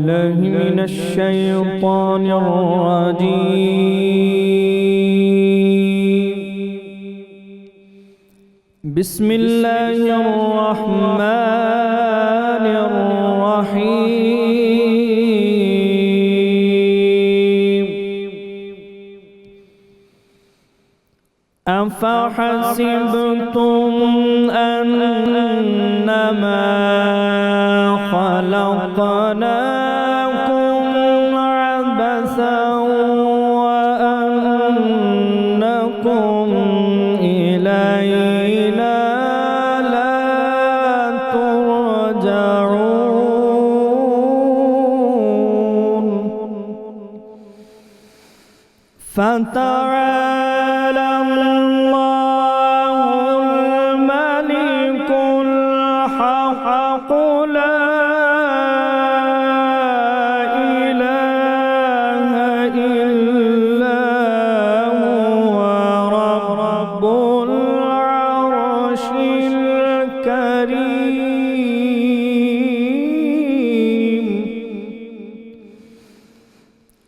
بالله من الشيطان الرجيم. بسم الله الرحمن الرحيم. أفحسبتم أنما خلقناكم عبثا وأنكم إلينا لا ترجعون. فتعالى الله الملك الحق لا إله إلا هو رب العرش الكريم.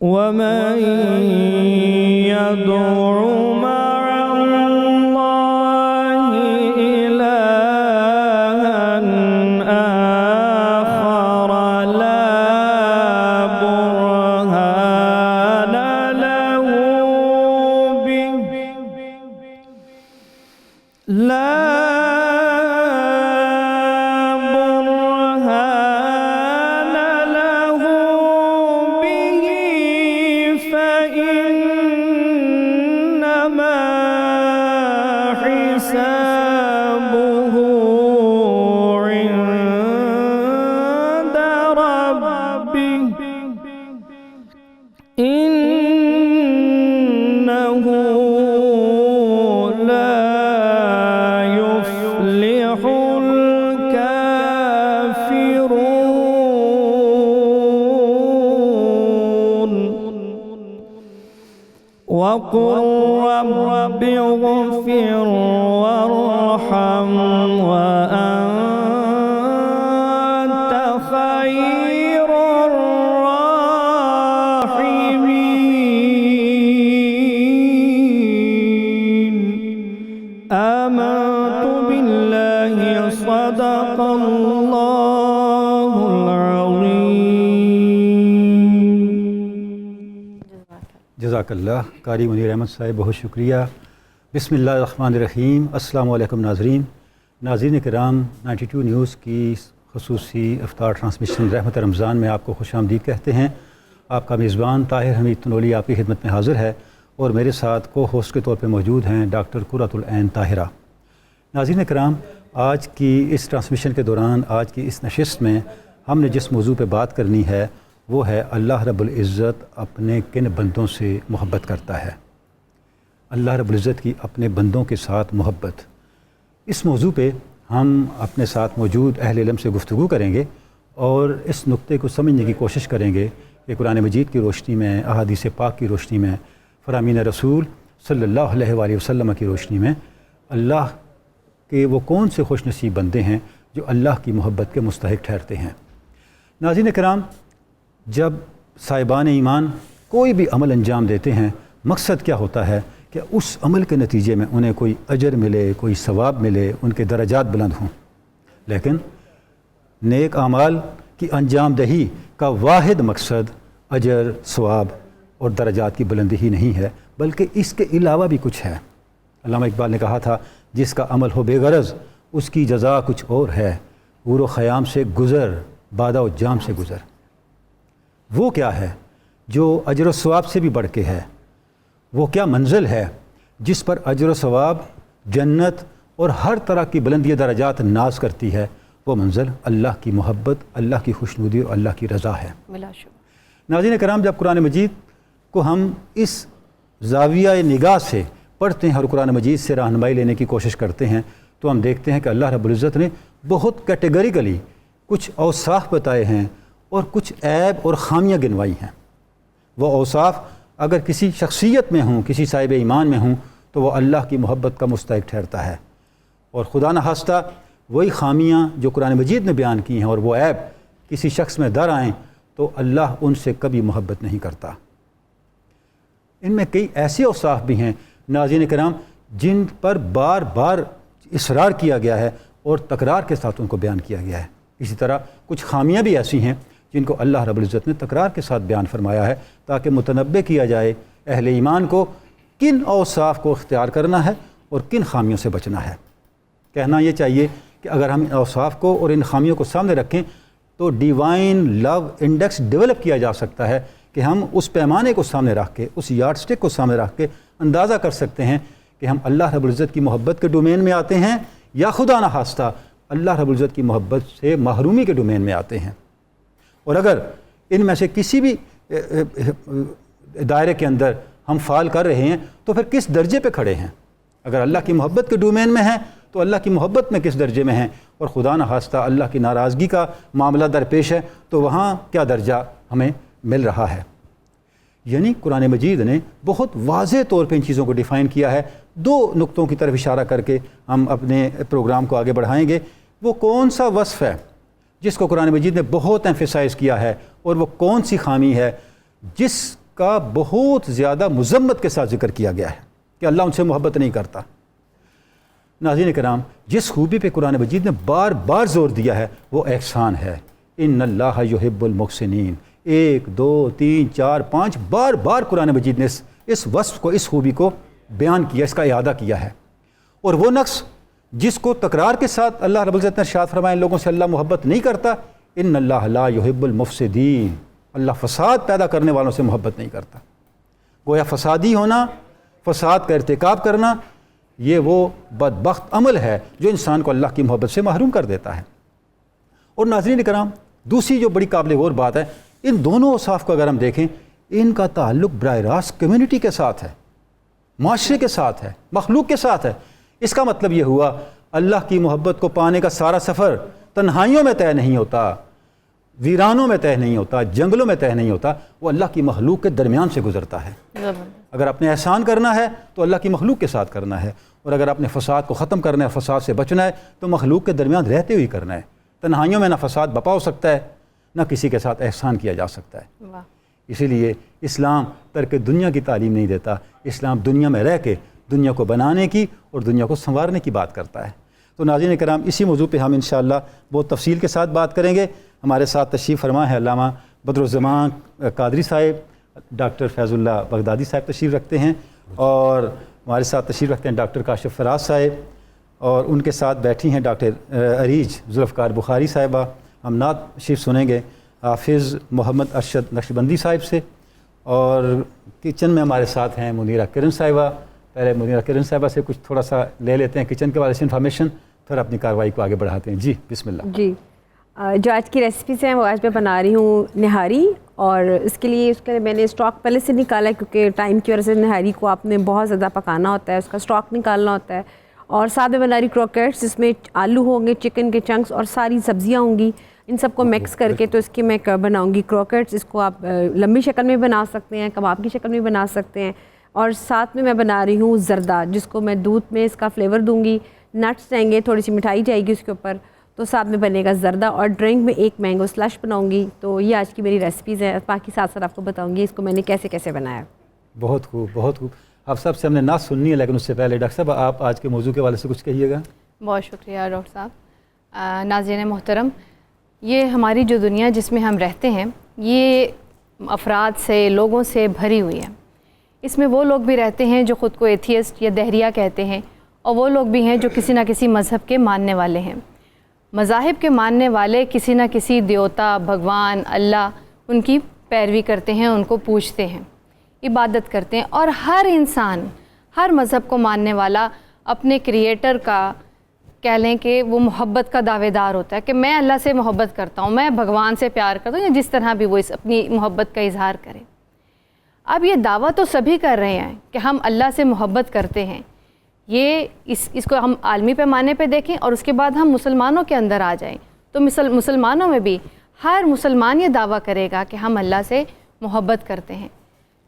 ومن يدعو مع الله إلها آخر لا برهان له به فإنما حسابه عند ربه إنه لا يفلح الكافرون. وقل رب اغفر وارحم وأنت خير الراحمين. آمنت بالله صدق الله العظيم. جزاک اللہ قاری منیر احمد صاحب، بہت شکریہ. بسم اللہ الرحمن الرحیم. السلام علیکم ناظرین کرام، 92 نیوز کی خصوصی افطار ٹرانسمیشن رحمت رمضان میں آپ کو خوش آمدید کہتے ہیں. آپ کا میزبان طاہر حمید تنولی آپ کی خدمت میں حاضر ہے اور میرے ساتھ کو ہوسٹ کے طور پہ موجود ہیں ڈاکٹر قرۃ العین طاہرہ. ناظرین کرام، آج کی اس ٹرانسمیشن کے دوران، آج کی اس نشست میں ہم نے جس موضوع پہ بات کرنی ہے وہ ہے اللہ رب العزت اپنے کن بندوں سے محبت کرتا ہے. اللہ رب العزت کی اپنے بندوں کے ساتھ محبت. اس موضوع پہ ہم اپنے ساتھ موجود اہل علم سے گفتگو کریں گے اور اس نقطے کو سمجھنے کی کوشش کریں گے کہ قرآن مجید کی روشنی میں، احادیث پاک کی روشنی میں، فرامین رسول صلی اللہ علیہ وآلہ وسلم کی روشنی میں اللہ کے وہ کون سے خوش نصیب بندے ہیں جو اللہ کی محبت کے مستحق ٹھہرتے ہیں. ناظرین کرام، جب صاحبان ایمان کوئی بھی عمل انجام دیتے ہیں، مقصد کیا ہوتا ہے کہ اس عمل کے نتیجے میں انہیں کوئی اجر ملے، کوئی ثواب ملے، ان کے درجات بلند ہوں. لیکن نیک اعمال کی انجام دہی کا واحد مقصد اجر، ثواب اور درجات کی بلندی ہی نہیں ہے، بلکہ اس کے علاوہ بھی کچھ ہے. علامہ اقبال نے کہا تھا، جس کا عمل ہو بے غرض اس کی جزا کچھ اور ہے، غور و خیام سے گزر، بادہ و جام سے گزر. وہ کیا ہے جو اجر و ثواب سے بھی بڑھ کے ہے؟ وہ کیا منزل ہے جس پر اجر و ثواب، جنت اور ہر طرح کی بلندی درجات ناز کرتی ہے؟ وہ منزل اللہ کی محبت، اللہ کی خوشنودی اور اللہ کی رضا ہے. ناظرین کرام، جب قرآن مجید کو ہم اس زاویہ نگاہ سے پڑھتے ہیں اور قرآن مجید سے رہنمائی لینے کی کوشش کرتے ہیں تو ہم دیکھتے ہیں کہ اللہ رب العزت نے بہت کیٹیگریکلی کچھ اوصاف بتائے ہیں اور کچھ عیب اور خامیاں گنوائی ہیں. وہ اوصاف اگر کسی شخصیت میں ہوں، کسی صاحب ایمان میں ہوں تو وہ اللہ کی محبت کا مستحق ٹھہرتا ہے. اور خدا نخواستہ وہی خامیاں جو قرآن مجید نے بیان کی ہیں اور وہ عیب کسی شخص میں در آئیں تو اللہ ان سے کبھی محبت نہیں کرتا۔ ان میں کئی ایسے اوصاف بھی ہیں ناظرین کرام جن پر بار بار اصرار کیا گیا ہے اور تکرار کے ساتھ ان کو بیان کیا گیا ہے۔ اسی طرح کچھ خامیاں بھی ایسی ہیں جن کو اللہ رب العزت نے تکرار کے ساتھ بیان فرمایا ہے تاکہ متنبہ کیا جائے اہل ایمان کو کن اوصاف کو اختیار کرنا ہے اور کن خامیوں سے بچنا ہے۔ کہنا یہ چاہیے کہ اگر ہم ان اوصاف کو اور ان خامیوں کو سامنے رکھیں تو ڈیوائن لو انڈیکس ڈیولپ کیا جا سکتا ہے کہ ہم اس پیمانے کو سامنے رکھ کے، اس یارڈ سٹک کو سامنے رکھ کے اندازہ کر سکتے ہیں کہ ہم اللہ رب العزت کی محبت کے ڈومین میں آتے ہیں یا خدا نخواستہ اللہ رب العزت کی محبت سے محرومی کے ڈومین میں آتے ہیں۔ اور اگر ان میں سے کسی بھی دائرے کے اندر ہم فال کر رہے ہیں تو پھر کس درجے پہ کھڑے ہیں؟ اگر اللہ کی محبت کے ڈومین میں ہیں تو اللہ کی محبت میں کس درجے میں ہیں، اور خدا نخواستہ اللہ کی ناراضگی کا معاملہ درپیش ہے تو وہاں کیا درجہ ہمیں مل رہا ہے۔ یعنی قرآن مجید نے بہت واضح طور پہ ان چیزوں کو ڈیفائن کیا ہے۔ دو نقطوں کی طرف اشارہ کر کے ہم اپنے پروگرام کو آگے بڑھائیں گے۔ وہ کون سا وصف ہے جس کو قرآن مجید نے بہت ایمفیسائز کیا ہے، اور وہ کون سی خامی ہے جس کا بہت زیادہ مذمت کے ساتھ ذکر کیا گیا ہے کہ اللہ ان سے محبت نہیں کرتا۔ ناظرین کرام، جس خوبی پہ قرآن مجید نے بار بار زور دیا ہے وہ احسان ہے۔ ان اللہ یحب المحسنین، 1 2 3 4 5 بار بار قرآن مجید نے اس وصف کو، اس خوبی کو بیان کیا، اس کا اعادہ کیا ہے۔ اور وہ نقص جس کو تکرار کے ساتھ اللہ رب العزت نے ارشاد فرمایا ان لوگوں سے اللہ محبت نہیں کرتا، ان اللہ لا یحب المفسدین، اللہ فساد پیدا کرنے والوں سے محبت نہیں کرتا۔ گویا فسادی ہونا، فساد کا ارتکاب کرنا، یہ وہ بدبخت عمل ہے جو انسان کو اللہ کی محبت سے محروم کر دیتا ہے۔ اور ناظرین کرام، دوسری جو بڑی قابل غور بات ہے، ان دونوں اوصاف کو اگر ہم دیکھیں، ان کا تعلق براہ راست کمیونٹی کے ساتھ ہے، معاشرے کے ساتھ ہے، مخلوق کے ساتھ ہے۔ اس کا مطلب یہ ہوا اللہ کی محبت کو پانے کا سارا سفر تنہائیوں میں طے نہیں ہوتا، ویرانوں میں طے نہیں ہوتا، جنگلوں میں طے نہیں ہوتا، وہ اللہ کی مخلوق کے درمیان سے گزرتا ہے۔ اگر اپنے احسان کرنا ہے تو اللہ کی مخلوق کے ساتھ کرنا ہے، اور اگر اپنے فساد کو ختم کرنا ہے، فساد سے بچنا ہے، تو مخلوق کے درمیان رہتے ہوئے کرنا ہے۔ تنہائیوں میں نہ فساد بپا ہو سکتا ہے، نہ کسی کے ساتھ احسان کیا جا سکتا ہے۔ اسی لیے اسلام ترک دنیا کی تعلیم نہیں دیتا، اسلام دنیا میں رہ کے دنیا کو بنانے کی اور دنیا کو سنوارنے کی بات کرتا ہے۔ تو ناظرین کرام، اسی موضوع پہ ہم انشاءاللہ بہت تفصیل کے ساتھ بات کریں گے۔ ہمارے ساتھ تشریف فرما ہے علامہ بدرالزمان قادری صاحب، ڈاکٹر فیض اللہ بغدادی صاحب تشریف رکھتے ہیں، اور ہمارے ساتھ تشریف رکھتے ہیں ڈاکٹر کاشف فراز صاحب، اور ان کے ساتھ بیٹھی ہیں ڈاکٹر عریج ذوالفقار بخاری صاحبہ۔ ہم نعت شریف سنیں گے حافظ محمد ارشد نقشبندی صاحب سے، اور کچن میں ہمارے ساتھ ہیں منیرہ کرن صاحبہ۔ پہلے منیرہ کرن صاحبہ سے کچھ تھوڑا سا لے لیتے ہیں کچن کے بارے سے انفارمیشن، پھر اپنی کارروائی کو آگے بڑھاتے ہیں۔ جی بسم اللہ۔ جی، جو آج کی ریسیپیز ہیں وہ آج میں بنا رہی ہوں نہاری، اور اس کے لیے میں نے اسٹاک پہلے سے نکالا ہے کیونکہ ٹائم کی وجہ سے نہاری کو آپ نے بہت زیادہ پکانا ہوتا ہے، اس کا اسٹاک نکالنا ہوتا ہے۔ اور ساتھ میں بنا رہی کروکیٹس، جس میں آلو ہوں گے، چکن کے چنکس اور ساری سبزیاں ہوں گی، ان سب کو مکس کر کے تو اس کی میں بناؤں گی کروکیٹس۔ اس کو آپ لمبی شکل میں بنا سکتے ہیں، کباب کی شکل میں بنا سکتے ہیں۔ اور ساتھ میں بنا رہی ہوں زردہ، جس کو میں دودھ میں اس کا فلیور دوں گی، نٹس جائیں گے، تھوڑی سی مٹھائی جائے گی اس کے اوپر، تو ساتھ میں بنے گا زردہ۔ اور ڈرنک میں ایک مینگو سلش بناؤں گی۔ تو یہ آج کی میری ریسیپیز ہیں، باقی ساتھ ساتھ آپ کو بتاؤں گی اس کو میں نے کیسے کیسے بنایا۔ بہت خوب، بہت خوب۔ آپ سب سے ہم نے نعت سننی ہے، لیکن اس سے پہلے ڈاکٹر صاحب آپ آج کے موضوع کے حوالے سے کچھ کہیے گا۔ بہت شکریہ ڈاکٹر صاحب۔ ناظرین محترم، یہ ہماری جو دنیا جس میں ہم رہتے ہیں، یہ افراد سے، لوگوں سے بھری ہوئی ہے۔ اس میں وہ لوگ بھی رہتے ہیں جو خود کو ایتھیسٹ یا دہریہ کہتے ہیں، اور وہ لوگ بھی ہیں جو کسی نہ کسی مذہب کے ماننے والے ہیں۔ مذاہب کے ماننے والے کسی نہ کسی دیوتا، بھگوان، اللہ، ان کی پیروی کرتے ہیں، ان کو پوجتے ہیں، عبادت کرتے ہیں۔ اور ہر انسان، ہر مذہب کو ماننے والا اپنے کریٹر کا کہہ لیں کہ وہ محبت کا دعوے دار ہوتا ہے کہ میں اللہ سے محبت کرتا ہوں، میں بھگوان سے پیار کرتا ہوں، یا جس طرح بھی وہ اپنی محبت کا اظہار کرے۔ اب یہ دعویٰ تو سبھی کر رہے ہیں کہ ہم اللہ سے محبت کرتے ہیں۔ یہ اس کو ہم عالمی پیمانے پہ دیکھیں، اور اس کے بعد ہم مسلمانوں کے اندر آ جائیں تو مسلمانوں میں بھی ہر مسلمان یہ دعویٰ کرے گا کہ ہم اللہ سے محبت کرتے ہیں۔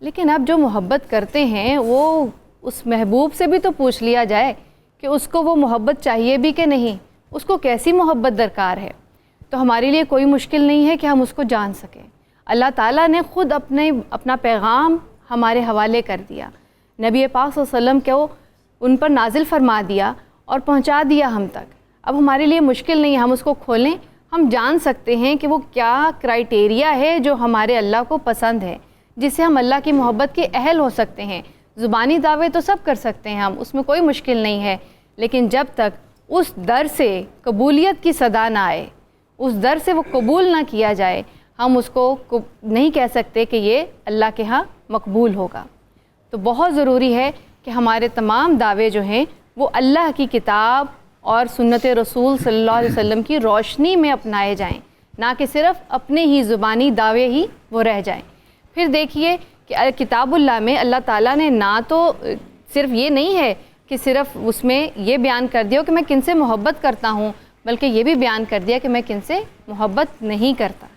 لیکن اب جو محبت کرتے ہیں وہ اس محبوب سے بھی تو پوچھ لیا جائے کہ اس کو وہ محبت چاہیے بھی کہ نہیں، اس کو کیسی محبت درکار ہے۔ تو ہمارے لیے کوئی مشکل نہیں ہے کہ ہم اس کو جان سکیں۔ اللہ تعالیٰ نے خود اپنا پیغام ہمارے حوالے کر دیا، نبی پاک صلی اللہ علیہ وسلم کو ان پر نازل فرما دیا اور پہنچا دیا ہم تک۔ اب ہمارے لیے مشکل نہیں ہے، ہم اس کو کھولیں، ہم جان سکتے ہیں کہ وہ کیا کرائٹیریا ہے جو ہمارے اللہ کو پسند ہے، جس سے ہم اللہ کی محبت کے اہل ہو سکتے ہیں۔ زبانی دعوے تو سب کر سکتے ہیں ہم، اس میں کوئی مشکل نہیں ہے، لیکن جب تک اس در سے قبولیت کی صدا نہ آئے، اس در سے وہ قبول نہ کیا جائے، ہم اس کو نہیں کہہ سکتے کہ یہ اللہ کے ہاں مقبول ہوگا۔ تو بہت ضروری ہے کہ ہمارے تمام دعوے جو ہیں وہ اللہ کی کتاب اور سنت رسول صلی اللہ علیہ وسلم کی روشنی میں اپنائے جائیں، نہ کہ صرف اپنے ہی زبانی دعوے ہی وہ رہ جائیں۔ پھر دیکھیے کہ کتاب اللہ میں اللہ تعالیٰ نے نہ تو صرف یہ نہیں ہے کہ صرف اس میں یہ بیان کر دیا کہ میں کن سے محبت کرتا ہوں، بلکہ یہ بھی بیان کر دیا کہ میں کن سے محبت نہیں کرتا۔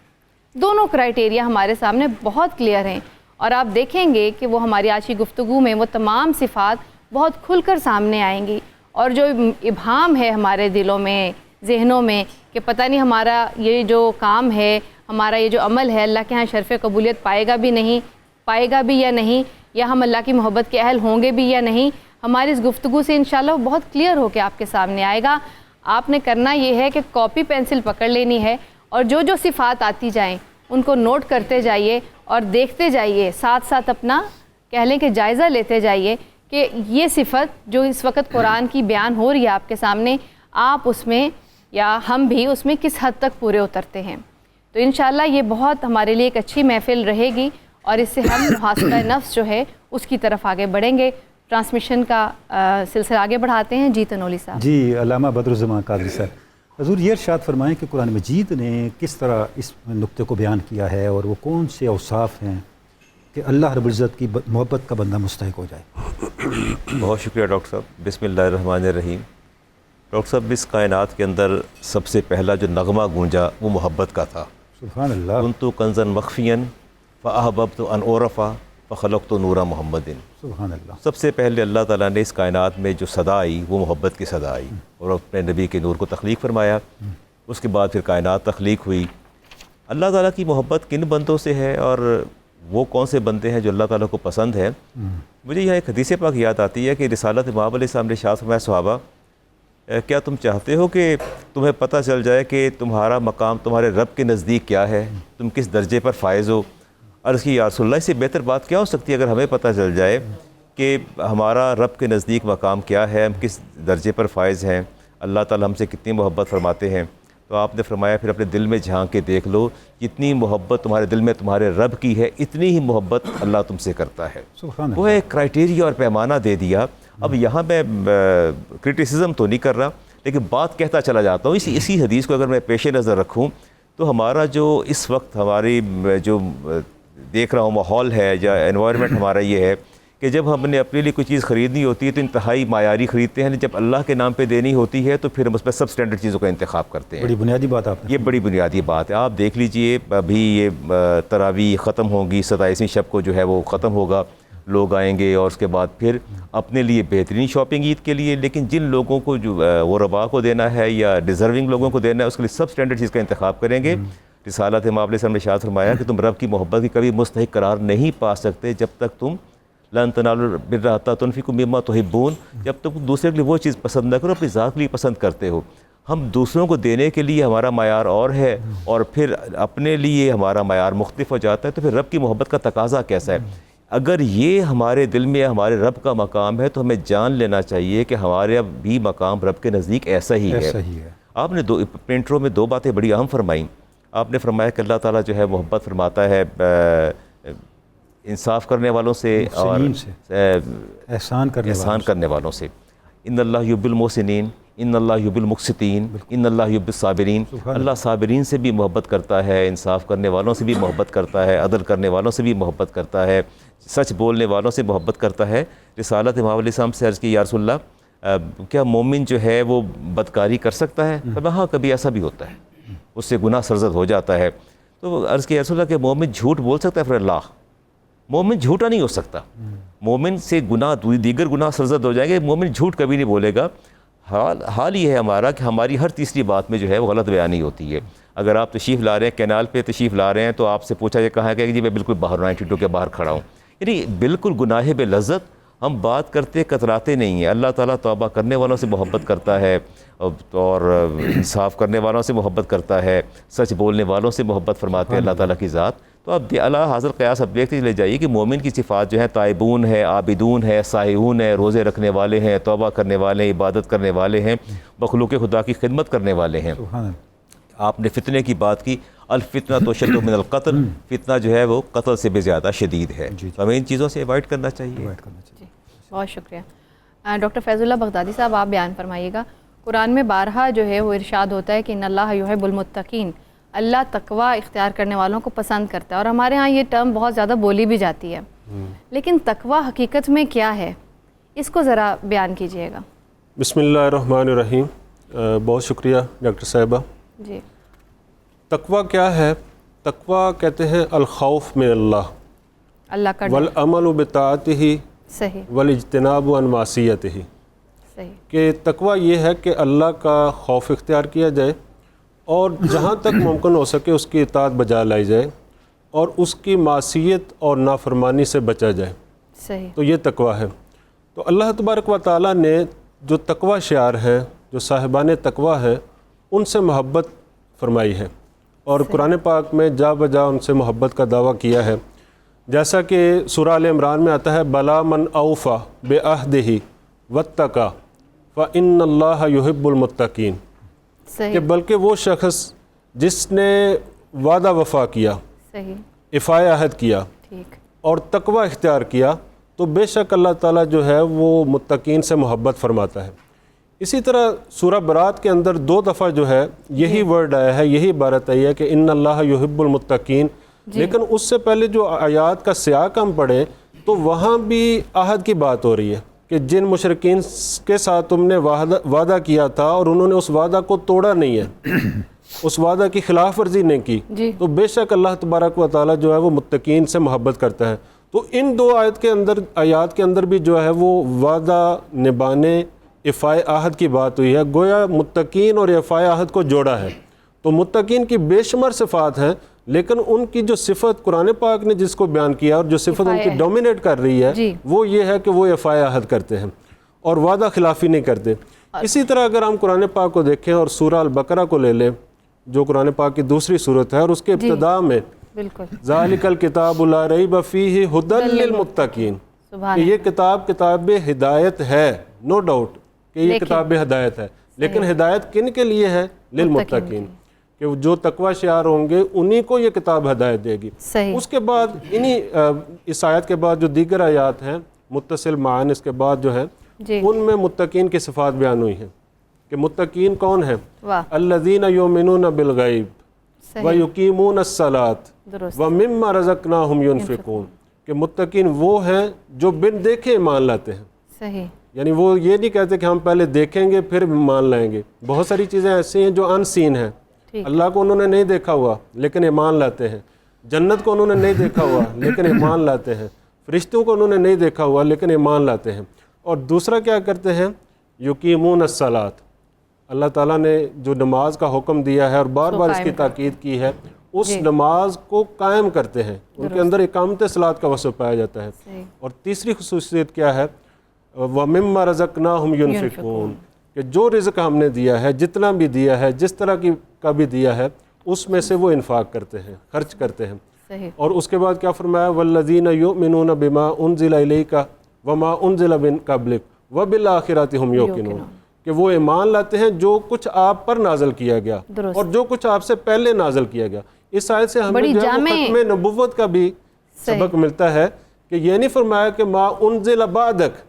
دونوں کرائٹیریا ہمارے سامنے بہت کلیئر ہیں، اور آپ دیکھیں گے کہ وہ ہماری آج کی گفتگو میں وہ تمام صفات بہت کھل کر سامنے آئیں گی، اور جو ابہام ہے ہمارے دلوں میں، ذہنوں میں کہ پتہ نہیں ہمارا یہ جو کام ہے، ہمارا یہ جو عمل ہے اللہ کے ہاں شرف قبولیت پائے گا بھی یا نہیں، یا ہم اللہ کی محبت کے اہل ہوں گے بھی یا نہیں، ہماری اس گفتگو سے انشاءاللہ وہ بہت کلیئر ہو کے آپ کے سامنے آئے گا۔ آپ نے کرنا یہ ہے کہ کاپی پینسل پکڑ لینی ہے، اور جو جو صفات آتی جائیں ان کو نوٹ کرتے جائیے اور دیکھتے جائیے، ساتھ ساتھ اپنا کہہ لیں کہ جائزہ لیتے جائیے کہ یہ صفت جو اس وقت قرآن کی بیان ہو رہی ہے آپ کے سامنے، آپ اس میں یا ہم بھی اس میں کس حد تک پورے اترتے ہیں۔ تو انشاءاللہ یہ بہت ہمارے لیے ایک اچھی محفل رہے گی، اور اس سے ہم محاسبہ نفس جو ہے اس کی طرف آگے بڑھیں گے۔ ٹرانسمیشن کا سلسلہ آگے بڑھاتے ہیں۔ جی تنولی صاحب۔ جی، علامہ بدرالزمان قادری صاحب، حضور یہ ارشاد فرمائیں کہ قرآن مجید نے کس طرح اس نقطے کو بیان کیا ہے، اور وہ کون سے اوصاف ہیں کہ اللہ رب العزت کی محبت کا بندہ مستحق ہو جائے؟ بہت شکریہ ڈاکٹر صاحب۔ بسم اللہ الرحمن الرحیم۔ ڈاکٹر صاحب، اس کائنات کے اندر سب سے پہلا جو نغمہ گونجا وہ محبت کا تھا۔ سبحان اللہ۔ کنت کنزا مخفیا فاحببت ان اعرف فخلقت نور محمد۔ سبحان اللہ۔ سب سے پہلے اللہ تعالیٰ نے اس کائنات میں جو صدا آئی وہ محبت کی صدا آئی، اور اپنے نبی کے نور کو تخلیق فرمایا۔ اس کے بعد پھر کائنات تخلیق ہوئی۔ اللہ تعالیٰ کی محبت کن بندوں سے ہے، اور وہ کون سے بندے ہیں جو اللہ تعالیٰ کو پسند ہیں؟ مجھے یہاں ایک حدیث پاک یاد آتی ہے کہ رسالت امام علیہ السلام نے ارشاد فرمایا، صحابہ کیا تم چاہتے ہو کہ تمہیں پتہ چل جائے کہ تمہارا مقام تمہارے رب کے نزدیک کیا ہے، تم کس درجے پر فائز ہو؟ عرض کی یا رسول اللہ، اس سے بہتر بات کیا ہو سکتی ہے اگر ہمیں پتہ چل جائے کہ ہمارا رب کے نزدیک مقام کیا ہے، ہم کس درجے پر فائز ہیں، اللہ تعالیٰ ہم سے کتنی محبت فرماتے ہیں۔ تو آپ نے فرمایا پھر اپنے دل میں جھانک کے دیکھ لو، جتنی محبت تمہارے دل میں تمہارے رب کی ہے اتنی ہی محبت اللہ تم سے کرتا ہے۔ سبحان اللہ۔ وہ ایک کرائٹیریا اور پیمانہ دے دیا۔ اب یہاں میں کرٹیسزم تو نہیں کر رہا، لیکن بات کہتا چلا جاتا ہوں۔ اسی حدیث کو اگر میں پیش نظر رکھوں تو ہمارا جو اس وقت ہماری جو دیکھ رہا ہوں ماحول ہے یا انوائرمنٹ ہمارا یہ ہے کہ جب ہم نے اپنے لیے کوئی چیز خریدنی ہوتی ہے تو انتہائی معیاری خریدتے ہیں، جب اللہ کے نام پہ دینی ہوتی ہے تو پھر ہم اس پہ سب اسٹینڈرڈ چیزوں کا انتخاب کرتے ہیں۔ بڑی بنیادی بات آپ نے، یہ بڑی بنیادی بات ہے۔ آپ دیکھ لیجئے، ابھی یہ تراویح ختم ہوگی، 27ویں شب کو جو ہے وہ ختم ہوگا، لوگ آئیں گے، اور اس کے بعد پھر اپنے لیے بہترین شاپنگ عید کے لیے، لیکن جن لوگوں کو جو غرباء کو دینا ہے یا ڈیزرونگ لوگوں کو دینا ہے اس کے لیے سب اسٹینڈرڈ چیز کا انتخاب کریں گے۔ رسالت امام علیہ السلام نے ارشاد فرمایا کہ تم رب کی محبت کی کبھی مستحق قرار نہیں پا سکتے جب تک تم لن تنالوا البر حتی تنفقوا مما تحبون، جب تک دوسرے کے لیے وہ چیز پسند نہ کرو اپنی ذات کے لیے پسند کرتے ہو۔ ہم دوسروں کو دینے کے لیے ہمارا معیار اور ہے، اور پھر اپنے لیے ہمارا معیار مختلف ہو جاتا ہے، تو پھر رب کی محبت کا تقاضا کیسا ہے؟ اگر یہ ہمارے دل میں ہمارے رب کا مقام ہے تو ہمیں جان لینا چاہیے کہ ہمارے اب بھی مقام رب کے نزدیک ایسا ہی ہے۔ آپ نے انٹرو میں دو باتیں بڑی اہم فرمائیں۔ آپ نے فرمایا کہ اللہ تعالیٰ جو ہے محبت فرماتا ہے انصاف کرنے والوں سے اور احسان کرنے والوں سے۔ ان اللہ یحب المحسنین، ان اللہ یحب المقسطین، ان اللہ یحب الصابرین۔ اللہ صابرین سے بھی محبت کرتا ہے، انصاف کرنے والوں سے بھی محبت کرتا ہے، عدل کرنے والوں سے بھی محبت کرتا ہے، سچ بولنے والوں سے محبت کرتا ہے۔ رسالت امام علیہ السلام سے عرض کی یا رسول اللہ، کیا مومن جو ہے وہ بدکاری کر سکتا ہے؟ ہاں، کبھی ایسا بھی ہوتا ہے، اس سے گناہ سرزد ہو جاتا ہے۔ تو عرض کی یا رسول اللہ کہ مومن جھوٹ بول سکتا ہے؟ پھر اللہ، مومن جھوٹا نہیں ہو سکتا۔ مومن سے دیگر گناہ سرزد ہو جائیں گے، مومن جھوٹ کبھی نہیں بولے گا۔ حال یہ ہے ہمارا کہ ہماری ہر تیسری بات میں جو ہے وہ غلط بیانی ہوتی ہے. اگر آپ تشریف لا رہے ہیں کینال پہ تشریف لا رہے ہیں تو آپ سے پوچھا جائے کہاں کہ جی میں بالکل باہر 92 کے باہر کھڑا ہوں. یعنی بالکل گناہ بے لذت ہم بات کرتے کتراتے نہیں ہیں. اللہ تعالیٰ توبہ کرنے والوں سے محبت کرتا ہے اور انصاف کرنے والوں سے محبت کرتا ہے, سچ بولنے والوں سے محبت فرماتے ہیں اللہ تعالیٰ کی ذات. تو اب اللہ حاضر قیاس اب دیکھتے چلے جائیے کہ مومن کی صفات جو ہیں تائبون ہے, عابدون ہے, سائحون ہے, روزے رکھنے والے ہیں, توبہ کرنے والے ہیں, عبادت کرنے والے ہیں, مخلوق خدا کی خدمت کرنے والے ہیں. آپ نے فتنے کی بات کی, الفتنہ تو شد من القتل, فتنہ جو ہے وہ قتل سے بھی زیادہ شدید ہے. تو ہمیں ان چیزوں سے ایوائڈ کرنا چاہیے. جی بہت شکریہ. ڈاکٹر فیض اللہ بغدادی صاحب آپ بیان فرمائیے گا, قرآن میں بارہا جو ہے وہ ارشاد ہوتا ہے کہ ان اللہ یحب المتقین, اللہ تقوی اختیار کرنے والوں کو پسند کرتا ہے, اور ہمارے ہاں یہ ٹرم بہت زیادہ بولی بھی جاتی ہے, لیکن تقوی حقیقت میں کیا ہے, اس کو ذرا بیان کیجئے گا. بسم اللہ الرحمن الرحیم. بہت شکریہ ڈاکٹر صاحبہ. جی تقوی کیا ہے؟ تقوی کہتے ہیں الخوف من اللہ کا والعمل بطاعتہ صحیح والاجتناب عن معصیتہ. صحیح کہ تقوی یہ ہے کہ اللہ کا خوف اختیار کیا جائے اور جہاں تک ممکن ہو سکے اس کی اطاعت بجا لائی جائے اور اس کی معصیت اور نافرمانی سے بچا جائے. صحیح. تو یہ تقوی ہے. تو اللہ تبارک و تعالیٰ نے جو تقوی شعار ہیں, جو صاحبان تقوی ہیں, ان سے محبت فرمائی ہے اور قرآن پاک میں جا بجا ان سے محبت کا دعویٰ کیا ہے. جیسا کہ سورہ آل عمران میں آتا ہے بلا من اوفا بعہدہ واتقی فإن اللہ یحب المتقین. کہ بلکہ وہ شخص جس نے وعدہ وفا کیا, صحیح, افائے عہد کیا ٹھیک, اور تقوی اختیار کیا تو بے شک اللہ تعالیٰ جو ہے وہ متقین سے محبت فرماتا ہے. اسی طرح سورہ برات کے اندر 2 دفعہ جو ہے یہی ورڈ آیا ہے, یہی عبارت آئی ہے کہ ان اللہ یحب المتقین. لیکن اس سے پہلے جو آیات کا سیاق ہم پڑھیں تو وہاں بھی عہد کی بات ہو رہی ہے کہ جن مشرکین کے ساتھ تم نے وعدہ کیا تھا اور انہوں نے اس وعدہ کو توڑا نہیں ہے, اس وعدہ کی خلاف ورزی نہیں کی, تو بے شک اللہ تبارک و تعالیٰ جو ہے وہ متقین سے محبت کرتا ہے. تو ان 2 آیات کے اندر بھی جو ہے وہ وعدہ نبانے افائے عہد کی بات ہوئی ہے, گویا متقین اور افائے عہد کو جوڑا ہے. تو متقین کی بے شمار صفات ہیں, لیکن ان کی جو صفت قرآن پاک نے جس کو بیان کیا اور جو صفت ان کی ڈومینیٹ کر رہی ہے وہ یہ ہے کہ وہ افائے عہد کرتے ہیں اور وعدہ خلافی نہیں کرتے. اسی طرح اگر ہم قرآن پاک کو دیکھیں اور سورہ البقرہ کو لے لیں جو قرآن پاک کی دوسری صورت ہے, اور اس کے ابتداء میں ذالک الکتاب لا ریب فیہ ھدی للمتقین, کہ یہ کتاب ہدایت ہے, نو ڈاؤٹ کہ یہ کتاب ہدایت ہے, لیکن ہدایت کن کے لیے ہے؟ للمتقین, کہ جو تقوی شعار ہوں گے انہی کو یہ کتاب ہدایت دے گی. اس کے بعد اس آیت کے بعد جو دیگر آیات ہیں متصل معان اس کے بعد جو ہیں ان میں متقین کی صفات بیان ہوئی ہیں کہ متقین کون ہیں؟ الذین یؤمنون بالغیب ویقیمون الصلاۃ ومما رزقناہم ینفقون. کہ متقین وہ ہیں جو بن دیکھے ایمان لاتے ہیں. صحیح. یعنی وہ یہ نہیں کہتے کہ ہم پہلے دیکھیں گے پھر ایمان لائیں گے. بہت ساری چیزیں ایسی ہیں جو ان سین ہیں, اللہ کو انہوں نے نہیں دیکھا ہوا لیکن ایمان لاتے ہیں. جنت کو انہوں نے نہیں دیکھا ہوا لیکن ایمان لاتے ہیں. فرشتوں کو انہوں نے نہیں دیکھا ہوا لیکن ایمان لاتے ہیں. اور دوسرا کیا کرتے ہیں؟ یقیمون الصلاۃ. اللہ تعالیٰ نے جو نماز کا حکم دیا ہے اور بار بار اس کی تاکید کی ہے, اس نماز کو قائم کرتے ہیں. ان کے اندر اقامت صلاۃ کا وصف پایا جاتا ہے. اور تیسری خصوصیت کیا ہے؟ وَمِمَّا رَزَقْنَاهُمْ يُنْفِقُونَ. کہ جو رزق ہم نے دیا ہے, جتنا بھی دیا ہے, جس طرح کا بھی دیا ہے, اس میں سے وہ انفاق کرتے ہیں, خرچ کرتے ہیں. اور اس کے بعد کیا فرمایا؟ وَالَّذِينَ يُؤْمِنُونَ بِمَا أُنزِلَ إِلَيْكَ وَمَا أُنزِلَ مِن قَبْلِكَ وَبِالْآخِرَةِ هُمْ يُوقِنُونَ. کہ وہ ایمان لاتے ہیں جو کچھ آپ پر نازل کیا گیا اور جو کچھ آپ سے پہلے نازل کیا گیا. اس آیت سے ہمیں جو ہے ختم نبوت کا بھی سبق ملتا ہے کہ یہ نہیں فرمایا کہ ما انزل بعدک,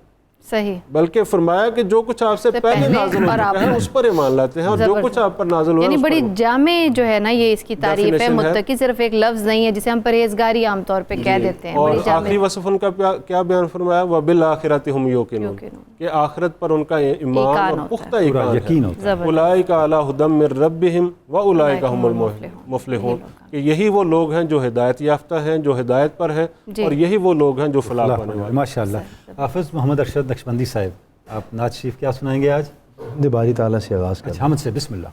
صحیح, بلکہ فرمایا کہ جو کچھ آپ سے پہلے نازل ہو چکا ہے اس پر ایمان لاتے ہیں, اور جو کچھ آپ پر نازل ہوا ہے یعنی بڑی جامع جو ہے نا یہ اس کی تعریف ہے. متقی صرف ایک لفظ نہیں ہے جسے ہم پرہیزگاری عام طور پہ کہہ دیتے ہیں. اور آخری وصف ان کا کیا بیان فرمایا؟ وَبِالْآخِرَةِ هُمْ يُوقِنُونَ. کہ آخرت پر ان کا ایمان اور پختہ یقین ہے. اولئک علی ھدی من ربہم واولئک ھم المفلحون. کہ یہی وہ لوگ ہیں جو ہدایت یافتہ ہیں, جو ہدایت پر ہیں, اور یہی وہ لوگ ہیں جو فلاح پانے والے ہیں. ماشاء اللہ. حافظ محمد ارشد نقشبندی صاحب, آپ نعت شریف کیا سنائیں گے آج؟ باری تعالیٰ سے آغاز کریں. اچھا حمد سے بسم اللہ.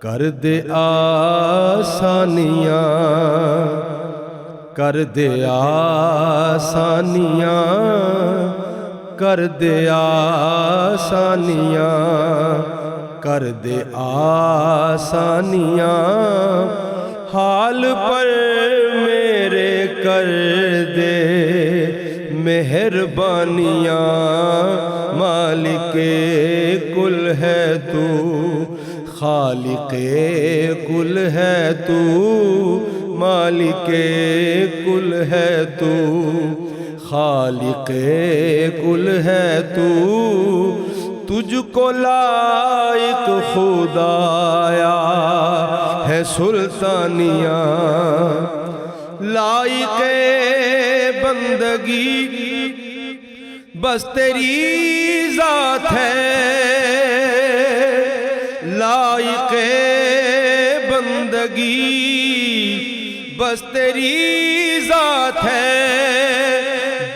کر دے آسانیاں، کر دے آسانیاں، کر دے آسانیاں، کر دے آسانیاں، حال پر میرے کر دے مہربانیاں، مالک کل ہے تو، خالق کل ہے تو، مالک کل ہے تو، خالق کل ہے تو، تجھ کو لائق خدایا ہے سلطانیاں، لائق بندگی بس تیری ذات ہے، لائق بندگی بس تیری ذات ہے،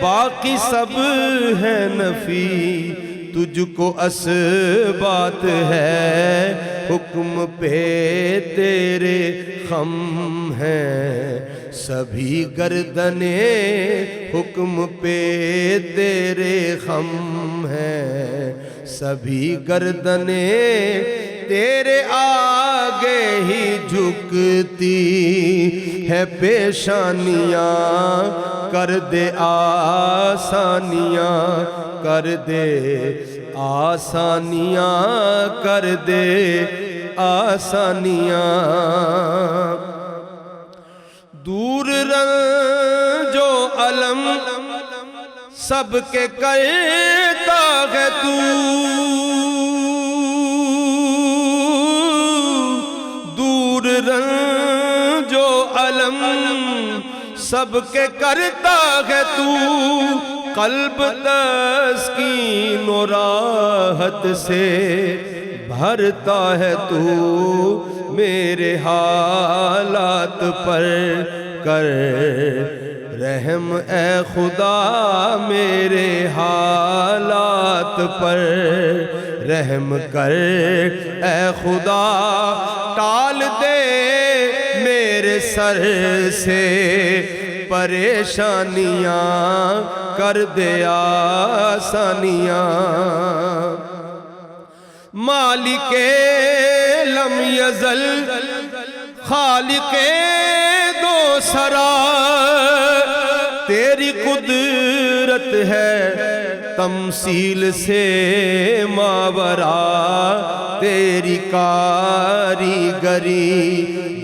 باقی سب ہے نفی تجھ کو اسبات ہے، حکم پہ تیرے خم ہیں سبھی گردنیں، حکم پہ تیرے خم ہیں سبھی گردنیں، تیرے آگے ہی جھکتی ہے پیشانیاں، کر دے آسانیاں، کر دے آسانیاں، کر دے آسانیاں، دور رنج و علم سب کے کرتا ہے تو، دور رنج و علم سب کے کرتا ہے تو، قلب تسکین و راحت سے بھرتا ہے تو، میرے حالات پر کر رحم اے خدا، میرے حالات پر رحم کر اے خدا، ٹال دے میرے سر سے پریشانیاں، کر دے آسانیاں، مالک لم یزل خالق دو سرا، تیری قدرت ہے تمثیل سے ماورا، تیری کاریگری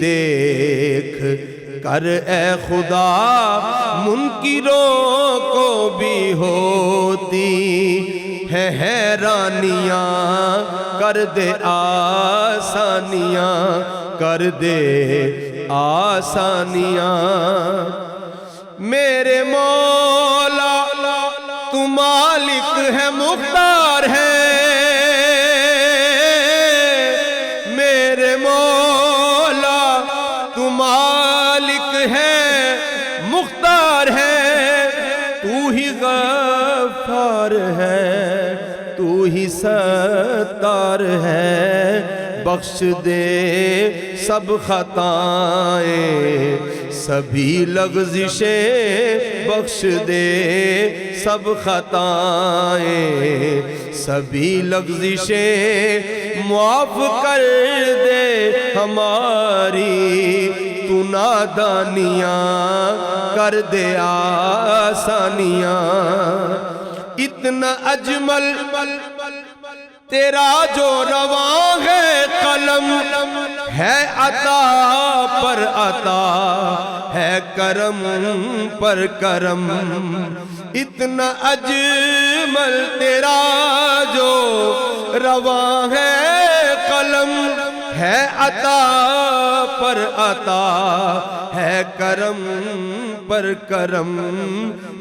دیکھ کر اے خدا، منکروں کو بھی ہوتی ہے حیرانیاں، کر دے آسانیاں، کر دے آسانیاں، میرے مولا تو مالک ہے مختار ہے، میرے مولا تو مالک ہے مختار ہے، تو ہی غفار ہے، تو ہی ستار ہے، بخش دے سب خطائیں سبھی لغزشیں، بخش دے سب خطائیں سبھی لغزشیں، معاف کر دے ہماری تو نادانیاں، کر دے آسانیاں، اتنا اجمل تیرا جو رواں ہے قلم، ہے عطا پر عطا ہے کرم پر کرم، اتنا اجمل تیرا جو رواں ہے قلم، ہے عطا پر عطا ہے کرم پر کرم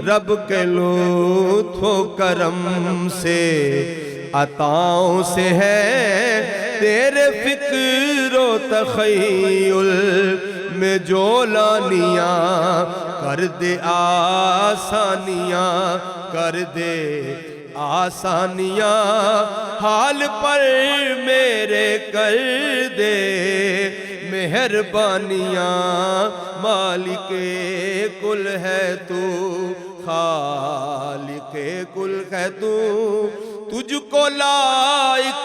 رب کے لطف و کرم سے عطاؤں سے ہے تیرے فکر و تخیل میں جو لانیاں کر دے آسانیاں کر دے آسانیاں حال پر میرے کر دے مہربانیاں مالک کل ہے تو خالق کل ہے تو تجھ کو لائق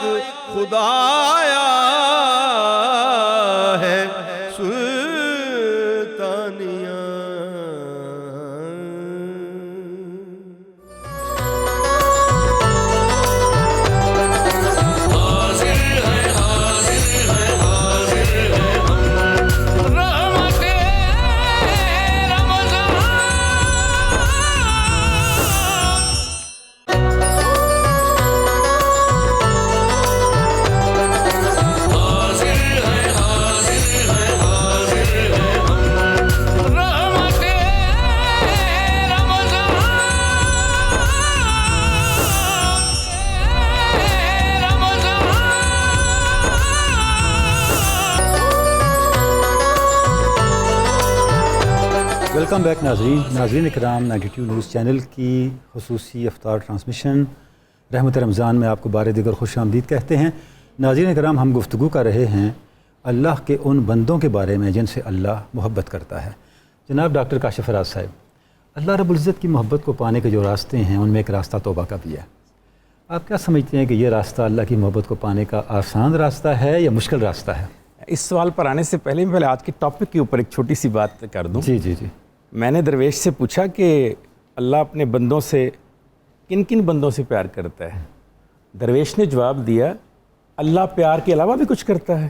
خدایا ہے سلطانیاں. ویلکم بیک ناظرین اکرام 92 نیوز چینل کی خصوصی افطار ٹرانسمیشن رحمت رمضان میں آپ کو بار دیگر خوش آمدید کہتے ہیں. ناظرین اکرام، ہم گفتگو کر رہے ہیں اللہ کے ان بندوں کے بارے میں جن سے اللہ محبت کرتا ہے. جناب ڈاکٹر کاشف فراز صاحب، اللہ رب العزت کی محبت کو پانے کے جو راستے ہیں ان میں ایک راستہ توبہ کا بھی ہے. آپ کیا سمجھتے ہیں کہ یہ راستہ اللہ کی محبت کو پانے کا آسان راستہ ہے یا مشکل راستہ ہے؟ اس سوال پر آنے سے پہلے آج کے ٹاپک کے اوپر ایک چھوٹی سی بات کر دوں. جی. میں نے درویش سے پوچھا کہ اللہ اپنے بندوں سے کن کن بندوں سے پیار کرتا ہے. درویش نے جواب دیا، اللہ پیار کے علاوہ بھی کچھ کرتا ہے.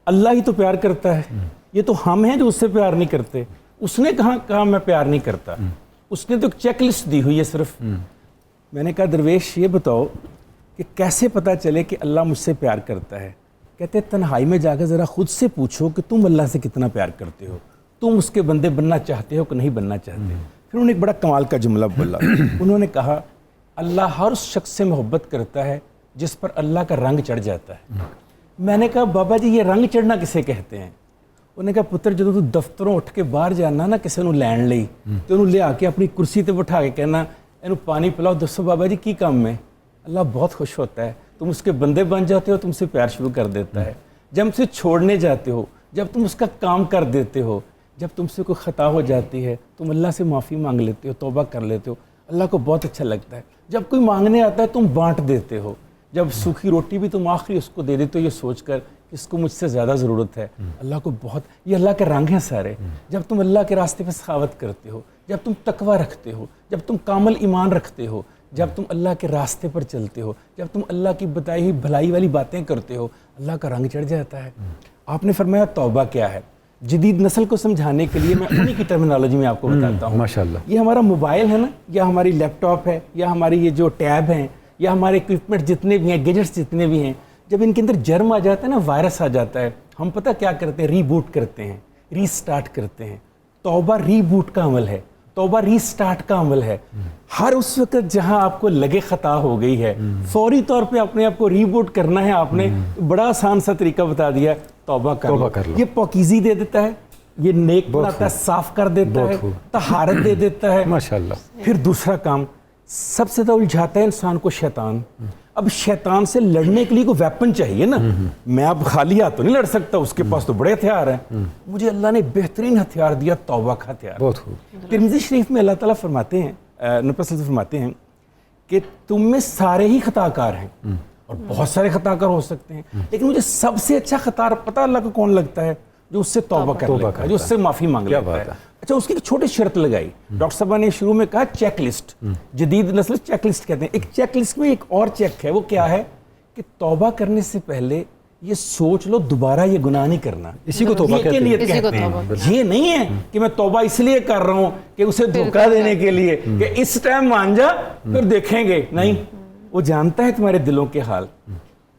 اللہ ہی تو پیار کرتا ہے، یہ تو ہم ہیں جو اس سے پیار نہیں کرتے. اس نے کہا میں پیار نہیں کرتا، اس نے تو ایک چیک لسٹ دی ہوئی ہے صرف. میں نے کہا درویش یہ بتاؤ کہ کیسے پتہ چلے کہ اللہ مجھ سے پیار کرتا ہے؟ کہتے تنہائی میں جا کر ذرا خود سے پوچھو کہ تم اللہ سے کتنا پیار کرتے ہو، تم اس کے بندے بننا چاہتے ہو کہ نہیں بننا چاہتے. پھر انہوں نے ایک بڑا کمال کا جملہ بولا. انہوں نے کہا اللہ ہر اس شخص سے محبت کرتا ہے جس پر اللہ کا رنگ چڑھ جاتا ہے. میں نے کہا بابا جی یہ رنگ چڑھنا کسے کہتے ہیں؟ انہوں نے کہا پتر جدوں تو دفتروں اٹھ کے باہر جانا نا کسی نے لین لئی تو انہوں لے آ کے اپنی کرسی تے بٹھا کے کہنا انہوں پانی پلاؤ، دسو بابا جی کی کام ہے. اللہ بہت خوش ہوتا ہے، تم اس کے بندے بن جاتے ہو، تم سے پیار شروع کر دیتا ہے. جب اسے چھوڑنے جاتے ہو، جب تم اس کا کام کر دیتے ہو، جب تم سے کوئی خطا ہو جاتی ہے تم اللہ سے معافی مانگ لیتے ہو، توبہ کر لیتے ہو، اللہ کو بہت اچھا لگتا ہے. جب کوئی مانگنے آتا ہے تم بانٹ دیتے ہو، جب سوکھی روٹی بھی تم آخری اس کو دے دیتے ہو یہ سوچ کر کہ اس کو مجھ سے زیادہ ضرورت ہے. اللہ کو بہت، یہ اللہ کے رنگ ہیں سارے. جب تم اللہ کے راستے پہ سخاوت کرتے ہو، جب تم تقوی رکھتے ہو، جب تم کامل ایمان رکھتے ہو، جب تم اللہ کے راستے پر چلتے ہو، جب تم اللہ کی بتائی ہوئی بھلائی والی باتیں کرتے ہو، اللہ کا رنگ چڑھ جاتا ہے. آپ نے فرمایا توبہ کیا ہے؟ جدید نسل کو سمجھانے کے لیے میں انہی کی ٹرمینالوجی میں آپ کو بتاتا ہوں. ماشاءاللہ. یہ ہمارا موبائل ہے نا، یا ہماری لیپ ٹاپ ہے، یا ہماری یہ جو ٹیب ہیں، یا ہمارے اکوپمنٹ جتنے بھی ہیں، گیجٹس جتنے بھی ہیں، جب ان کے اندر جرم آ جاتا ہے نا، وائرس آ جاتا ہے، ہم پتہ کیا کرتے ہیں؟ ری بوٹ کرتے ہیں، ری سٹارٹ کرتے ہیں. توبہ ری بوٹ کا عمل ہے، توبہ ری سٹارٹ کا عمل ہے. ہر اس وقت جہاں آپ کو لگے خطا ہو گئی ہے فوری طور پہ اپنے آپ کو ری بوٹ کرنا ہے. آپ نے بڑا آسان سا طریقہ بتا دیا، توبہ کر لو. یہ پاکیزی دے دیتا ہے، یہ نیک بناتا ہے، صاف کر دیتا ہے، طہارت دے دیتا ہے. ماشاءاللہ. پھر دوسرا کام سب سے زیادہ الجھاتا ہے انسان کو شیطان. اب شیطان سے لڑنے کے لیے کوئی ویپن چاہیے نا. میں اب خالی ہاتھ تو نہیں لڑ سکتا، اس کے پاس تو بڑے ہتھیار ہیں. مجھے اللہ نے بہترین ہتھیار دیا، توبہ کا ہتھیار. بہت خوب. ترمذی شریف میں اللہ تعالیٰ فرماتے ہیں، نبی صلی اللہ علیہ وسلم فرماتے ہیں کہ تم میں سارے ہی خطا کار ہیں، اور بہت سارے خطا کار ہو سکتے ہیں، لیکن مجھے سب سے اچھا خطا پتہ اللہ کو کون لگتا ہے؟ جو اس سے توبہ کر لیتا ہے، جو اس سے معافی مانگ لیتا ہے. اچھا اس کی ایک چھوٹی شرط لگائی. ڈاکٹر صاحبہ نے شروع میں کہا چیک لسٹ. جدید نسل چیک لسٹ کہتے ہیں. ایک چیک لسٹ میں ایک اور چیک ہے، وہ کیا ہے کہ توبہ کرنے سے پہلے یہ سوچ لو دوبارہ یہ گناہ نہیں کرنا. اسی کو توبہ کہتے ہیں. یہ نہیں ہے کہ میں توبہ اس لیے کر رہا ہوں کہ اسے دھوکہ دینے کے لیے کہ اس ٹائم مان جا پھر دیکھیں گے. نہیں، وہ جانتا ہے تمہارے دلوں کے حال.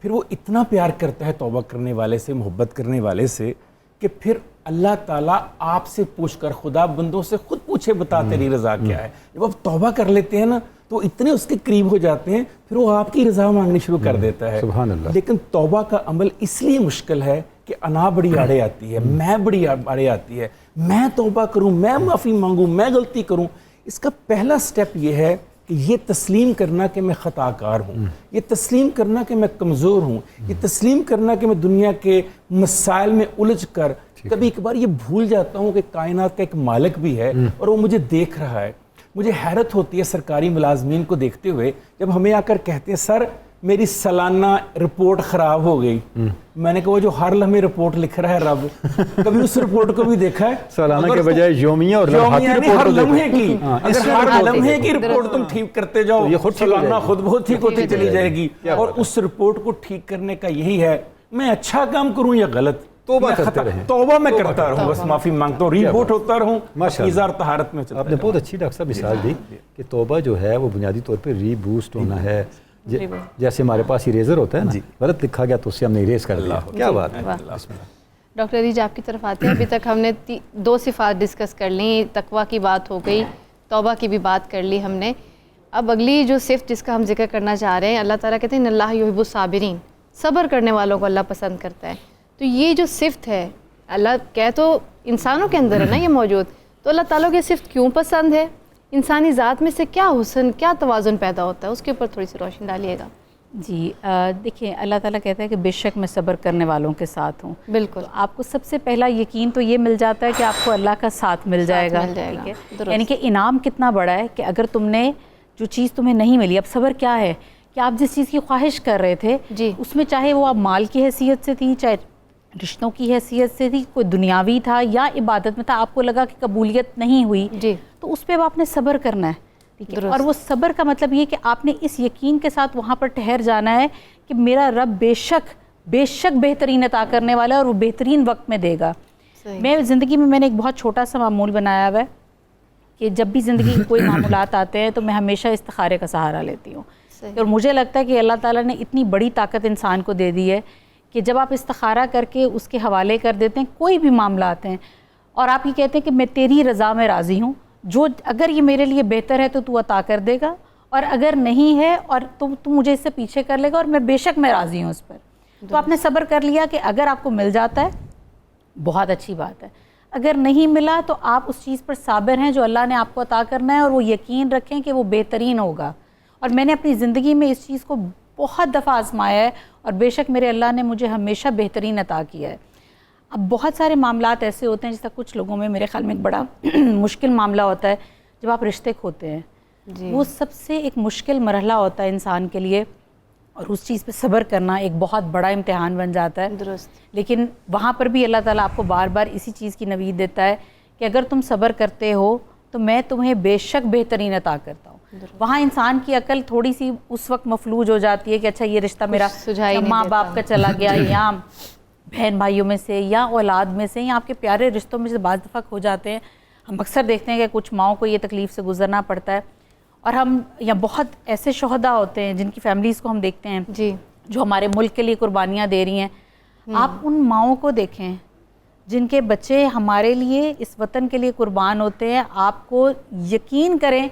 پھر وہ اتنا پیار کرتا ہے توبہ کرنے والے سے, محبت کرنے والے سے, کہ پھر اللہ تعالیٰ آپ سے پوچھ کر, خدا بندوں سے خود پوچھے بتا تیری رضا کیا ہے. جب آپ توبہ کر لیتے ہیں نا تو اتنے اس کے قریب ہو جاتے ہیں, پھر وہ آپ کی رضا مانگنی شروع کر دیتا ہے. سبحان اللہ. لیکن توبہ کا عمل اس لیے مشکل ہے کہ انا بڑی آڑے آتی ہے, میں بڑی آڑے آتی ہے, میں توبہ کروں, میں معافی مانگوں, میں غلطی کروں. اس کا پہلا سٹیپ یہ ہے کہ یہ تسلیم کرنا کہ میں خطا کار ہوں, یہ تسلیم کرنا کہ میں کمزور ہوں, یہ تسلیم کرنا کہ میں دنیا کے مسائل میں الجھ کر کبھی کبھار یہ بھول جاتا ہوں کہ کائنات کا ایک مالک بھی ہے اور وہ مجھے دیکھ رہا ہے. مجھے حیرت ہوتی ہے سرکاری ملازمین کو دیکھتے ہوئے جب ہمیں آ کر کہتے ہیں سر میری سالانہ رپورٹ خراب ہو گئی. میں نے کہا وہ جو ہر لمحے رپورٹ لکھ رہا ہے رب, کبھی اس رپورٹ کو بھی دیکھا ہے؟ سالانہ کے بجائے یومیہ اور لمحاتی رپورٹ ہر کو لمحے کی. اگر ہر لمحے کی دیکھیں. رپورٹ تم ٹھیک کرتے جاؤ یہ خود ٹھیک ہو جائے سالانہ گی. خود بہت ٹھیک ہوتی چلی جائے گی. اور اس رپورٹ کو ٹھیک کرنے کا یہی ہے, میں اچھا کام کروں یا غلط, توبہ کرتے رہیں. توبہ میں کرتا رہوں, بس معافی مانگتا ہوں, ریبوٹ ہوتا رہوں, ایزار طہارت میں چلتا. آپ نے بہت اچھی ڈاکٹر صاحب مثال دی کہ توبہ جو ہے وہ بنیادی طور پہ ری بوسٹ ہونا ہے. جیسے ہمارے پاس اریزر ہوتا ہے نا, غلط لکھا گیا تو اسے ہم نے اریز کر لیا. کیا بات ہے. ڈاکٹر علی آپ کی طرف آتے ہیں. ابھی تک ہم نے 2 صفات ڈسکس کر لیں, تقویٰ کی بات ہو گئی, توبہ کی بھی بات کر لی ہم نے. اب اگلی جو صفت جس کا ہم ذکر کرنا چاہ رہے ہیں, اللہ تعالیٰ کہتے ہیں ان اللہ یحب الصابرین, صبر کرنے والوں کو اللہ پسند کرتا ہے. تو یہ جو صفت ہے, اللہ کہہ تو انسانوں کے اندر ہے نا یہ موجود, تو اللہ تعالیٰ کی صفت کیوں پسند ہے؟ انسانی ذات میں سے کیا حسن, کیا توازن پیدا ہوتا ہے, اس کے اوپر تھوڑی سی روشنی ڈالیے گا. جی دیکھیں, اللہ تعالیٰ کہتا ہے کہ بے شک میں صبر کرنے والوں کے ساتھ ہوں. بالکل. آپ کو سب سے پہلا یقین تو یہ مل جاتا ہے کہ آپ کو اللہ کا ساتھ مل جائے گا. ٹھیک ہے, یعنی کہ انعام کتنا بڑا ہے کہ اگر تم نے جو چیز تمہیں نہیں ملی, اب صبر کیا ہے کہ آپ جس چیز کی خواہش کر رہے تھے جی, اس میں چاہے وہ آپ مال کی حیثیت سے تھی, چاہے رشتوں کی حیثیت سے تھی, کوئی دنیاوی تھا یا عبادت میں تھا, آپ کو لگا کہ قبولیت نہیں ہوئی جی, تو اس پہ اب آپ نے صبر کرنا ہے. ٹھیک ہے, اور وہ صبر کا مطلب یہ کہ آپ نے اس یقین کے ساتھ وہاں پر ٹھہر جانا ہے کہ میرا رب بے شک بہترین عطا کرنے والا ہے اور وہ بہترین وقت میں دے گا. میں زندگی میں نے ایک بہت چھوٹا سا معمول بنایا ہوا ہے کہ جب بھی زندگی کے کوئی معمولات آتے ہیں تو میں ہمیشہ استخارے کا سہارا لیتی ہوں. اور مجھے لگتا ہے کہ اللہ تعالیٰ نے اتنی بڑی طاقت انسان کو دے دی ہے کہ جب آپ استخارہ کر کے اس کے حوالے کر دیتے ہیں کوئی بھی معاملات ہیں, اور آپ یہ کہتے ہیں کہ میں تیری رضا میں راضی ہوں, جو اگر یہ میرے لیے بہتر ہے تو عطا کر دے گا, اور اگر نہیں ہے اور تو مجھے اس سے پیچھے کر لے گا, اور میں بے شک میں راضی ہوں اس پر. تو آپ نے صبر کر لیا کہ اگر آپ کو مل جاتا ہے بہت اچھی بات ہے, اگر نہیں ملا تو آپ اس چیز پر صابر ہیں جو اللہ نے آپ کو عطا کرنا ہے, اور وہ یقین رکھیں کہ وہ بہترین ہوگا. اور میں نے اپنی زندگی میں اس چیز کو بہت دفعہ آزمایا ہے, اور بے شک میرے اللہ نے مجھے ہمیشہ بہترین عطا کیا ہے. اب بہت سارے معاملات ایسے ہوتے ہیں, جس طرح کچھ لوگوں میں میرے خیال میں ایک بڑا مشکل معاملہ ہوتا ہے جب آپ رشتے کھوتے ہیں. وہ سب سے ایک مشکل مرحلہ ہوتا ہے انسان کے لیے, اور اس چیز پہ صبر کرنا ایک بہت بڑا امتحان بن جاتا ہے. درست. لیکن وہاں پر بھی اللہ تعالیٰ آپ کو بار بار اسی چیز کی نوید دیتا ہے کہ اگر تم صبر کرتے ہو تو میں تمہیں بے شک بہترین عطا کرتا ہوں. وہاں انسان کی عقل تھوڑی سی اس وقت مفلوج ہو جاتی ہے کہ اچھا یہ رشتہ میرا ماں باپ کا چلا گیا, یا بہن بھائیوں میں سے, یا اولاد میں سے, یا آپ کے پیارے رشتوں میں سے بعض دفعہ کھو جاتے ہیں. ہم اکثر دیکھتے ہیں کہ کچھ ماؤں کو یہ تکلیف سے گزرنا پڑتا ہے, اور ہم یا بہت ایسے شہداء ہوتے ہیں جن کی فیملیز کو ہم دیکھتے ہیں جی, جو ہمارے ملک کے لیے قربانیاں دے رہی ہیں. آپ ان ماؤں کو دیکھیں جن کے بچے ہمارے لیے اس وطن کے لیے قربان ہوتے ہیں. آپ کو یقین کریں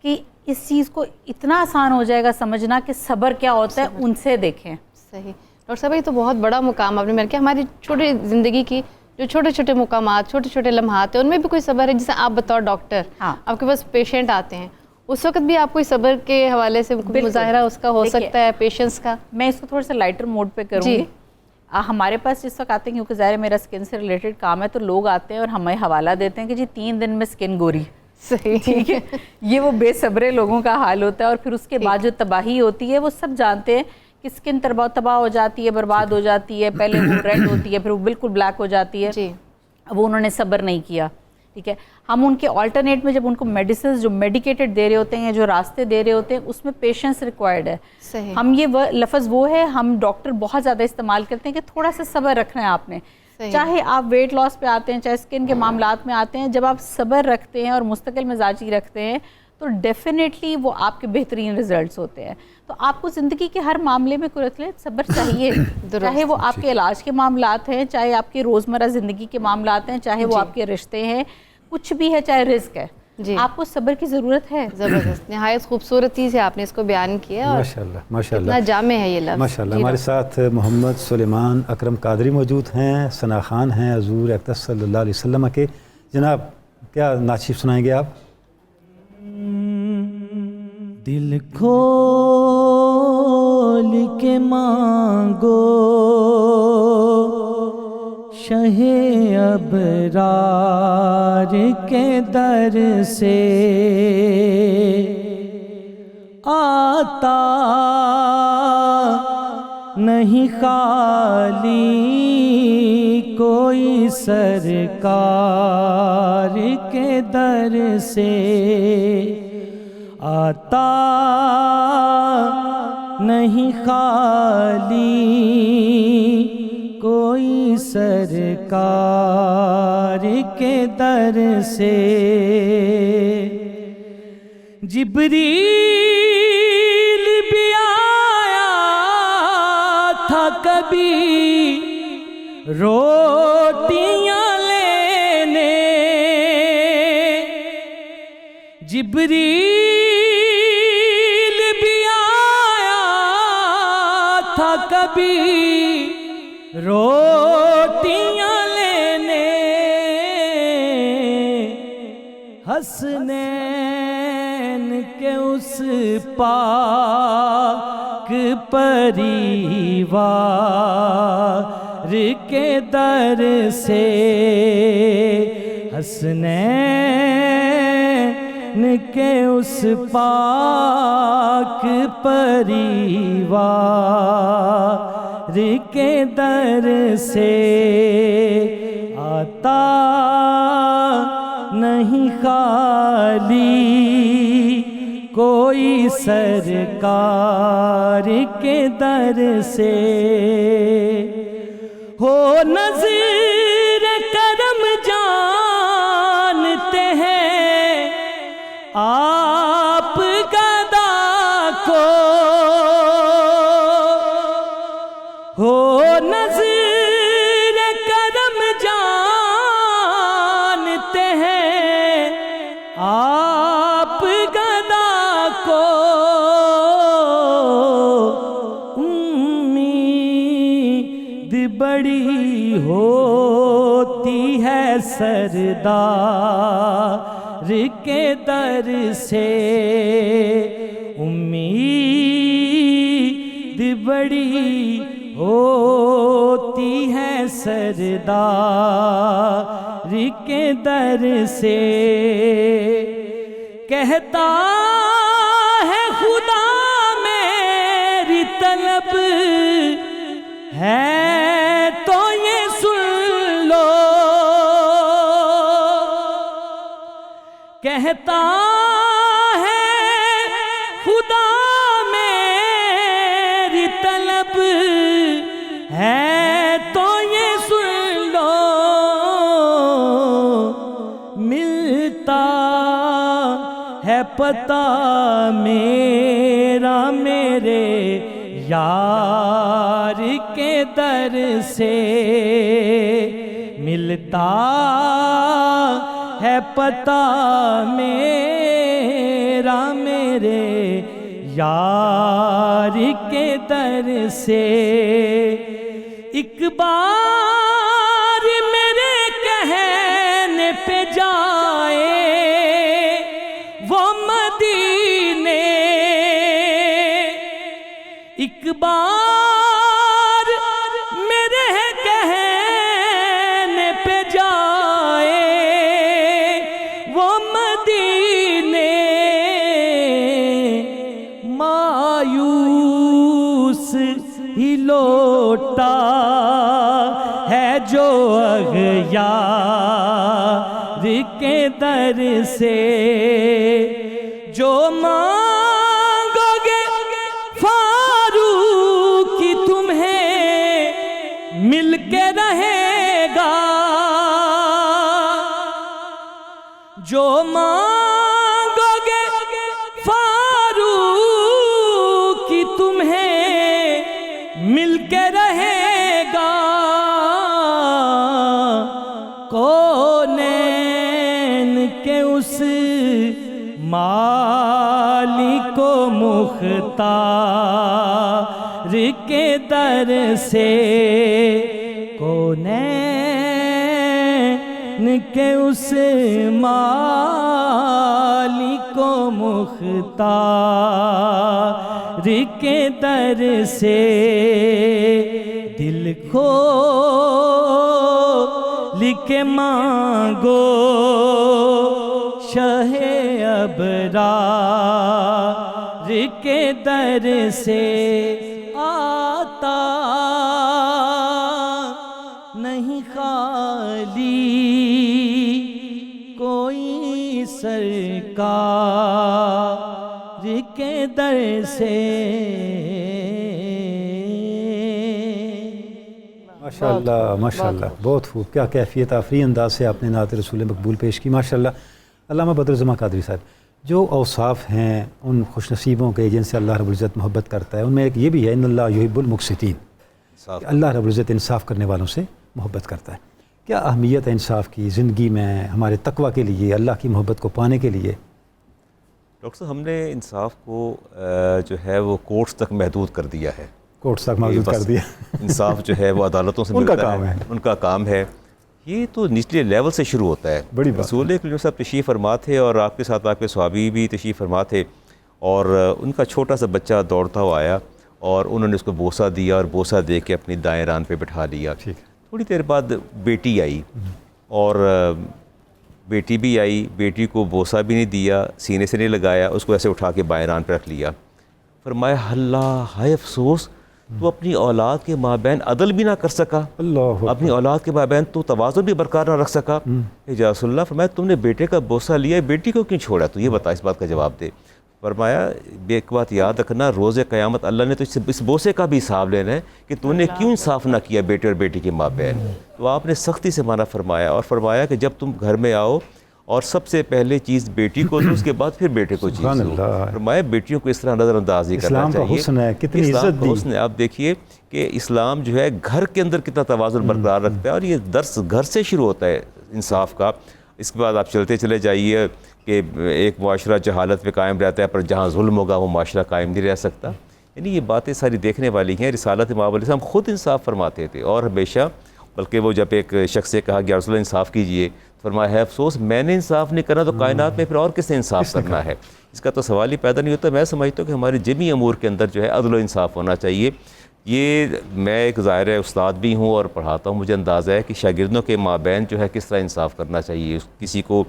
کہ اس چیز کو اتنا آسان ہو جائے گا سمجھنا کہ صبر کیا ہوتا ہے, ان سے دیکھیں. صحیح. ڈاکٹر صاحب یہ تو بہت بڑا مقام آپ نے مل کے, ہماری چھوٹی زندگی کی جو چھوٹے چھوٹے مقامات, چھوٹے چھوٹے لمحات ہیں, ان میں بھی کوئی صبر ہے. جیسے آپ بطور ڈاکٹر آپ کے پاس پیشنٹ آتے ہیں, اس وقت بھی آپ کوئی صبر کے حوالے سے مظاہرہ اس کا ہو سکتا ہے, پیشنس کا. میں اس کو تھوڑا سا لائٹر موڈ پہ کروں گی. ہمارے پاس جس وقت آتے ہیں, کیونکہ ظاہر میرا اسکن سے ریلیٹڈ کام ہے, تو لوگ آتے ہیں اور ہمیں حوالہ دیتے ہیں کہ جی 3 دن میں اسکن گوری. صحیح, ٹھیک ہے. یہ وہ بے صبرے لوگوں کا حال ہوتا ہے, اور پھر اس کے بعد جو تباہی ہوتی ہے وہ سب جانتے ہیں کہ اسکن تباہ ہو جاتی ہے, برباد ہو جاتی ہے, پہلے وہ ریڈ ہوتی ہے, پھر وہ بالکل بلیک ہو جاتی ہے. جی, وہ انہوں نے صبر نہیں کیا. ٹھیک ہے, ہم ان کے آلٹرنیٹ میں جب ان کو میڈیسنز جو میڈیکیٹڈ دے رہے ہوتے ہیں, جو راستے دے رہے ہوتے ہیں, اس میں پیشنس ریکوائرڈ ہے. صحیح. ہم یہ لفظ وہ ہے, ہم ڈاکٹر بہت زیادہ استعمال کرتے ہیں کہ تھوڑا سا صبر رکھنا ہے آپ نے. چاہے آپ ویٹ لاس پہ آتے ہیں, چاہے اسکن کے معاملات میں آتے ہیں, جب آپ صبر رکھتے ہیں اور مستقل مزاجی رکھتے ہیں تو ڈیفینیٹلی وہ آپ کے بہترین رزلٹس ہوتے ہیں. تو آپ کو زندگی کے ہر معاملے میں صبر چاہیے، چاہے وہ آپ کے علاج کے معاملات ہیں، چاہے آپ کے روزمرہ زندگی کے معاملات ہیں، چاہے وہ آپ کے رشتے ہیں، کچھ بھی ہے، چاہے رزق ہے، آپ کو صبر کی ضرورت ہے. زبردست، نہایت خوبصورتی سے آپ نے اس کو بیان کیا، اور ماشاءاللہ ماشاءاللہ اتنا جامع ہے یہ لفظ. ماشاءاللہ. ہمارے ساتھ محمد سلیمان اکرم قادری موجود ہیں، ثنا خان ہیں حضور اقدس صلی اللہ علیہ وسلم کے. جناب کیا نعت شریف سنائیں گے آپ؟ دل کھول کے مانگو شہ ابرار کے در سے، آتا نہیں خالی کوئی سرکار کے در سے، آتا نہیں خالی کوئی سرکار کے در سے. جبریل بھی آیا تھا کبھی روٹیاں لینے، جبریل بھی آیا تھا کبھی روٹیاں لینے، حسنین کے اس پاک پریوار کے در سے، حسنین کے اس پاک پریوار کے در سے، آتا نہیں خالی کوئی سرکار کے در سے. ہو نظر کرم جانتے ہیں آپ گدا کو، ہو نظر کرم جانتے ہیں آپ گدا کو، امید بڑی ہوتی ہے سردار کے در سے، امید بڑی ہوتی ہے سردار کے در سے. کہتا ہے خدا میری طلب ہے تو یہ سن لو، کہتا ہے خدا میری طلب ہے تو یہ سن لو، ملتا ہے پتہ میرا میرے یار کے در سے، ملتا ہے پتہ میرا میرے یار کے در سے. ایک بار میرے کہنے پہ جائے وہ مدینے، ایک بار میرے کہنے پہ جائے وہ مدینے، مایوس ہی لوٹا ہے جو اغیار کے در سے، جو مانگو گے فاروقی تمہیں مل کے رہے گا، جو مانگو گے مالک و مختار کے در سے، کونین کے اس مالک و مختار کے در سے، دل کھول کے مانگو شہ ابرار کے در سے، آتا نہیں خالی کوئی سرکار کے در سے۔ ماشاءاللہ ماشاءاللہ، بہت خوب، کیا کیفیت آفری انداز سے آپ نے نعت رسول مقبول پیش کی، ماشاءاللہ۔ علامہ بدر الزماں قادری صاحب، جو اوصاف ہیں ان خوش نصیبوں کے جن سے اللہ رب العزت محبت کرتا ہے، ان میں ایک یہ بھی ہے ان اللہ یحب المقسطین، کہ اللہ رب العزت انصاف کرنے والوں سے محبت کرتا ہے۔ کیا اہمیت ہے انصاف کی زندگی میں ہمارے تقویٰ کے لیے، اللہ کی محبت کو پانے کے لیے؟ ڈاکٹر صاحب، ہم نے انصاف کو جو ہے وہ کورٹس تک محدود کر دیا ہے، کورٹس تک محدود کر دیا۔ انصاف جو ہے وہ عدالتوں سے ملتا ہے، ان کا کام ہے، یہ تو نچلے لیول سے شروع ہوتا ہے۔ بڑی بات۔ رسول کریم صاحب تشریف فرما تھے اور آپ کے ساتھ آپ کے صحابی بھی تشریف فرما تھے، اور ان کا چھوٹا سا بچہ دوڑتا ہوا آیا اور انہوں نے اس کو بوسہ دیا اور بوسہ دے کے اپنی دائیں ران پہ بٹھا لیا۔ تھوڑی دیر بعد بیٹی آئی اور بیٹی بھی آئی، بیٹی کو بوسہ بھی نہیں دیا، سینے سے نہیں لگایا، اس کو ایسے اٹھا کے بائیں ران پہ رکھ لیا۔ فرمایا اللہ ہائے افسوس، تو اپنی اولاد کے مابین عدل بھی نہ کر سکا، اپنی اولاد کے مابین تو توازن بھی برقرار نہ رکھ سکا۔ یا رسول اللہ، فرمایا تم نے بیٹے کا بوسہ لیا، بیٹی کو کیوں چھوڑا؟ تو یہ بتا، اس بات کا جواب دے۔ فرمایا ایک بات یاد رکھنا، روز قیامت اللہ نے تو اس بوسے کا بھی حساب لینا ہے کہ تو نے کیوں انصاف نہ کیا بیٹے اور بیٹی کے مابین۔ تو آپ نے سختی سے منع فرمایا اور فرمایا کہ جب تم گھر میں آؤ اور سب سے پہلے چیز بیٹی کو دو، اس کے بعد پھر بیٹے کو چیز دو۔ فرمایا بیٹیوں کو اس طرح نظر انداز نہیں کرنا چاہیے۔ اسلام کا حسن ہے، کتنی عزت دی۔ حسن ہے، آپ دیکھیے کہ اسلام جو ہے گھر کے اندر کتنا توازن برقرار رکھتا ہے، اور یہ درس گھر سے شروع ہوتا ہے انصاف کا۔ اس کے بعد آپ چلتے چلے جائیے کہ ایک معاشرہ جہالت پہ قائم رہتا ہے، پر جہاں ظلم ہوگا وہ معاشرہ قائم نہیں رہ سکتا۔ یعنی یہ باتیں ساری دیکھنے والی ہیں۔ رسالت مآب علیہ السلام خود انصاف فرماتے تھے، اور ہمیشہ، بلکہ وہ جب ایک شخص سے کہا کہ یا رسول اللہ انصاف کیجئے، فرمایا ہے افسوس میں نے انصاف نہیں کرنا تو کائنات میں پھر اور کس نے انصاف کرنا ہے؟ اس کا تو سوال ہی پیدا نہیں ہوتا۔ میں سمجھتا ہوں کہ ہمارے جمی امور کے اندر جو ہے عدل و انصاف ہونا چاہیے۔ یہ میں ایک ظاہر ہے استاد بھی ہوں اور پڑھاتا ہوں، مجھے اندازہ ہے کہ شاگردوں کے مابین جو ہے کس طرح انصاف کرنا چاہیے۔ کسی کو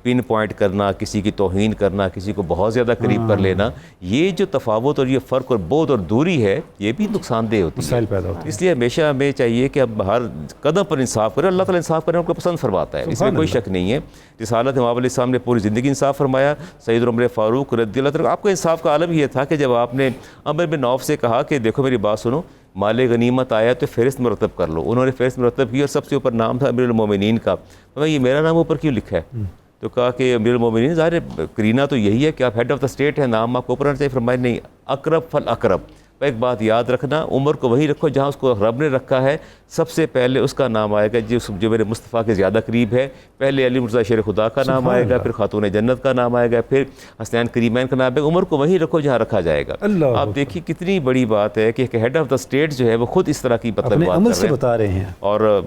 پن پوائنٹ کرنا، کسی کی توہین کرنا، کسی کو بہت زیادہ قریب کر لینا، یہ جو تفاوت اور یہ فرق اور بعد اور دوری ہے، یہ بھی نقصان دہ ہوتی ہے۔ اس لیے ہمیشہ ہمیں چاہیے کہ اب ہر قدم پر انصاف کریں۔ اللہ تعالیٰ انصاف کرنے کو پسند فرماتا ہے، اس میں کوئی شک نہیں ہے۔ رسالت مآب علیہ السلام نے پوری زندگی انصاف فرمایا۔ سید عمر فاروق رضی اللہ عنہ، آپ کا انصاف کا عالم یہ تھا کہ جب آپ نے عمر بن عوف سے کہا کہ دیکھو میری بات سنو، مال غنیمت آیا تو فہرست مرتب کر لو، انہوں نے فہرست مرتب کی اور سب سے اوپر نام تھا امیر المومنین کا۔ یہ میرا نام اوپر کیوں لکھا ہے؟ تو کہا کہ امیر المومنین، ظاہر کرینہ تو یہی ہے کہ آپ ہیڈ آف دا اسٹیٹ ہیں، نام آپ کو اوپر آنا چاہیے۔ فرمایا نہیں، اقرب فالاقرب۔ ایک بات یاد رکھنا، عمر کو وہی رکھو جہاں اس کو رب نے رکھا ہے، سب سے پہلے اس کا نام آئے گا جو میرے مصطفیٰ کے زیادہ قریب ہے۔ پہلے علی مرتضیٰ شیر خدا کا نام آئے گا، پھر خاتون جنت کا نام آئے گا، پھر حسنین کریمین کا نام آئے گا۔ عمر کو وہی رکھو جہاں رکھا جائے گا۔ آپ دیکھیے کتنی بڑی بات ہے کہ ہیڈ آف دا اسٹیٹ جو ہے وہ خود اس طرح کی بات کر رہے ہیں۔ اور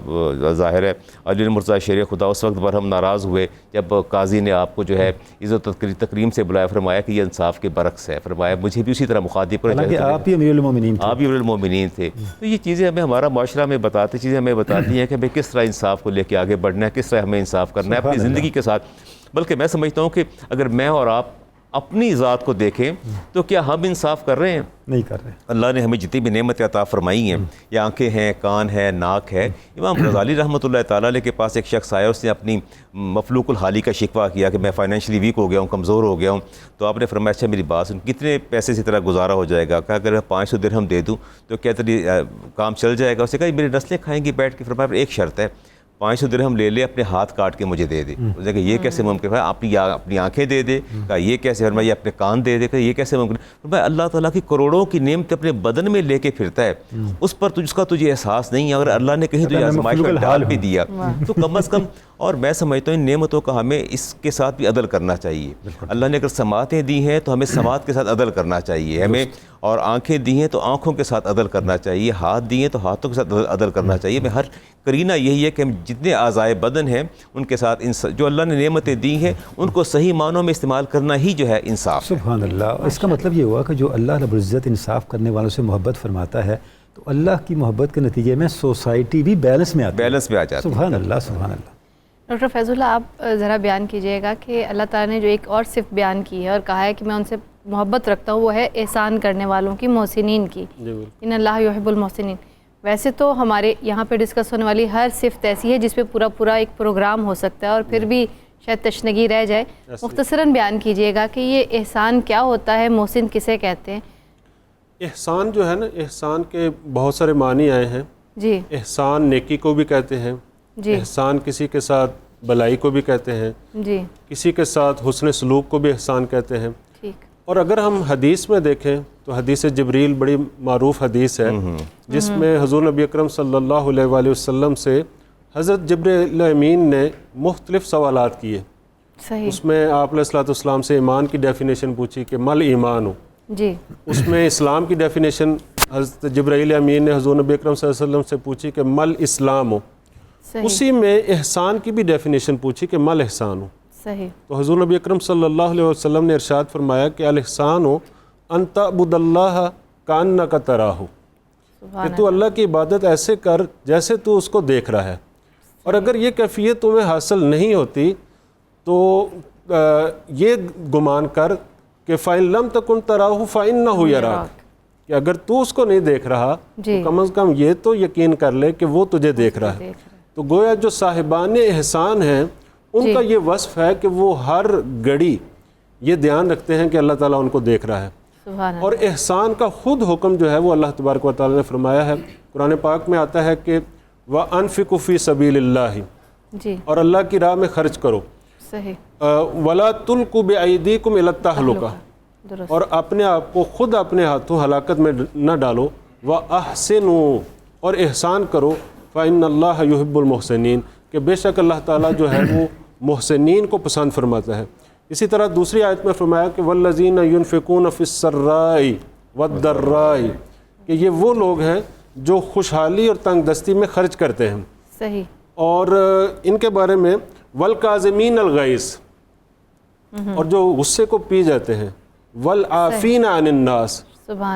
ظاہر ہے علی مرتضیٰ شیر خدا اس وقت پر ہم ناراض ہوئے جب قاضی نے آپ کو جو ہے عزت و تکریم سے بلایا، فرمایا کہ یہ انصاف کے برعکس ہے، فرمایا مجھے بھی اسی طرح مخاطب کرنا چاہیے، آپ بھی امیر المومنین تھے۔ تو یہ چیزیں ہمیں ہمارا معاشرہ میں چیزیں ہمیں بتاتی ہیں کہ ہمیں کس طرح انصاف کو لے کے آگے بڑھنا ہے، کس طرح ہمیں انصاف کرنا ہے اپنی زندگی کے ساتھ۔ بلکہ میں سمجھتا ہوں کہ اگر میں اور آپ اپنی ذات کو دیکھیں تو کیا ہم انصاف کر رہے ہیں؟ نہیں کر رہے۔ اللہ نے ہمیں جتنی بھی نعمتیں عطا فرمائی ہیں، یا آنکھیں ہیں، کان ہے، ناک ہے۔ امام غزالی رحمۃ اللہ تعالیٰ علیہ کے پاس ایک شخص آیا، اس نے اپنی مفلوق الحالی کا شکوہ کیا کہ میں فائنینشلی ویک ہو گیا ہوں، کمزور ہو گیا ہوں۔ تو آپ نے فرمایا اچھا میری بات سن، کتنے پیسے سے طرح گزارا ہو جائے گا؟ کہا اگر 500 درہم دے دوں تو کیا تیری کام چل جائے گا؟ اسے کہا میری نسلیں کھائیں گی بیٹھ کے۔ فرمایا ایک شرط ہے، 500 درہم لے لے، اپنے ہاتھ کاٹ کے مجھے دے دے۔ اس نے کہا یہ کیسے ممکن ہے؟ اپنی آنکھیں دے دے۔ کہا یہ کیسے؟ فرمایا یہ اپنے کان دے دے۔ کہا یہ کیسے ممکن ہے؟ فرمایا اللہ تعالیٰ کی کروڑوں کی نعمت اپنے بدن میں لے کے پھرتا ہے، اس پر اس کا تجھے احساس نہیں ہے۔ اگر اللہ نے کہیں تجھے آزمائش کا ڈال بھی دیا تو کم از کم اور میں سمجھتا ہوں ان نعمتوں کا ہمیں اس کے ساتھ بھی عدل کرنا چاہیے. اللہ نے اگر سماعتیں دی ہیں تو ہمیں سماعت کے ساتھ عدل کرنا چاہیے ہمیں, اور آنکھیں دی ہیں تو آنکھوں کے ساتھ عدل کرنا چاہیے, ہاتھ دیے ہیں تو ہاتھوں کے ساتھ عدل کرنا چاہیے. میں ہر کرینہ یہی ہے کہ ہم جتنے اعضائے بدن ہیں ان کے ساتھ جو اللہ نے نعمتیں دی ہیں ان کو صحیح معنوں میں استعمال کرنا ہی جو ہے انصاف. سبحان اللہ. اس کا مطلب یہ ہوا کہ جو اللہ رب العزت انصاف کرنے والوں سے محبت فرماتا ہے تو اللہ کی محبت کے نتیجے میں سوسائٹی بھی بیلنس میں آتی ہے, بیلنس میں آ جاتی ہے. سبحان اللہ سبحان اللہ. ڈاکٹر فیض اللہ, آپ ذرا بیان کیجئے گا کہ اللہ تعالیٰ نے جو ایک اور صفت بیان کی ہے اور کہا ہے کہ میں ان سے محبت رکھتا ہوں, وہ ہے احسان کرنے والوں کی, محسنین کی. ان اللہ یحب المحسنین. ویسے تو ہمارے یہاں پہ ڈسکس ہونے والی ہر صفت ایسی ہے جس پہ پورا ایک پروگرام ہو سکتا ہے اور پھر بھی شاید تشنگی رہ جائے. مختصراً بیان کیجئے گا کہ یہ احسان کیا ہوتا ہے, محسن کسے کہتے ہیں؟ احسان جو ہے نا, احسان کے بہت سارے معنی آئے ہیں. جی. احسان نیکی کو بھی کہتے ہیں, جی. احسان کسی کے ساتھ بلائی کو بھی کہتے ہیں, جی. کسی کے ساتھ حسن سلوک کو بھی احسان کہتے ہیں. ٹھیک. اور اگر ہم حدیث میں دیکھیں تو حدیث جبریل بڑی معروف حدیث ہے جس میں حضور نبی اکرم صلی اللہ علیہ وآلہ وسلم سے حضرت جبریل امین نے مختلف سوالات کیے. صحیح. اس میں آپ علیہ الصلوۃ والسلام سے ایمان کی ڈیفینیشن پوچھی کہ مل ایمان ہو. جی. اس میں اسلام کی ڈیفینیشن حضرت جبرائیل امین نے حضور نبی اکرم صلی اللہ علیہ وسلم سے پوچھی کہ مل اسلام ہو. صحیح. اسی میں احسان کی بھی ڈیفینیشن پوچھی کہ مل احسان ہو. صحیح. تو حضور نبی اکرم صلی اللہ علیہ وسلم نے ارشاد فرمایا کہ الاحسان ہو ان تعبد اللہ کانک تراہ, کہ تو اللہ کی عبادت ایسے کر جیسے تو اس کو دیکھ رہا ہے. اور اگر یہ کیفیت تمہیں حاصل نہیں ہوتی تو یہ گمان کر کہ فَإِن لَمْ تَكُنْ تَرَاهُ فَإِنَّهُ يَرَاكَ, کہ اگر تو اس کو نہیں دیکھ رہا تو کم از کم یہ تو یقین کر لے کہ وہ تجھے دیکھ رہا ہے. تو گویا جو صاحبان احسان ہیں ان کا یہ وصف ہے کہ وہ ہر گھڑی یہ دھیان رکھتے ہیں کہ اللہ تعالیٰ ان کو دیکھ رہا ہے. اور احسان کا خود حکم جو ہے وہ اللہ تبارک و تعالیٰ نے فرمایا ہے. قرآن پاک میں آتا ہے کہ وَأَنفِقُوا فِي سَبِيلِ اللَّهِ, جی. اور اللہ کی راہ میں خرچ کرو. صحیح. وَلَا تُلْقُوا بِأَيْدِيكُمْ إِلَى التَّهْلُكَةِ, اور اپنے آپ کو خود اپنے ہاتھوں ہلاکت میں نہ ڈالو. وَأَحْسِنُوا, اور احسان کرو. فَإِنَّ اللَّهَ يُحِبُّ الْمُحْسِنِينَ, کہ بے شک اللہ تعالیٰ جو ہے وہ محسنین کو پسند فرماتا ہے. اسی طرح دوسری آیت میں فرمایا کہ وَالَّذِينَ يُنْفِقُونَ فِي السَّرَّاءِ وَالضَّرَّاءِ, کہ یہ وہ لوگ ہیں جو خوشحالی اور تنگ دستی میں خرچ کرتے ہیں. صحیح. اور ان کے بارے میں وَالْكَاظِمِينَ الْغَيْظَ, اور جو غصے کو پی جاتے ہیں. وَالْعَافِينَ عَنِ النَّاسِ,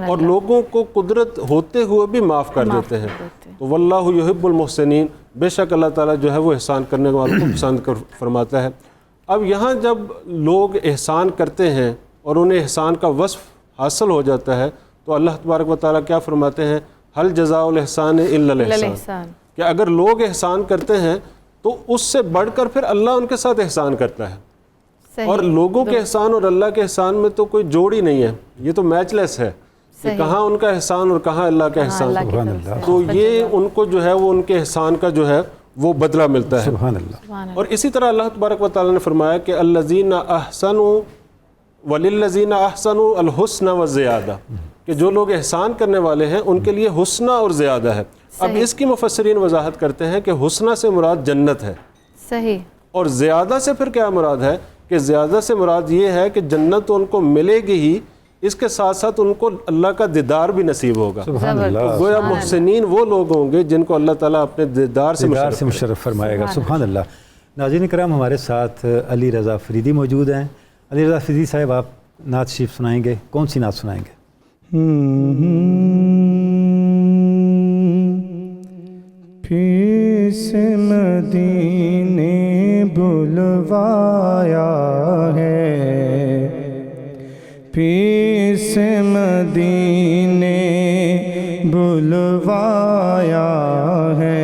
اور لوگوں کو قدرت ہوتے ہوئے بھی معاف کر دیتے ہیں. تو وَاللَّهُ يُحِبُّ الْمُحْسِنِينَ, بے شک اللہ تعالیٰ جو ہے وہ احسان کرنے والوں کو پسند فرماتا ہے. اب یہاں جب لوگ احسان کرتے ہیں اور انہیں احسان کا وصف حاصل ہو جاتا ہے تو اللہ تبارک و تعالیٰ کیا فرماتے ہیں, حل جزاء الاحسان الا الاحسان, کہ اگر لوگ احسان کرتے ہیں تو اس سے بڑھ کر پھر اللہ ان کے ساتھ احسان کرتا ہے. اور لوگوں کے احسان اور اللہ کے احسان میں تو کوئی جوڑ ہی نہیں ہے, یہ تو میچ لیس ہے کہ کہاں ان کا احسان اور کہاں اللہ کا احسان. تو یہ ان کو جو ہے وہ ان کے احسان کا جو ہے وہ بدلہ ملتا ہے. سبحان اللہ. اور اسی طرح اللہ تبارک و تعالیٰ نے فرمایا کہ الذین احسنوا وللذین احسنوا الحسنى والزیادہ, کہ جو لوگ احسان کرنے والے ہیں ان کے لیے حسنہ اور زیادہ ہے. اب اس کی مفسرین وضاحت کرتے ہیں کہ حسنہ سے مراد جنت ہے. صحیح. اور زیادہ سے پھر کیا مراد ہے, کہ زیادہ سے مراد یہ ہے کہ جنت تو ان کو ملے گی ہی, اس کے ساتھ ساتھ ان کو اللہ کا دیدار بھی نصیب ہوگا. سبحان اللہ. گویا محسنین وہ لوگ ہوں گے جن کو اللہ تعالیٰ اپنے دیدار سے مشرف فرمائے گا. سبحان اللہ. ناظرین کرام, ہمارے ساتھ علی رضا فریدی موجود ہیں. علی رضا فریدی صاحب, آپ نعت شریف سنائیں گے, کون سی نعت سنائیں گے؟ پیس مدینے بلوایا ہے, پیس مدینے بلوایا ہے,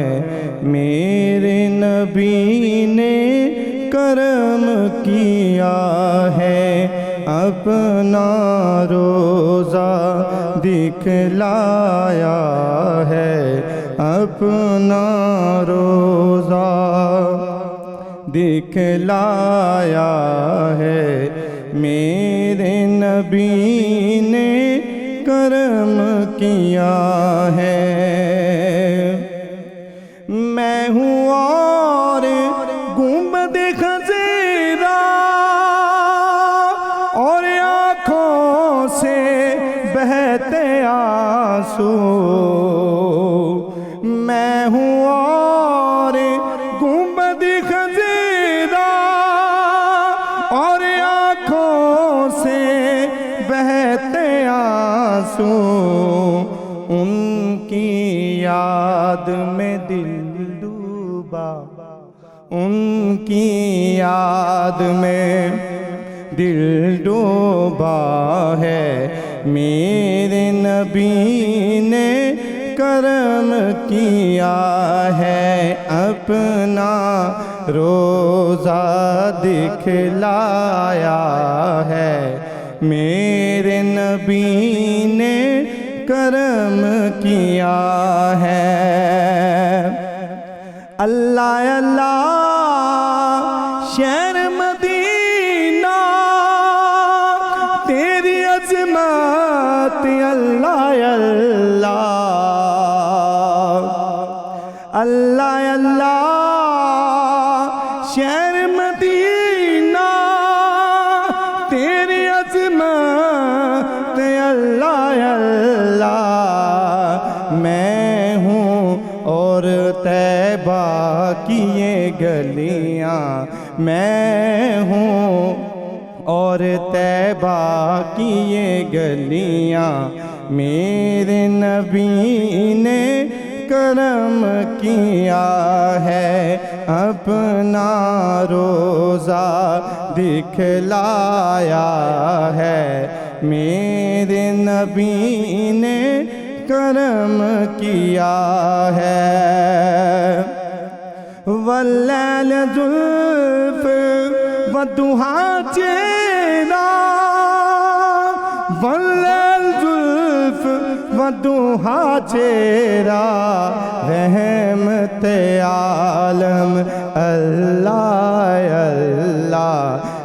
میرے نبی نے کرم کیا ہے, اپنا روزہ دکھلایا ہے, اپنا روزہ دکھلایا ہے, میرے نبی نے کرم کیا ہے. میں ہوں اور بہتے آنسو میں ہوں اور گنبد خضرا اور آنکھوں سے بہتے آنسو ان کی یاد میں دل ڈوبا ان کی یاد میں دل ڈوبا ہے میرے نبی نے کرم کیا ہے اپنا روزہ دکھلایا ہے میرے نبی نے کرم کیا ہے اللہ اللہ شہر مدینہ تیری عظمت اللہ اللہ اللہ اللہ شہر مدینہ تیری عظمت اللہ اللہ میں ہوں اور طیبہ کی یہ گلیاں میں ہوں اور طیبہ کی یہ گلیاں میرے نبی نے کرم کیا ہے اپنا روزہ دکھلایا ہے میرے نبی نے کرم کیا ہے واللیل زلف والضحیٰ چہرہ واللیل زلف والضحیٰ چہرہ رحمت عالم اللہ اللہ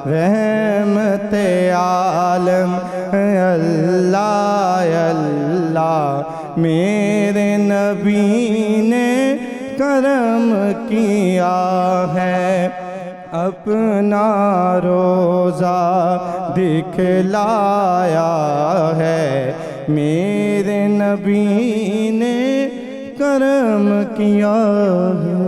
رحمت عالم اللہ اللہ میرے نبی نے کرم کیا ہے اپنا روزہ دکھلایا ہے میرے نبی نے کرم کیا ہے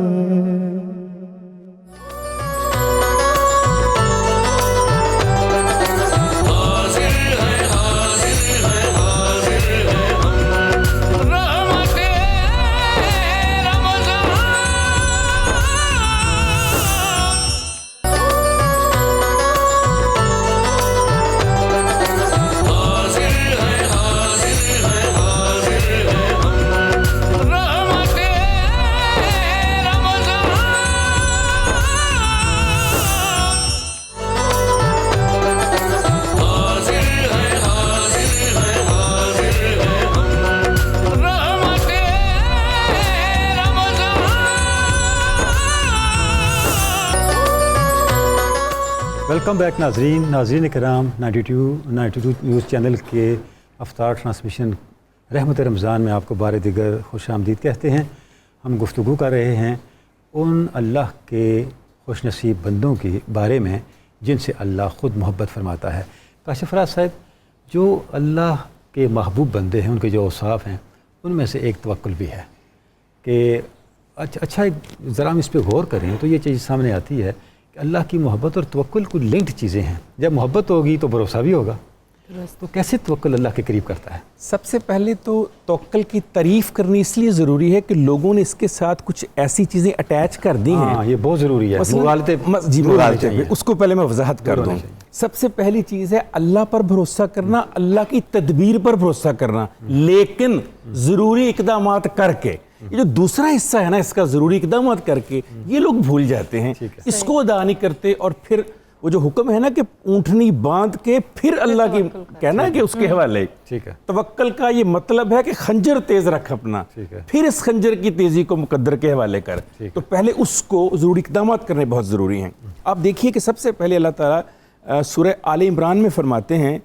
ویلکم بیک ناظرین کرام 92 نیوز چینل کے افطار ٹرانسمیشن رحمت رمضان میں آپ کو بار دیگر خوش آمدید کہتے ہیں. ہم گفتگو کر رہے ہیں ان اللہ کے خوش نصیب بندوں کے بارے میں جن سے اللہ خود محبت فرماتا ہے. کاشف راز صاحب، جو اللہ کے محبوب بندے ہیں ان کے جو اوصاف ہیں ان میں سے ایک توکل بھی ہے کہ اچھا ذرا ہم اس پہ غور کریں تو یہ چیز سامنے آتی ہے کہ اللہ کی محبت اور توکل کو لنکڈ چیزیں ہیں. جب محبت ہوگی تو بھروسہ بھی ہوگا. تو کیسے توکل اللہ کے قریب کرتا ہے؟ سب سے پہلے تو توکل کی تعریف کرنی اس لیے ضروری ہے کہ لوگوں نے اس کے ساتھ کچھ ایسی چیزیں اٹیچ کر دی ہیں. یہ بہت ضروری ہے. مغالطے اس کو پہلے میں وضاحت کر دوں. سب سے پہلی چیز ہے اللہ پر بھروسہ کرنا، اللہ کی تدبیر پر بھروسہ کرنا، لیکن ضروری اقدامات کر کے. یہ جو دوسرا حصہ ہے نا اس کا، ضروری اقدامات کر کے، یہ لوگ بھول جاتے ہیں، اس کو ادا نہیں کرتے. اور پھر وہ جو حکم ہے نا کہ اونٹنی باندھ کے پھر اللہ کی کہنا کہ اس کے حوالے. توکل کا یہ مطلب ہے کہ خنجر تیز رکھ اپنا، پھر اس خنجر کی تیزی کو مقدر کے حوالے کر. تو پہلے اس کو ضروری اقدامات کرنے بہت ضروری ہیں. آپ دیکھیے کہ سب سے پہلے اللہ تعالیٰ سورہ آل عمران میں فرماتے ہیں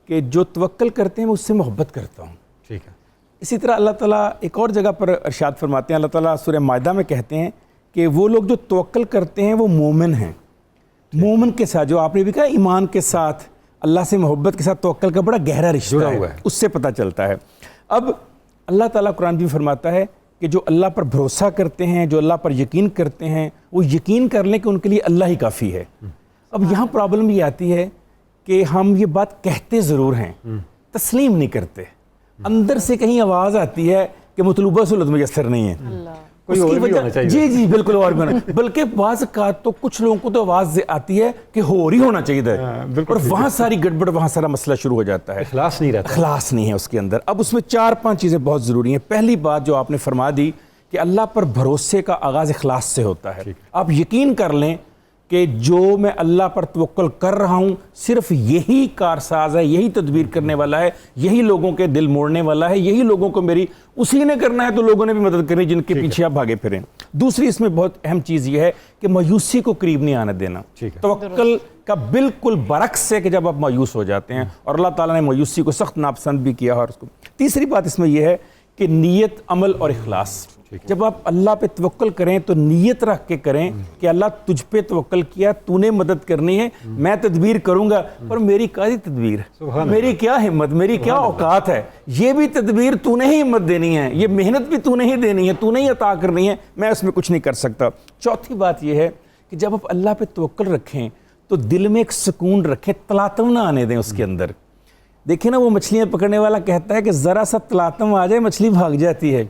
کہ جو توکل کرتے ہیں میں اس سے محبت کرتا ہوں. ٹھیک ہے. اسی طرح اللہ تعالیٰ ایک اور جگہ پر ارشاد فرماتے ہیں، اللہ تعالیٰ سورہ مائدہ میں کہتے ہیں کہ وہ لوگ جو توکل کرتے ہیں وہ مومن ہیں. مومن کے ساتھ، جو آپ نے بھی کہا ایمان کے ساتھ اللہ سے محبت کے ساتھ توکل کا بڑا گہرا رشتہ ہے، اس سے پتہ چلتا ہے۔ اب اللہ تعالیٰ قرآن میں فرماتا ہے کہ جو اللہ پر بھروسہ کرتے ہیں، جو اللہ پر یقین کرتے ہیں، وہ یقین کر لیں کہ ان کے لیے اللہ ہی کافی ہے۔ اب یہاں پرابلم یہ آتی ہے کہ ہم یہ بات کہتے ضرور ہیں، تسلیم نہیں کرتے، اندر سے کہیں آواز آتی ہے کہ مطلوبہ صورت میسر نہیں ہے، اس کی وجہ جی بالکل اور بھی ہونا، بلکہ بعض اوقات تو کچھ لوگوں کو تو آواز آتی ہے کہ ہو رہی ہونا چاہیے تھا، اور وہاں ساری گڑبڑ، وہاں سارا مسئلہ شروع ہو جاتا ہے، اخلاص نہیں رہتا، اخلاص نہیں ہے اس کے اندر۔ اب اس میں 4-5 چیزیں بہت ضروری ہیں۔ پہلی بات جو آپ نے فرما دی کہ اللہ پر بھروسے کا آغاز اخلاص سے ہوتا ہے۔ آپ یقین کر لیں کہ جو میں اللہ پر توکل کر رہا ہوں صرف یہی کارساز ہے، یہی تدبیر کرنے والا ہے، یہی لوگوں کے دل موڑنے والا ہے، یہی لوگوں کو میری اسی نے کرنا ہے، تو لوگوں نے بھی مدد کرنی جن کے پیچھے آپ بھاگے پھریں۔ دوسری اس میں بہت اہم چیز یہ ہے کہ مایوسی کو قریب نہیں آنے دینا۔ توکل کا بالکل برعکس ہے کہ جب آپ مایوس ہو جاتے ہیں، اور اللہ تعالیٰ نے مایوسی کو سخت ناپسند بھی کیا ہے اور اس کو۔ تیسری بات اس میں یہ ہے کہ نیت، عمل اور اخلاص۔ جب آپ اللہ پہ توکل کریں تو نیت رکھ کے کریں کہ اللہ تجھ پہ توکل کیا، تو نے مدد کرنی ہے، میں تدبیر کروں گا، پر میری کاری تدبیر، میری کیا ہمت، میری کیا اوقات ہے، یہ بھی تدبیر تو نے ہی ہمت دینی ہے، یہ محنت بھی تو نے ہی دینی ہے، تو نے ہی عطا کرنی ہے، میں اس میں کچھ نہیں کر سکتا۔ چوتھی بات یہ ہے کہ جب آپ اللہ پہ توکل رکھیں تو دل میں ایک سکون رکھیں، تلاطم نہ آنے دیں اس کے اندر۔ دیکھیں نا، وہ مچھلیاں پکڑنے والا کہتا ہے کہ ذرا سا تلاطم آ جائے مچھلی بھاگ جاتی ہے،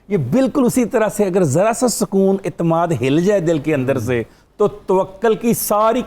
یہ بالکل اسی طرح سے اگر ذرا سا سکون، اعتماد ہل جائے دل کے اندر سے تو توکل کی ساری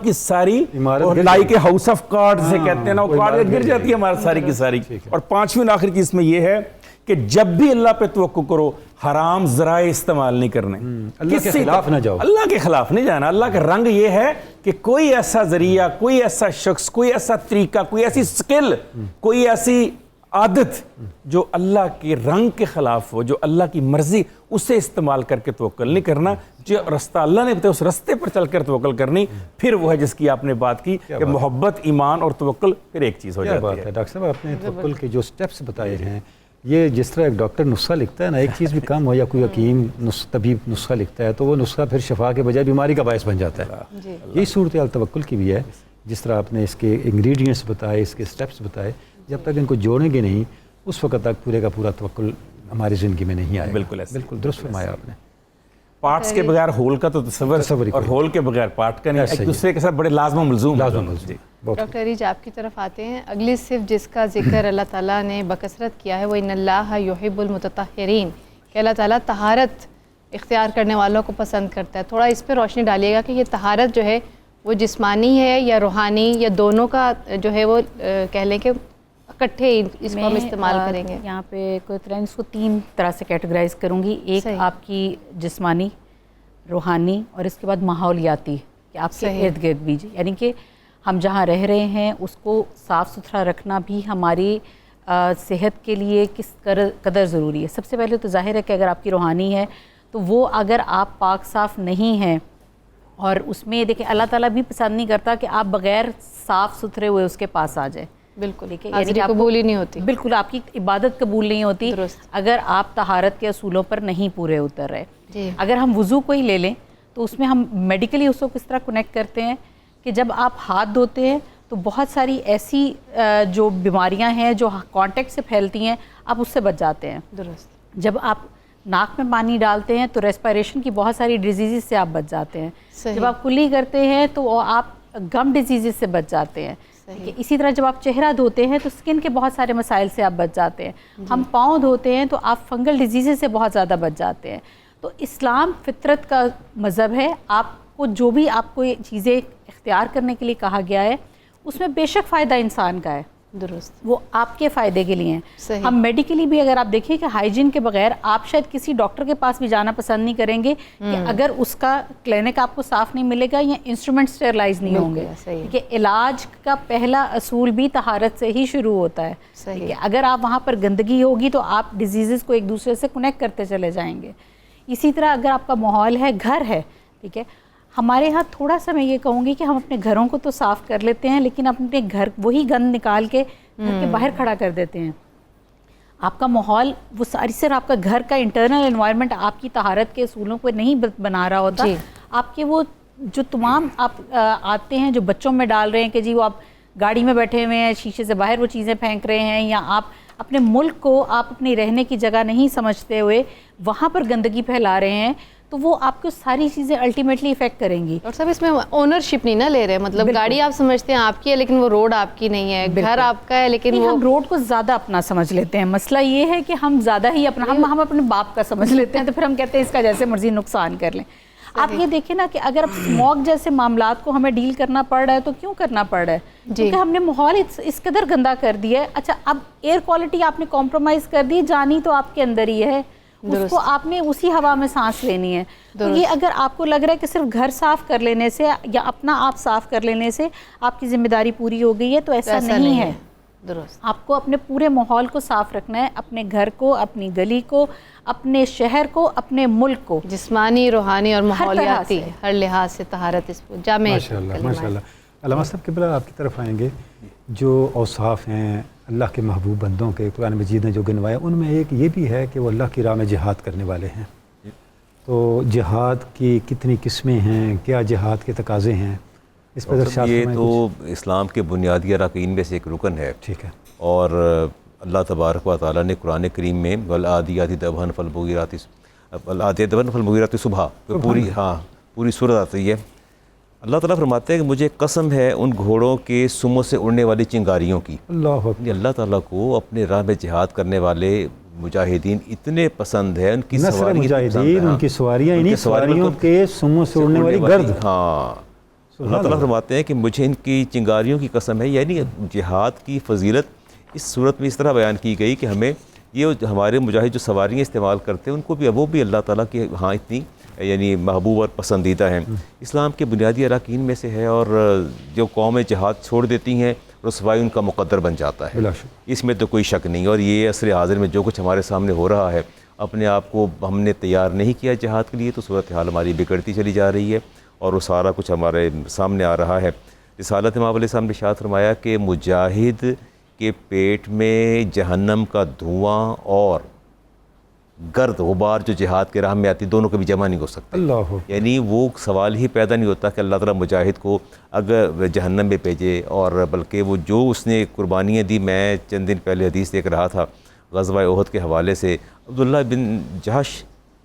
لائک کے ہاؤس آف کارڈ سے کہتے ہیں نا، وہ کارڈ گر جاتی ہے ہمارا ساری کی ساری۔ اور پانچویں آخری چیز میں یہ ہے کہ جب بھی اللہ پہ توکل کرو حرام ذرائع استعمال نہیں کرنے، اللہ کے خلاف نہ جاؤ، اللہ کے خلاف نہیں جانا۔ اللہ کا رنگ یہ ہے کہ کوئی ایسا ذریعہ، کوئی ایسا شخص، کوئی ایسا طریقہ، کوئی ایسی سکل، کوئی ایسی عادت جو اللہ کے رنگ کے خلاف ہو، جو اللہ کی مرضی، اسے استعمال کر کے توکل نہیں کرنا۔ جو رستہ اللہ نے بتایا اس رستے پر چل کر توکل کرنی، پھر وہ ہے جس کی آپ نے بات کی کہ محبت، ایمان اور توکل پھر ایک چیز ہو جاتی ہے۔ ڈاکٹر صاحب آپ نے توکل کے جو سٹیپس بتائے ہیں، یہ جس طرح ایک ڈاکٹر نسخہ لکھتا ہے نا، ایک چیز بھی کم ہو یا کوئی حکیم طبیب نسخہ لکھتا ہے تو وہ نسخہ پھر شفا کے بجائے بیماری کا باعث بن جاتا ہے۔ یہی صورتحال توکل کی بھی ہے، جس طرح آپ نے اس کے انگریڈینٹس بتائے، اس کے سٹیپس بتائے، جب تک ان کو جوڑیں گے نہیں اس وقت تک پورے کا پورا توکل ہماری زندگی میں نہیں آئے۔ بالکل ایسا، بالکل درست فرمایا آپ نے۔ پارٹس کے بغیر ہول کا تو تصور، اور ہول کے بغیر پارٹ کا نہیں، ایک دوسرے کے ساتھ بڑے لازم و ملزوم۔ ڈاکٹر عریج آپ کی طرف آتے ہیں، اگلی صرف جس کا ذکر اللہ تعالیٰ نے بکثرت کیا ہے وہ ان اللہ یحب المتطہرین، کہ اللہ تعالیٰ طہارت اختیار کرنے والوں کو پسند کرتا ہے۔ تھوڑا اس پہ روشنی ڈالیے گا کہ یہ طہارت جو ہے وہ جسمانی ہے یا روحانی یا دونوں کا جو ہے وہ کہہ لیں کہ اکٹھے اس کو ہم استعمال کریں گے؟ یہاں پہ کوئی طرح اس کو 3 طرح سے کیٹیگرائز کروں گی، ایک آپ کی جسمانی، روحانی اور اس کے بعد ماحولیاتی، کہ آپ کے ارد گرد بھی، یعنی کہ ہم جہاں رہ رہے ہیں اس کو صاف ستھرا رکھنا بھی ہماری صحت کے لیے کس قدر ضروری ہے۔ سب سے پہلے تو ظاہر ہے کہ اگر آپ کی روحانی ہے تو وہ اگر آپ پاک صاف نہیں ہیں، اور اس میں دیکھیں اللہ تعالیٰ بھی پسند نہیں کرتا کہ آپ بغیر صاف ستھرے ہوئے اس کے پاس آ جائیں، بالکل یعنی قبول ہی نہیں ہوتی، بالکل آپ کی عبادت قبول نہیں ہوتی اگر آپ طہارت کے اصولوں پر نہیں پورے اتر رہے۔ اگر ہم وضو کو ہی لے لیں تو اس میں ہم میڈیکلی اس کو کس طرح کنیکٹ کرتے ہیں کہ جب آپ ہاتھ دھوتے ہیں تو بہت ساری ایسی جو بیماریاں ہیں جو کانٹیکٹ سے پھیلتی ہیں آپ اس سے بچ جاتے ہیں۔ درست۔ جب آپ ناک میں پانی ڈالتے ہیں تو ریسپائریشن کی بہت ساری ڈیزیزز سے آپ بچ جاتے ہیں۔ جب آپ کلی کرتے ہیں تو آپ گم ڈیزیزز سے بچ جاتے ہیں۔ اسی طرح جب آپ چہرہ دھوتے ہیں تو اسکن کے بہت سارے مسائل سے آپ بچ جاتے ہیں۔ ہم پاؤں دھوتے ہیں تو آپ فنگل ڈیزیزز سے بہت زیادہ بچ جاتے ہیں۔ تو اسلام فطرت کا مذہب ہے، آپ کو جو بھی آپ کو یہ چیزیں اختیار کرنے کے لیے کہا گیا ہے اس میں بے شک فائدہ انسان کا ہے، درست، وہ آپ کے فائدے کے لیے ہیں۔ ہم میڈیکلی بھی اگر آپ دیکھیں کہ ہائیجین کے بغیر آپ شاید کسی ڈاکٹر کے پاس بھی جانا پسند نہیں کریں گے کہ اگر اس کا کلینک آپ کو صاف نہیں ملے گا یا انسٹرومنٹ اسٹیرلائز نہیں ہوں گے، کہ علاج کا پہلا اصول بھی طہارت سے ہی شروع ہوتا ہے۔ کہ اگر آپ وہاں پر گندگی ہوگی تو آپ ڈیزیزز کو ایک دوسرے سے کنیکٹ کرتے چلے جائیں گے۔ اسی طرح اگر آپ کا ماحول ہے، گھر ہے، ٹھیک ہے، ہمارے ہاں تھوڑا سا میں یہ کہوں گی کہ ہم اپنے گھروں کو تو صاف کر لیتے ہیں لیکن اپنے گھر وہی گند نکال کے گھر کے باہر کھڑا کر دیتے ہیں۔ آپ کا ماحول وہ ساری سر آپ کا گھر کا انٹرنل انوائرمنٹ آپ کی طہارت کے اصولوں کو نہیں بنا رہا ہوتا۔ آپ کے وہ جو تمام آپ آتے ہیں جو بچوں میں ڈال رہے ہیں کہ جی وہ آپ گاڑی میں بیٹھے ہوئے ہیں, شیشے سے باہر وہ چیزیں پھینک رہے ہیں, یا آپ اپنے ملک کو آپ اپنی رہنے کی جگہ نہیں سمجھتے ہوئے وہاں پر گندگی پھیلا رہے ہیں, تو وہ آپ کو ساری چیزیں الٹیمیٹلی افیکٹ کریں گی. اور سب اس میں اونرشپ نہیں نا لے رہے, مطلب گاڑی آپ سمجھتے ہیں آپ کی ہے لیکن وہ روڈ آپ کی نہیں ہے, گھر آپ کا ہے لیکن وہ ہم روڈ کو زیادہ اپنا سمجھ لیتے ہیں. مسئلہ یہ ہے کہ ہم زیادہ ہی اپنا ہم اپنے باپ کا سمجھ لیتے ہیں, تو پھر ہم کہتے ہیں اس کا جیسے مرضی نقصان کر لیں. آپ یہ دیکھیں نا کہ اگر اب اسموگ جیسے معاملات کو ہمیں ڈیل کرنا پڑ رہا ہے تو کیوں کرنا پڑ رہا ہے؟ کیونکہ ہم نے ماحول اس قدر گندا کر دیا ہے. اچھا اب ایئر کوالٹی آپ نے کمپرومائز کر دی, جانی تو آپ کے اندر ہی ہے, اس کو آپ نے اسی ہوا میں سانس لینی ہے. تو یہ اگر آپ کو لگ رہا ہے کہ صرف گھر صاف کر لینے سے یا اپنا آپ صاف کر لینے سے آپ کی ذمہ داری پوری ہو گئی ہے, تو ایسا نہیں ہے. درست, آپ کو اپنے پورے ماحول کو صاف رکھنا ہے, اپنے گھر کو, اپنی گلی کو, اپنے شہر کو, اپنے ملک کو, جسمانی, روحانی اور ماحولیاتی ہر لحاظ سے طہارت اس کو جامع. ماشاء اللہ. علامہ صاحب قبلہ آپ کی طرف آئیں گے. جو اوصاف ہیں اللہ کے محبوب بندوں کے قرآن مجید نے جو گنوایا, ان میں ایک یہ بھی ہے کہ وہ اللہ کی راہ میں جہاد کرنے والے ہیں. تو جہاد کی کتنی قسمیں ہیں, کیا جہاد کے تقاضے ہیں, اس پر یہ تو اسلام کے بنیادی اراکین میں سے ایک رکن ہے. ٹھیک ہے. اور اللہ تبارک و تعالیٰ نے قرآن کریم میں والعادیات ضبحا فالمغیرات صبحا پوری سورت آتی ہے. اللہ تعالیٰ فرماتے ہیں کہ مجھے قسم ہے ان گھوڑوں کے سموں سے اڑنے والی چنگاریوں کی. اللہ تعالیٰ کو اپنے راہ میں جہاد کرنے والے مجاہدین اتنے پسند ہیں, ان کی مجاہدین, ان کی سواریاں, انہی سواریوں کے سموں سے اڑنے والی گرد. ہاں, اللہ تعالیٰ فرماتے ہیں کہ مجھے ان کی چنگاریوں کی قسم ہے. یعنی جہاد کی فضیلت اس صورت میں اس طرح بیان کی گئی کہ ہمیں یہ ہمارے مجاہد جو سواریاں استعمال کرتے ہیں ان کو بھی وہ بھی اللہ تعالیٰ کی ہاں اتنی یعنی محبوب اور پسندیدہ ہیں. اسلام کے بنیادی اراکین میں سے ہے, اور جو قومیں جہاد چھوڑ دیتی ہیں رسوائی ان کا مقدر بن جاتا ہے, اس میں تو کوئی شک نہیں. اور یہ عصر حاضر میں جو کچھ ہمارے سامنے ہو رہا ہے, اپنے آپ کو ہم نے تیار نہیں کیا جہاد کے لیے, تو صورتحال ہماری بگڑتی چلی جا رہی ہے اور وہ سارا کچھ ہمارے سامنے آ رہا ہے. رسالت مآب علیہ السلام نے ارشاد فرمایا کہ مجاہد کے پیٹ میں جہنم کا دھواں اور گرد غبار جو جہاد کے راہ میں آتی, دونوں کبھی جمع نہیں ہو سکتے. یعنی وہ سوال ہی پیدا نہیں ہوتا کہ اللہ تعالیٰ مجاہد کو اگر جہنم میں بھیجے, اور بلکہ وہ جو اس نے قربانیاں دی. میں چند دن پہلے حدیث دیکھ رہا تھا غزوہ احد کے حوالے سے, عبداللہ بن جہش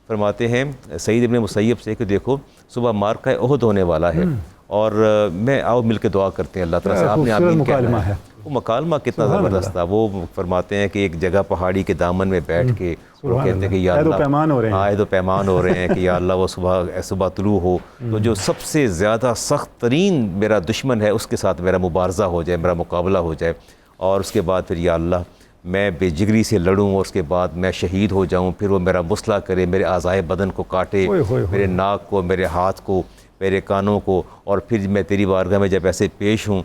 فرماتے ہیں سعید ابن مسیب سے کہ دیکھو صبح مارکہ احد ہونے والا ہے, اور میں آؤ مل کے دعا کرتے ہیں اللہ تعالیٰ سے. آپ نے آمین کہنا ہے. وہ مکالمہ کتنا زبردست تھا. وہ فرماتے ہیں کہ ایک جگہ پہاڑی کے دامن میں بیٹھ کے وہ کہتے ہیں کہ یا اللہ عہد و پیمان ہو رہے ہیں کہ یا اللہ وہ صبح طلوع ہو تو جو سب سے زیادہ سخت ترین میرا دشمن ہے اس کے ساتھ میرا مبارزہ ہو جائے, میرا مقابلہ ہو جائے, اور اس کے بعد پھر یا اللہ میں بے جگری سے لڑوں اور اس کے بعد میں شہید ہو جاؤں, پھر وہ میرا مسئلہ کرے, میرے اعضائے بدن کو کاٹے, میرے ناک کو, میرے ہاتھ کو, میرے کانوں کو, اور پھر میں تیری بارگاہ میں جب ایسے پیش ہوں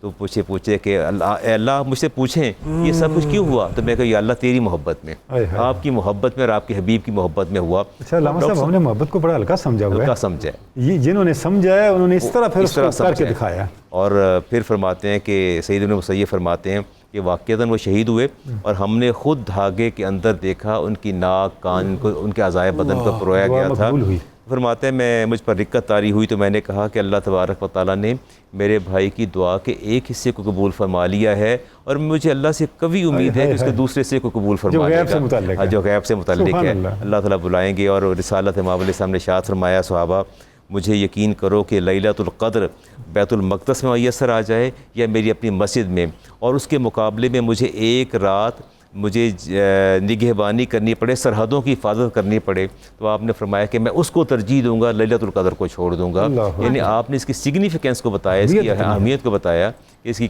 تو پوچھے کہ اللہ مجھ سے پوچھیں یہ سب کچھ کیوں ہوا, تو میں کہا یا اللہ تیری محبت میں, آپ کی محبت میں اور آپ کے حبیب کی محبت میں ہوا. اچھا علامہ صاحب ہم نے محبت کو بڑا ہلکا سمجھا ہوا ہے. ہلکا سمجھا ہے, یہ جنہوں نے سمجھا ہے انہوں نے اس طرح پھر اس کو کر کے دکھایا. اور پھر فرماتے ہیں کہ سعید بن مسیب فرماتے ہیں کہ واقعتاً وہ شہید ہوئے اور ہم نے خود دھاگے کے اندر دیکھا ان کی ناک, کان کو, ان کے اعضائے بدن کو پرویا گیا تھا. فرماتے ہیں مجھ پر رقت طاری ہوئی تو میں نے کہا کہ اللہ تبارک و تعالیٰ نے میرے بھائی کی دعا کے ایک حصے کو قبول فرما لیا ہے, اور مجھے اللہ سے کبھی امید ہے کہ اس کے دوسرے حصے کو قبول فرما لے گا جو غیب سے متعلق ہے. اللہ تعالیٰ بلائیں گے. اور رسالت مآب علیہ السلام نے ارشاد فرمایا صحابہ مجھے یقین کرو کہ لیلۃ القدر بیت المقدس میں میسر آ جائے یا میری اپنی مسجد میں, اور اس کے مقابلے میں مجھے ایک رات مجھے نگہبانی کرنی پڑے, سرحدوں کی حفاظت کرنی پڑے, تو آپ نے فرمایا کہ میں اس کو ترجیح دوں گا, لیلۃ القدر کو چھوڑ دوں گا. یعنی آپ نے اس کی سگنیفیکینس کو بتایا, اس کی اہمیت کو بتایا کہ اس کی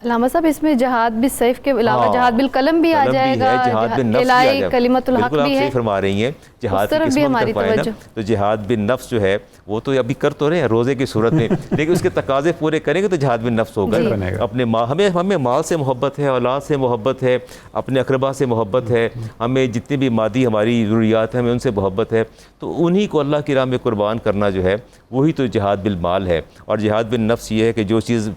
علامہ صاحب اس میں جہاد بالسیف کے علاوہ جہاد بالقلم بھی آ جائے گا, جہاد بالنفس الہی کلمت الحق بھی ہے. بالکل آپ صحیح فرما رہی ہیں, جہاد کی قسمت ہے نا, تو جہاد بالنفس جو ہے وہ تو ابھی کر تو رہے ہیں روزے کی صورت میں, لیکن اس کے تقاضے پورے کریں گے تو جہاد بالنفس ہوگا. اپنے ہمیں مال سے محبت ہے, اولاد سے محبت ہے, اپنے اقربا سے محبت ہے, ہمیں جتنی بھی مادی ہماری ضروریات ہیں ہمیں ان سے محبت ہے, تو انہی کو اللہ کی راہ میں قربان کرنا جو ہے وہی تو جہاد بالمال ہے. اور جہاد بالنفس یہ ہے کہ جو چیز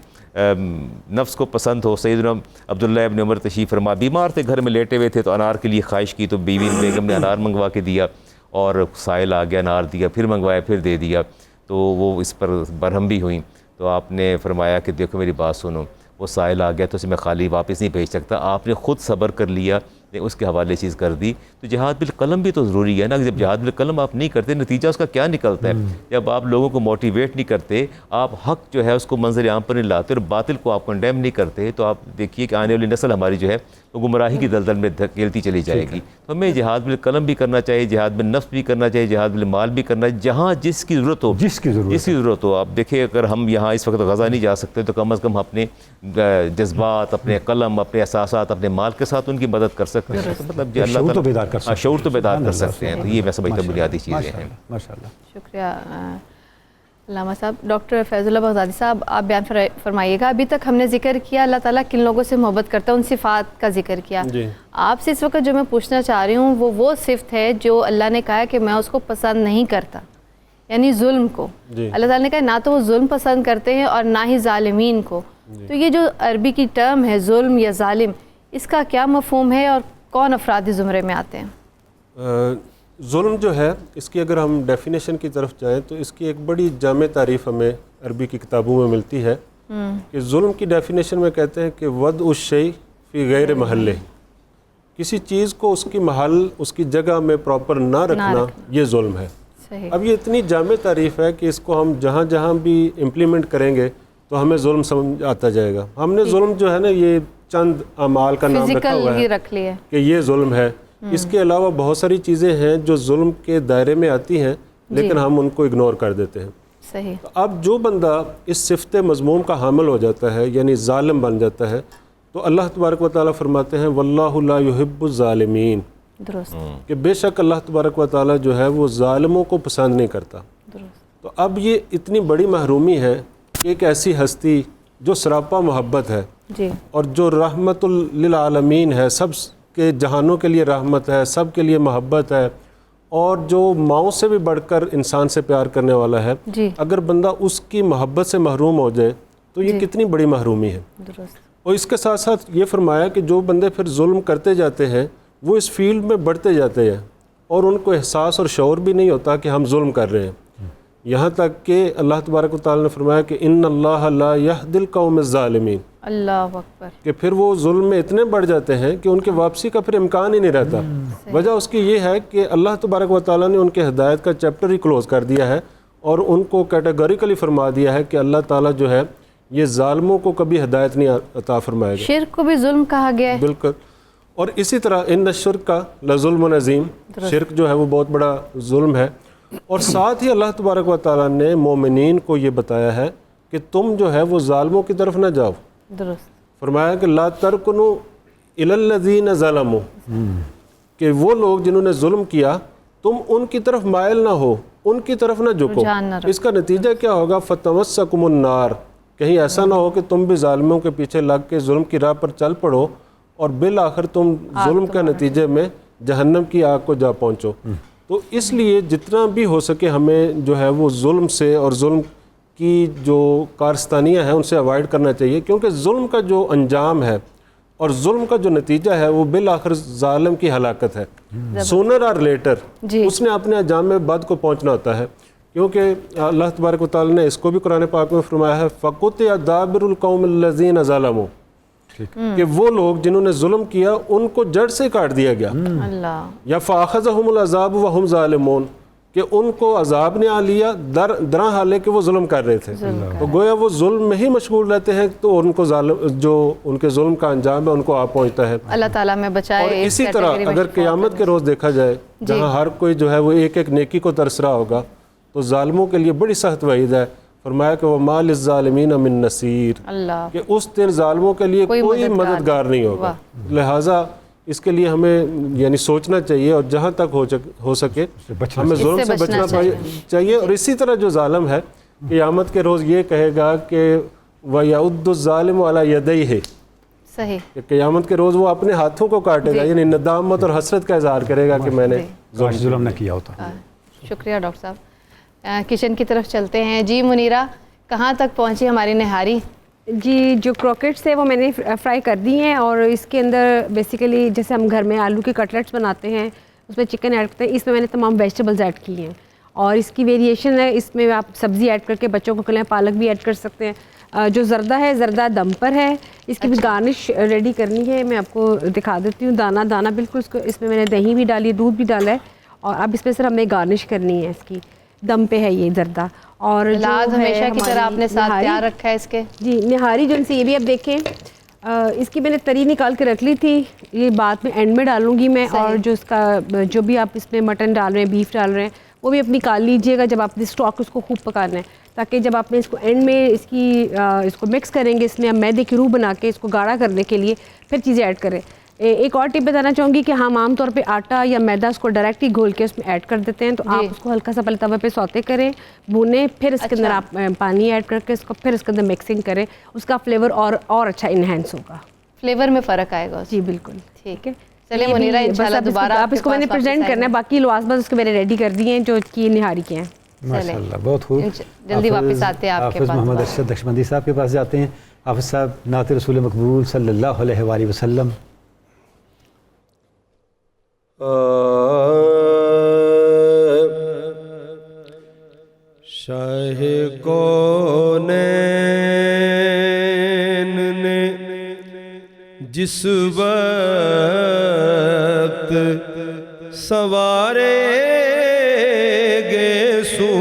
نفس کو پسند ہو. سیدنا عبداللہ ابن عمر تشریف فرما بیمار تھے, گھر میں لیٹے ہوئے تھے, تو انار کے لیے خواہش کی تو بیوی بیگم نے انار منگوا کے دیا, اور سائل آ گیا, انار دیا, پھر منگوایا, پھر دے دیا, تو وہ اس پر برہم بھی ہوئیں. تو آپ نے فرمایا کہ دیکھو میری بات سنو، وہ سائل آ گیا تو اسے میں خالی واپس نہیں بھیج سکتا، آپ نے خود صبر کر لیا، اس کے حوالے چیز کر دی. تو جہاد بالقلم بھی تو ضروری ہے نا. جب جہاد بالقلم آپ نہیں کرتے نتیجہ اس کا کیا نکلتا ہے؟ جب آپ لوگوں کو موٹیویٹ نہیں کرتے، آپ حق جو ہے اس کو منظر عام پر نہیں لاتے اور باطل کو آپ کنڈیم نہیں کرتے، تو آپ دیکھیے کہ آنے والی نسل ہماری جو ہے وہ گمراہی کی دلدل میں دھکیلتی چلی جائے گی. تو ہمیں جہاد بالقلم بھی کرنا چاہیے، جہاد بالنفس بھی کرنا چاہیے، جہاد بالمال بھی کرنا چاہیے، جہاں جس کی ضرورت ہو، جس کی ضرورت ہو. آپ دیکھیں اگر ہم یہاں اس وقت غزہ نہیں جا سکتے تو کم از کم اپنے جذبات، اپنے قلم، اپنے احساسات، اپنے مال کے ساتھ ان کی مدد کر سکتے ہیں. تو مطلب اللہ شعور تو بیدار کر سکتے ہیں. شعور تو بیدار کر سکتے ہیں. تو یہ میں سمجھتا ہوں بنیادی چیزیں ہیں. ماشاءاللہ. شکریہ علامہ صاحب. ڈاکٹر فیض اللہ بغدادی صاحب آپ بیان فرمائیے گا. ابھی تک ہم نے ذکر کیا اللہ تعالیٰ کن لوگوں سے محبت کرتا ہے، ان صفات کا ذکر کیا. آپ سے اس وقت جو میں پوچھنا چاہ رہی ہوں وہ صفت ہے جو اللہ نے کہا کہ میں اس کو پسند نہیں کرتا، یعنی ظلم کو. اللہ تعالیٰ نے کہا نہ تو وہ ظلم پسند کرتے ہیں اور نہ ہی ظالمین کو. تو یہ جو عربی کی ٹرم ہے ظلم یا ظالم، اس کا کیا مفہوم ہے اور کون افرادی زمرے میں آتے ہیں؟ ظلم جو ہے اس کی اگر ہم ڈیفینیشن کی طرف جائیں تو اس کی ایک بڑی جامع تعریف ہمیں عربی کی کتابوں میں ملتی ہے کہ ظلم کی ڈیفینیشن میں کہتے ہیں کہ وضع الشیء فی غیر محلہ، کسی چیز کو اس کی محل، اس کی جگہ میں پراپر نہ رکھنا، یہ ظلم ہے. اب یہ اتنی جامع تعریف ہے کہ اس کو ہم جہاں جہاں بھی امپلیمنٹ کریں گے تو ہمیں ظلم سمجھ آتا جائے گا. ہم نے ظلم جو ہے نا یہ چند اعمال کا نام رکھا ہوا ہے کہ یہ ظلم ہے. اس کے علاوہ بہت ساری چیزیں ہیں جو ظلم کے دائرے میں آتی ہیں لیکن ہم ان کو اگنور کر دیتے ہیں. صحیح. اب جو بندہ اس صفت مذموم کا حامل ہو جاتا ہے یعنی ظالم بن جاتا ہے تو اللہ تبارک و تعالیٰ فرماتے ہیں واللہ لا يحب الظالمین، درست، کہ بے شک اللہ تبارک و تعالیٰ جو ہے وہ ظالموں کو پسند نہیں کرتا. تو اب یہ اتنی بڑی محرومی ہے کہ ایک ایسی ہستی جو سراپا محبت ہے اور جو رحمت للعالمین ہے، سب کے جہانوں کے لیے رحمت ہے، سب کے لیے محبت ہے اور جو ماؤں سے بھی بڑھ کر انسان سے پیار کرنے والا ہے، اگر بندہ اس کی محبت سے محروم ہو جائے تو یہ کتنی بڑی محرومی ہے. اور اس کے ساتھ ساتھ یہ فرمایا کہ جو بندے پھر ظلم کرتے جاتے ہیں وہ اس فیلڈ میں بڑھتے جاتے ہیں اور ان کو احساس اور شعور بھی نہیں ہوتا کہ ہم ظلم کر رہے ہیں. یہاں تک کہ اللہ تبارک و تعالیٰ نے فرمایا کہ ان اللہ لا یہدی القوم الظالمین، اللہ اکبر، کہ پھر وہ ظلم میں اتنے بڑھ جاتے ہیں کہ ان کے واپسی کا پھر امکان ہی نہیں رہتا. وجہ اس کی یہ ہے کہ اللہ تبارک و تعالیٰ نے ان کے ہدایت کا چیپٹر ہی کلوز کر دیا ہے اور ان کو کیٹیگوریکلی فرما دیا ہے کہ اللہ تعالیٰ جو ہے یہ ظالموں کو کبھی ہدایت نہیں عطا فرمائے گا. شرک کو بھی ظلم کہا گیا ہے. بالکل. اور اسی طرح ان الشرک کا لظلم عظیم، شرک جو ہے وہ بہت بڑا ظلم ہے. اور ساتھ ہی اللہ تبارک و تعالیٰ نے مومنین کو یہ بتایا ہے کہ تم جو ہے وہ ظالموں کی طرف نہ جاؤ. درست. فرمایا کہ لا ترکنوا الی الذین ظلموا، کہ وہ لوگ جنہوں نے ظلم کیا تم ان کی طرف مائل نہ ہو، ان کی طرف نہ جھکو. اس کا نتیجہ کیا ہوگا؟ فتمسکم النار، کہیں ایسا نہ ہو کہ تم بھی ظالموں کے پیچھے لگ کے ظلم کی راہ پر چل پڑو اور بالآخر تم ظلم کے نتیجے میں جہنم کی آگ کو جا پہنچو. تو اس لیے جتنا بھی ہو سکے ہمیں جو ہے وہ ظلم سے اور ظلم کی جو کارستانیاں ہیں ان سے اوائڈ کرنا چاہیے، کیونکہ ظلم کا جو انجام ہے اور ظلم کا جو نتیجہ ہے وہ بالآخر ظالم کی ہلاکت ہے. سونر اور لیٹر اس نے اپنے انجام میں بد کو پہنچنا ہوتا ہے، کیونکہ اللہ تبارک و تعالیٰ نے اس کو بھی قرآن پاک میں فرمایا ہے فَقُطِعَ دَابِرُ الْقَوْمِ الَّذِينَ ظَلَمُوا، کہ وہ لوگ جنہوں نے ظلم کیا ان کو جڑ سے کاٹ دیا گیا. یا فَأَخَذَهُمُ الْعَذَابُ وَهُمْ ظَالِمُونَ، کہ ان کو عذاب نے آ لیا دراں حالے کہ وہ ظلم کر رہے تھے. تو گویا وہ ظلم میں ہی مشغول رہتے ہیں تو ان کو جو ان کے ظلم کا انجام ہے ان کو آ پہنچتا ہے. اللہ تعالیٰ میں بچائے. اور اسی طرح اگر قیامت کے روز دیکھا جائے جہاں ہر کوئی جو ہے وہ ایک ایک نیکی کو ترس رہا ہوگا تو ظالموں کے لیے بڑی سخت وعید ہے. فرمایا کہ وَمَا لِلظَّالِمِينَ مِن نَصِيرٍ، کہ اس دن ظالموں کے لیے کوئی مددگار نہیں ہوگا. لہٰذا اس کے لیے ہمیں یعنی سوچنا چاہیے اور جہاں تک ہو سکے ہمیں ظلم سے بچنا چاہیے. اور اسی طرح جو ظالم ہے قیامت کے روز یہ کہے گا کہ وَيَعُدُّ الظَّالِمُ عَلَى يَدَيْهِ، صحیح، کہ قیامت کے روز وہ اپنے ہاتھوں کو کاٹے گا، یعنی ندامت اور حسرت کا اظہار کرے گا کہ میں نے ظلم نہ کیا ہوتا. شکریہ ڈاکٹر صاحب. کچن کی طرف چلتے ہیں. جی منیرہ، کہاں تک پہنچی ہماری نہاری؟ جی جو کروکٹس ہے وہ میں نے فرائی کر دی ہیں اور اس کے اندر بیسیکلی جیسے ہم گھر میں آلو کے کٹلیٹس بناتے ہیں اس میں چکن ایڈ کرتے ہیں، اس میں نے تمام ویجیٹیبلز ایڈ کی ہیں اور اس کی ویریشن ہے، اس میں آپ سبزی ایڈ کر کے بچوں کو کھلائیں، پالک بھی ایڈ کر سکتے ہیں. جو زردہ ہے زردہ دم پر ہے، اس کی بھی گارنش ریڈی کرنی ہے. میں آپ کو دکھا دیتی ہوں. دانہ دانہ بالکل اس میں نے دہی بھی ڈالی ہے، دودھ بھی ڈالا ہے، اور اب اس پہ صرف ہمیں گارنش کرنی ہے. اس کی دم پہ ہے یہ زردہ. اور سلاد ہمیشہ کی طرح آپ نے ساتھ تیار رکھا ہے اس کے. جی نہاری جو سے یہ بھی اب دیکھیں، اس کی میں نے تری نکال کے رکھ لی تھی، یہ بعد میں اینڈ میں ڈالوں گی میں. اور جو اس کا جو بھی آپ اس میں مٹن ڈال رہے ہیں، بیف ڈال رہے ہیں، وہ بھی اپنی نکال لیجئے گا جب آپ نے اسٹاک اس کو خوب پکانا ہے، تاکہ جب آپ نے اس کو اینڈ میں اس کو مکس کریں گے، اس میں میدے کی روح بنا کے اس کو گاڑھا کرنے کے لیے پھر چیزیں ایڈ کریں. ایک اور ٹپ بتانا چاہوں گی کہ ہم عام طور پہ آٹا یا میدا اس کو ڈائریکٹ ہی گھول کے اس میں ایڈ کر دیتے ہیں، تو آپ اس کو ہلکا سا پہلے توے پہ سوتے کریں، بھونیں، پھر اس کے اندر آپ پانی ایڈ کر کے اس کو پھر اس کے اندر مکسنگ کریں، اس کا فلیور اور اچھا انہینس ہوگا. فلیور میں فرق آئے گا. جی بالکل. ٹھیک ہے. چلیں منیرہ انشاءاللہ دوبارہ آپ اس کو میں نے پریزنٹ کرنا ہے، باقی لوازمات اس کو میں نے ریڈی کر دی ہیں جو کی نہاری کے ہیں. ماشاءاللہ بہت خوب. جلدی واپس آتے ہیں آپ کے پاس. حافظ محمد ارشد نقشبندی صاحب کے پاس جاتے ہیں. حافظ صاحب نعت رسول مقبول صلی اللہ علیہ وآلہ وسلم. شاہ کونین نے جس وقت سوارے گے سو،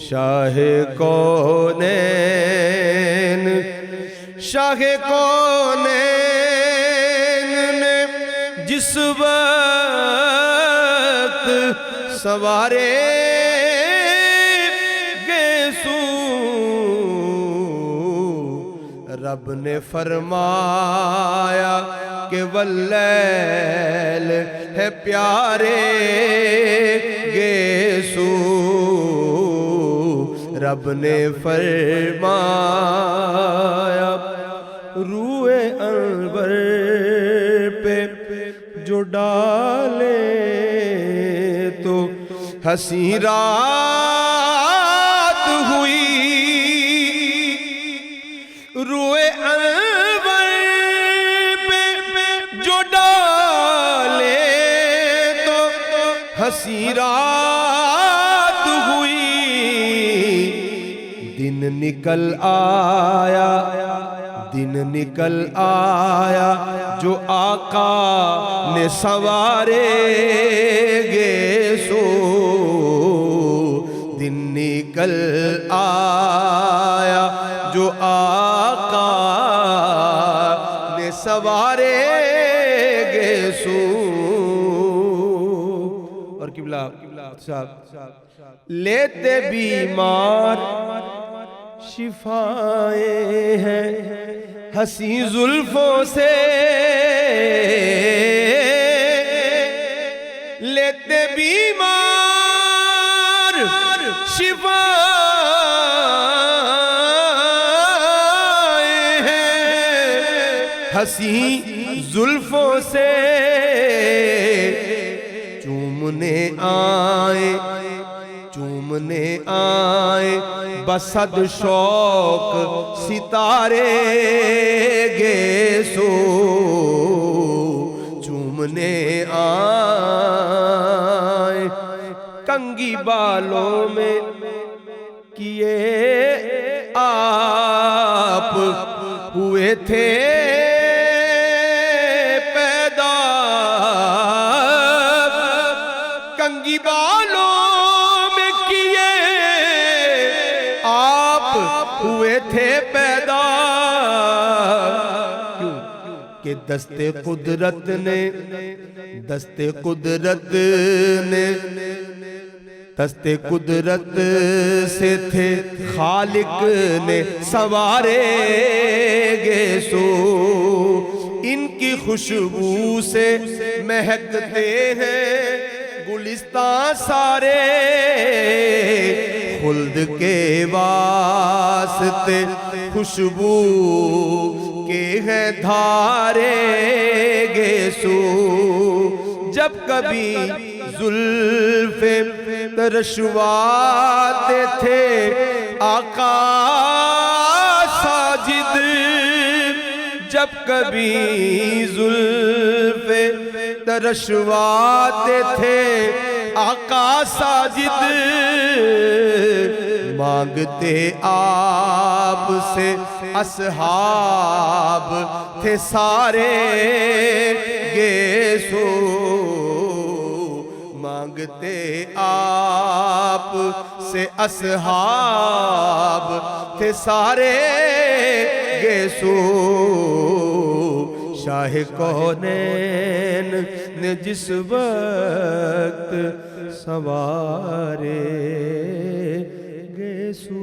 شاہ کونین نے جس وقت سوارے گے سو، رب نے فرمایا کہ واللیل ہے پیارے گے سو، رب نے فرمایا روئے انور پہ جو ڈالے تو حسین رات ہوئی، روئے انور پہ جو ڈالے تو حسین رات ہوئی، دن نکل آیا، دن نکل آیا جو آقا نے سوارے گے سو، دن نکل آیا جو آقا نے سوارے گے سو. اور قبلہ صاحب لیتے بیمار شفائیں ہیں حسین زلفوں سے، لیتے بیمار شفائیں ہیں حسین زلفوں سے، چومنے آئے چومنے آئے بصد شوق ستارے گے سو، چومنے آئے کنگھی بالوں میں کیے آپ ہوئے تھے پیدا، کنگھی بالوں ہوئے تھے پیدا، کیوں کہ دست قدرت نے دست قدرت سے تھے خالق نے سوارے گے سو، ان کی خوشبو سے مہکتے ہیں گلستان سارے، خلد کے واسطے خوشبو کے ہیں دھارے گے سو، جب کبھی زلف ترشواتے تھے آقا ساجد، جب کبھی زلف ترشواتے تھے آقا ساجد مانگتے آپ سے اصحاب تھے سارے گیسو مانگتے آپ سے اصحاب تھے سارے گیسو شاہ کونین نے جس وقت سوارے گیسو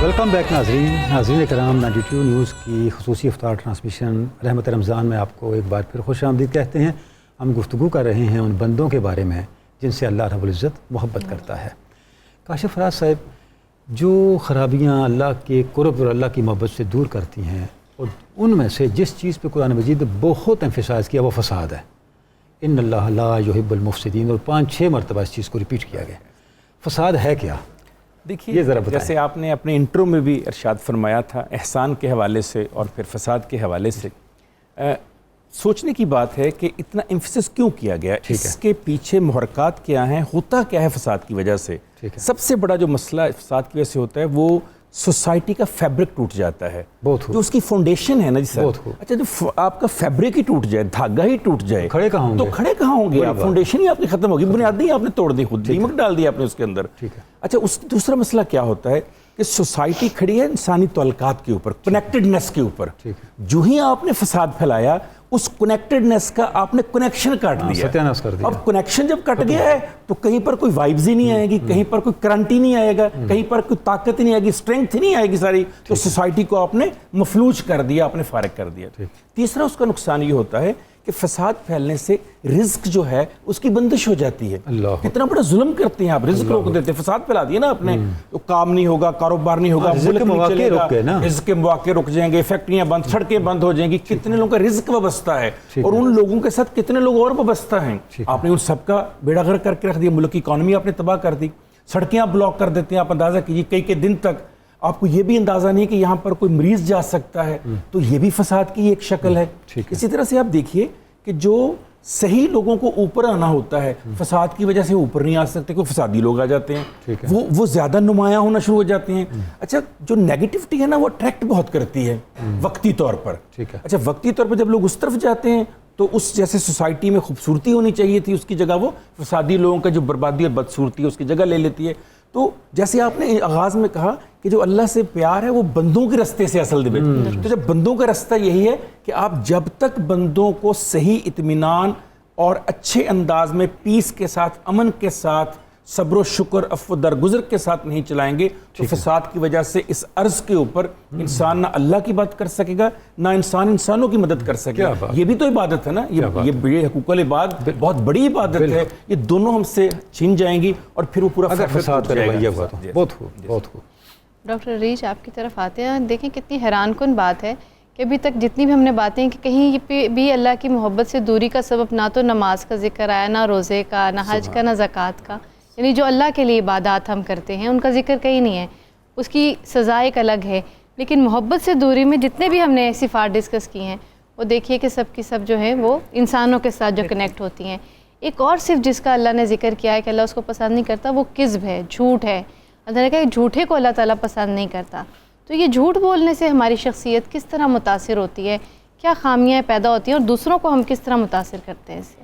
ویلکم بیک ناظرین کرام 92 نیوز کی خصوصی افطار ٹرانسمیشن رحمت رمضان میں آپ کو ایک بار پھر خوش آمدید کہتے ہیں. ہم گفتگو کر رہے ہیں ان بندوں کے بارے میں جن سے اللہ رب العزت محبت کرتا ہے. کاشف فراز صاحب، جو خرابیاں اللہ کے قرب اور اللہ کی محبت سے دور کرتی ہیں، اور ان میں سے جس چیز پہ قرآن مجید نے بہت ایمفسائز کیا وہ فساد ہے. ان اللہ لا یحب المفسدین، اور 5-6 مرتبہ اس چیز کو ریپیٹ کیا گیا. فساد ہے کیا؟ دیکھیے، جیسے آپ نے اپنے انٹرو میں بھی ارشاد فرمایا تھا، احسان کے حوالے سے اور پھر فساد کے حوالے سے سوچنے کی بات ہے کہ اتنا ایمفسس کیوں کیا گیا، اس کے پیچھے محرکات کیا ہیں، ہوتا کیا ہے فساد کی وجہ سے. سب سے بڑا جو مسئلہ فساد کی وجہ سے ہوتا ہے وہ سوسائٹی کا فیبرک ٹوٹ جاتا ہے، جو اس کی فاؤنڈیشن ہے نا جی سر. اچھا، جو آپ کا فیبرک ہی ٹوٹ جائے، دھاگا ہی ٹوٹ جائے، کھڑے کہاں ہوں گے؟ تو کھڑے کہاں ہوں گے آپ؟ فاؤنڈیشن ہی آپ کی ختم ہوگی، بنیادیں ہی آپ نے توڑ دی، خود دیمک ڈال دیا آپ نے اس کے اندر. اچھا، اس دوسرا مسئلہ کیا ہوتا ہے کہ سوسائٹی کھڑی ہے انسانی تعلقات کے اوپر، کنیکٹڈنس کے اوپر. جو ہی آپ نے فساد پھیلایا، اس کنیکٹڈنس کا آپ نے کنیکشن کاٹ دیا، ستیاناش کر دیا. اب کنیکشن جب کٹ گیا ہے تو کہیں پر کوئی وائبز ہی نہیں آئے گی، کہیں پر کوئی کرنٹ ہی نہیں آئے گا، کہیں پر کوئی طاقت ہی نہیں آئے گی، اسٹرینگتھ ہی نہیں آئے گی ساری. تو سوسائٹی کو آپ نے مفلوج کر دیا، آپ نے فارغ کر دیا. تیسرا اس کا نقصان یہ ہوتا ہے کہ فساد پھیلنے سے رزق جو ہے اس کی بندش ہو جاتی ہے. کتنا بڑا ظلم کرتے ہیں آپ، رزق روک دیتے ہیں. فساد پھیلا دیا نا آپ نے، کام نہیں ہوگا، کاروبار نہیں ہوگا، ملک نہیں چلے گا، رزق کے مواقع رک جائیں گے، فیکٹریاں بند، سڑکیں بند ہو جائیں گی. کتنے لوگوں کا رزق وابستہ ہے اور ان لوگوں کے ساتھ کتنے لوگ اور وابستہ ہیں. آپ نے ان سب کا بیڑا غرق کر کے رکھ دیا، ملک کی اکانومی آپ نے تباہ کر دی. سڑکیں آپ بلاک کر دیتے ہیں. آپ اندازہ کیجیے کئی دن تک آپ کو یہ بھی اندازہ نہیں کہ یہاں پر کوئی مریض جا سکتا ہے. تو یہ بھی فساد کی ایک شکل ہے. اسی طرح سے آپ دیکھیے کہ جو صحیح لوگوں کو اوپر آنا ہوتا ہے، فساد کی وجہ سے اوپر نہیں آ سکتے، کوئی فسادی لوگ آ جاتے ہیں، وہ زیادہ نمایاں ہونا شروع ہو جاتے ہیں. اچھا، جو نیگیٹیوٹی ہے نا وہ اٹریکٹ بہت کرتی ہے وقتی طور پر. اچھا، وقتی طور پر جب لوگ اس طرف جاتے ہیں تو اس جیسے سوسائٹی میں خوبصورتی ہونی چاہیے تھی، اس کی جگہ وہ فسادی لوگوں کا جو بربادی اور بدصورتی ہے اس کی جگہ لے لیتی ہے. تو جیسے آپ نے آغاز میں کہا کہ جو اللہ سے پیار ہے وہ بندوں کے رستے سے اصل دے. تو جب بندوں کا رستہ یہی ہے کہ آپ جب تک بندوں کو صحیح اطمینان اور اچھے انداز میں پیس کے ساتھ، امن کے ساتھ، صبر و شکر، عفو درگزر کے ساتھ نہیں چلائیں گے تو فساد کی وجہ سے اس عرض کے اوپر انسان نہ اللہ کی بات کر سکے گا، نہ انسان انسانوں کی مدد کر سکے گا. یہ بھی تو عبادت ہے نا، یہ حقوق العباد بہت بڑی عبادت ہے. یہ دونوں ہم سے چھین جائیں گی اور پھر وہ پورا فساد کا رویہ ہوا. بہت خوب. ڈاکٹر ریچ آپ کی طرف آتے ہیں. دیکھیں کتنی حیران کن بات ہے کہ ابھی تک جتنی بھی ہم نے باتیں کہ کہیں بھی اللہ کی محبت سے دوری کا سبب نہ تو نماز کا ذکر آیا، نہ روزے کا، نہ حج کا، نہ زکوٰۃ کا. یعنی جو اللہ کے لیے عبادات ہم کرتے ہیں ان کا ذکر کہیں نہیں ہے. اس کی سزا ایک الگ ہے. لیکن محبت سے دوری میں جتنے بھی ہم نے صفات ڈسکس کی ہیں وہ دیکھیے کہ سب کی سب جو ہیں وہ انسانوں کے ساتھ جو کنیکٹ ہوتی ہیں. ایک اور صرف جس کا اللہ نے ذکر کیا ہے کہ اللہ اس کو پسند نہیں کرتا، وہ کذب ہے، جھوٹ ہے. اللہ نے کہا کہ جھوٹے کو اللہ تعالیٰ پسند نہیں کرتا. تو یہ جھوٹ بولنے سے ہماری شخصیت کس طرح متاثر ہوتی ہے، کیا خامیاں پیدا ہوتی ہیں اور دوسروں کو ہم کس طرح متاثر کرتے ہیں اس سے؟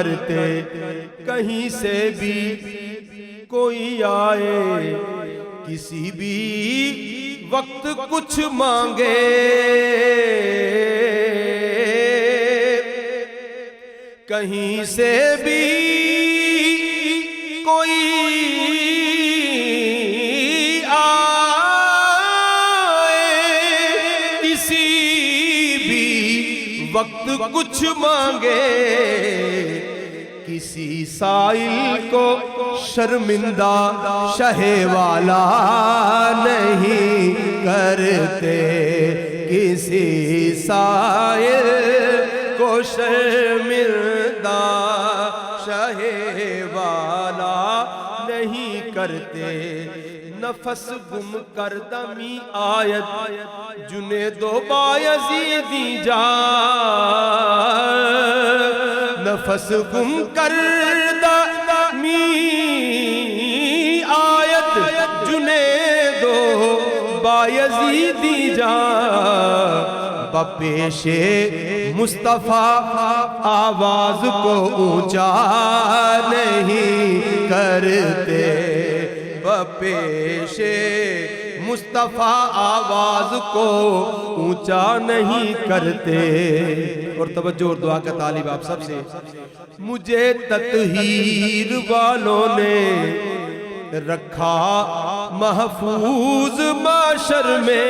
کرتے کہیں سے بھی کوئی آئے کسی بھی وقت کچھ مانگے کہیں سے بھی کوئی وقت کچھ مانگے کسی سائل کو شرمندہ شہ والا نہیں کرتے کسی سائل کو شرمندہ شہ والا نہیں کرتے نفس گم کر دمی آیت جنید و بایزیدی جا نفس گم کر دمی آیت جنید و بایزیدی جا بپیش مصطفیٰ آواز کو اونچا نہیں کرتے بپیش مصطفیٰ آواز کو اونچا نہیں کرتے. اور توجہ اور دعا کا طالب آپ سب سے. مجھے تطہیر والوں نے رکھا محفوظ معاشر میں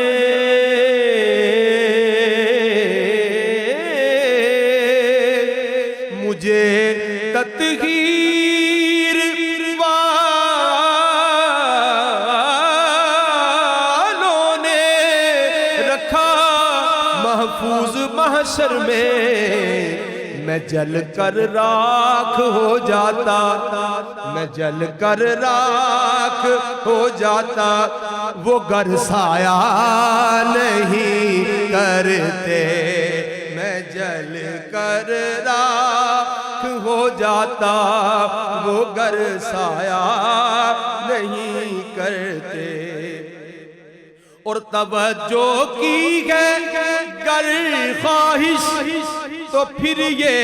مجھے تطہیر والوں نے رکھا محفوظ محشر میں میں جل کر راکھ ہو جاتا میں جل کر راکھ ہو جاتا وہ گر سایہ نہیں کرتے میں جل کر راکھ ہو جاتا وہ گر سایہ نہیں کرتے. اور توجہ کی ہے گر خواہش تو پھر یہ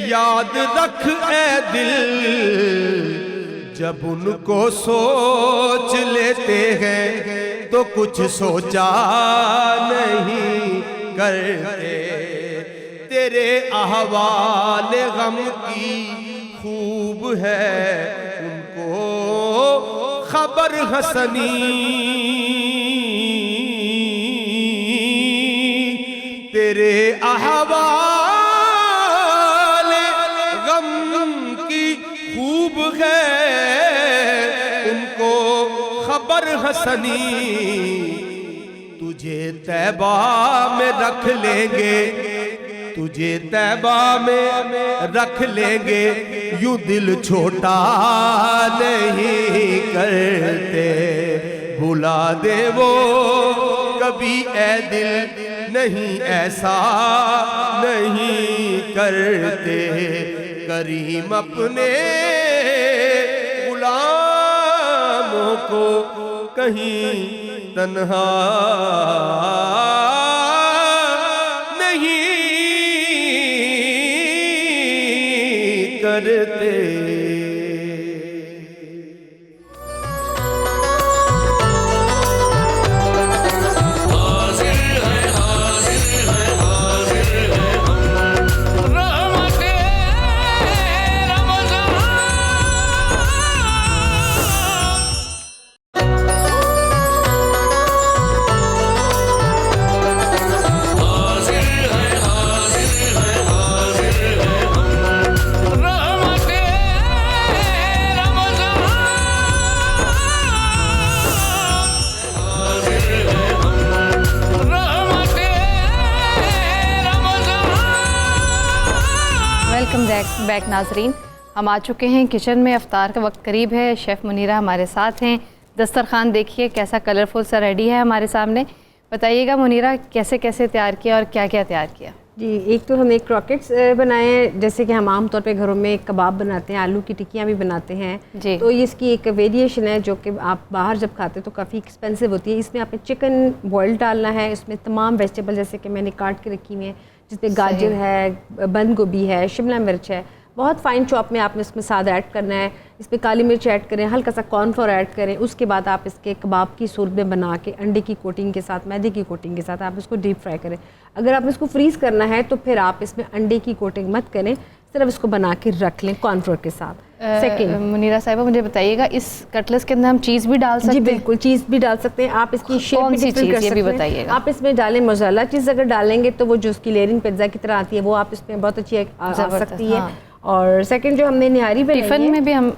یاد رکھ اے دل جب ان کو سوچ لیتے ہیں تو کچھ سوچا نہیں کرتے. تیرے احوال غم کی خوب ہے ان کو خبر حسنی تیرے احوال غم کی خوب ہے ان کو خبر حسنی. تجھے طیبہ میں رکھ لیں گے تجھے طیبہ میں رکھ لیں گے یوں دل چھوٹا نہیں کرتے. بھلا دے وہ کبھی اے دل نہیں ایسا نہیں کرتے. کریم اپنے غلاموں کو کہیں تنہا نہیں کرتے. بیک ناظرین، ہم آ چکے ہیں کچن میں. افطار کا وقت قریب ہے. شیف منیرہ ہمارے ساتھ ہیں. دسترخوان دیکھیے کیسا کلرفل سا ریڈی ہے ہمارے سامنے. بتائیے گا منیرہ کیسے کیسے تیار کیا اور کیا کیا تیار کیا؟ جی، ایک تو ہم نے کراکٹس بنائے ہیں جیسے کہ ہم عام طور پہ گھروں میں کباب بناتے ہیں، آلو کی ٹکیاں بھی بناتے ہیں. جی. تو اس کی ایک ویریشن ہے جو کہ آپ باہر جب کھاتے تو کافی ایکسپینسو ہوتی ہے. اس میں آپ نے چکن بوائل ڈالنا ہے، اس میں تمام ویجیٹیبل جیسے کہ میں نے کاٹ کے رکھی ہوئی ہیں جس میں گاجر ہے، بند گوبھی ہے، شملہ مرچ ہے، بہت فائن چاپ میں آپ نے اس میں سادہ ایڈ کرنا ہے. اس پہ کالی مرچ ایڈ کریں, ہلکا سا کارن فلور ایڈ کریں. اس کے بعد آپ اس کے کباب کی صورت میں بنا کے انڈے کی کوٹنگ کے ساتھ, میدے کی کوٹنگ کے ساتھ آپ اس کو ڈیپ فرائی کریں. اگر آپ اس کو فریز کرنا ہے تو پھر آپ اس میں انڈے کی کوٹنگ مت کریں, صرف اس کو بنا کے رکھ لیں کارن فلور کے ساتھ. سیکنڈ منیرہ صاحبہ مجھے بتائیے گا, اس کٹلس کے اندر ہم چیز بھی ڈال سکتے ہیں؟ جی بالکل, چیز بھی ڈال سکتے ہیں آپ. اس کی شیپ کون سی بھی ڈفرینٹ کر چیز یہ بھی سکتے ہیں. بتائیے گا. آپ اس میں ڈالیں موزارلا چیز, اگر ڈالیں گے تو وہ جو اس کی لیئرنگ پیزا کی طرح آتی ہے وہ آپ اس میں بہت اچھی آ سکتی ہے. اور سیکنڈ جو ہم نے نہاری بنائی ہے, ٹفن میں بھی ہم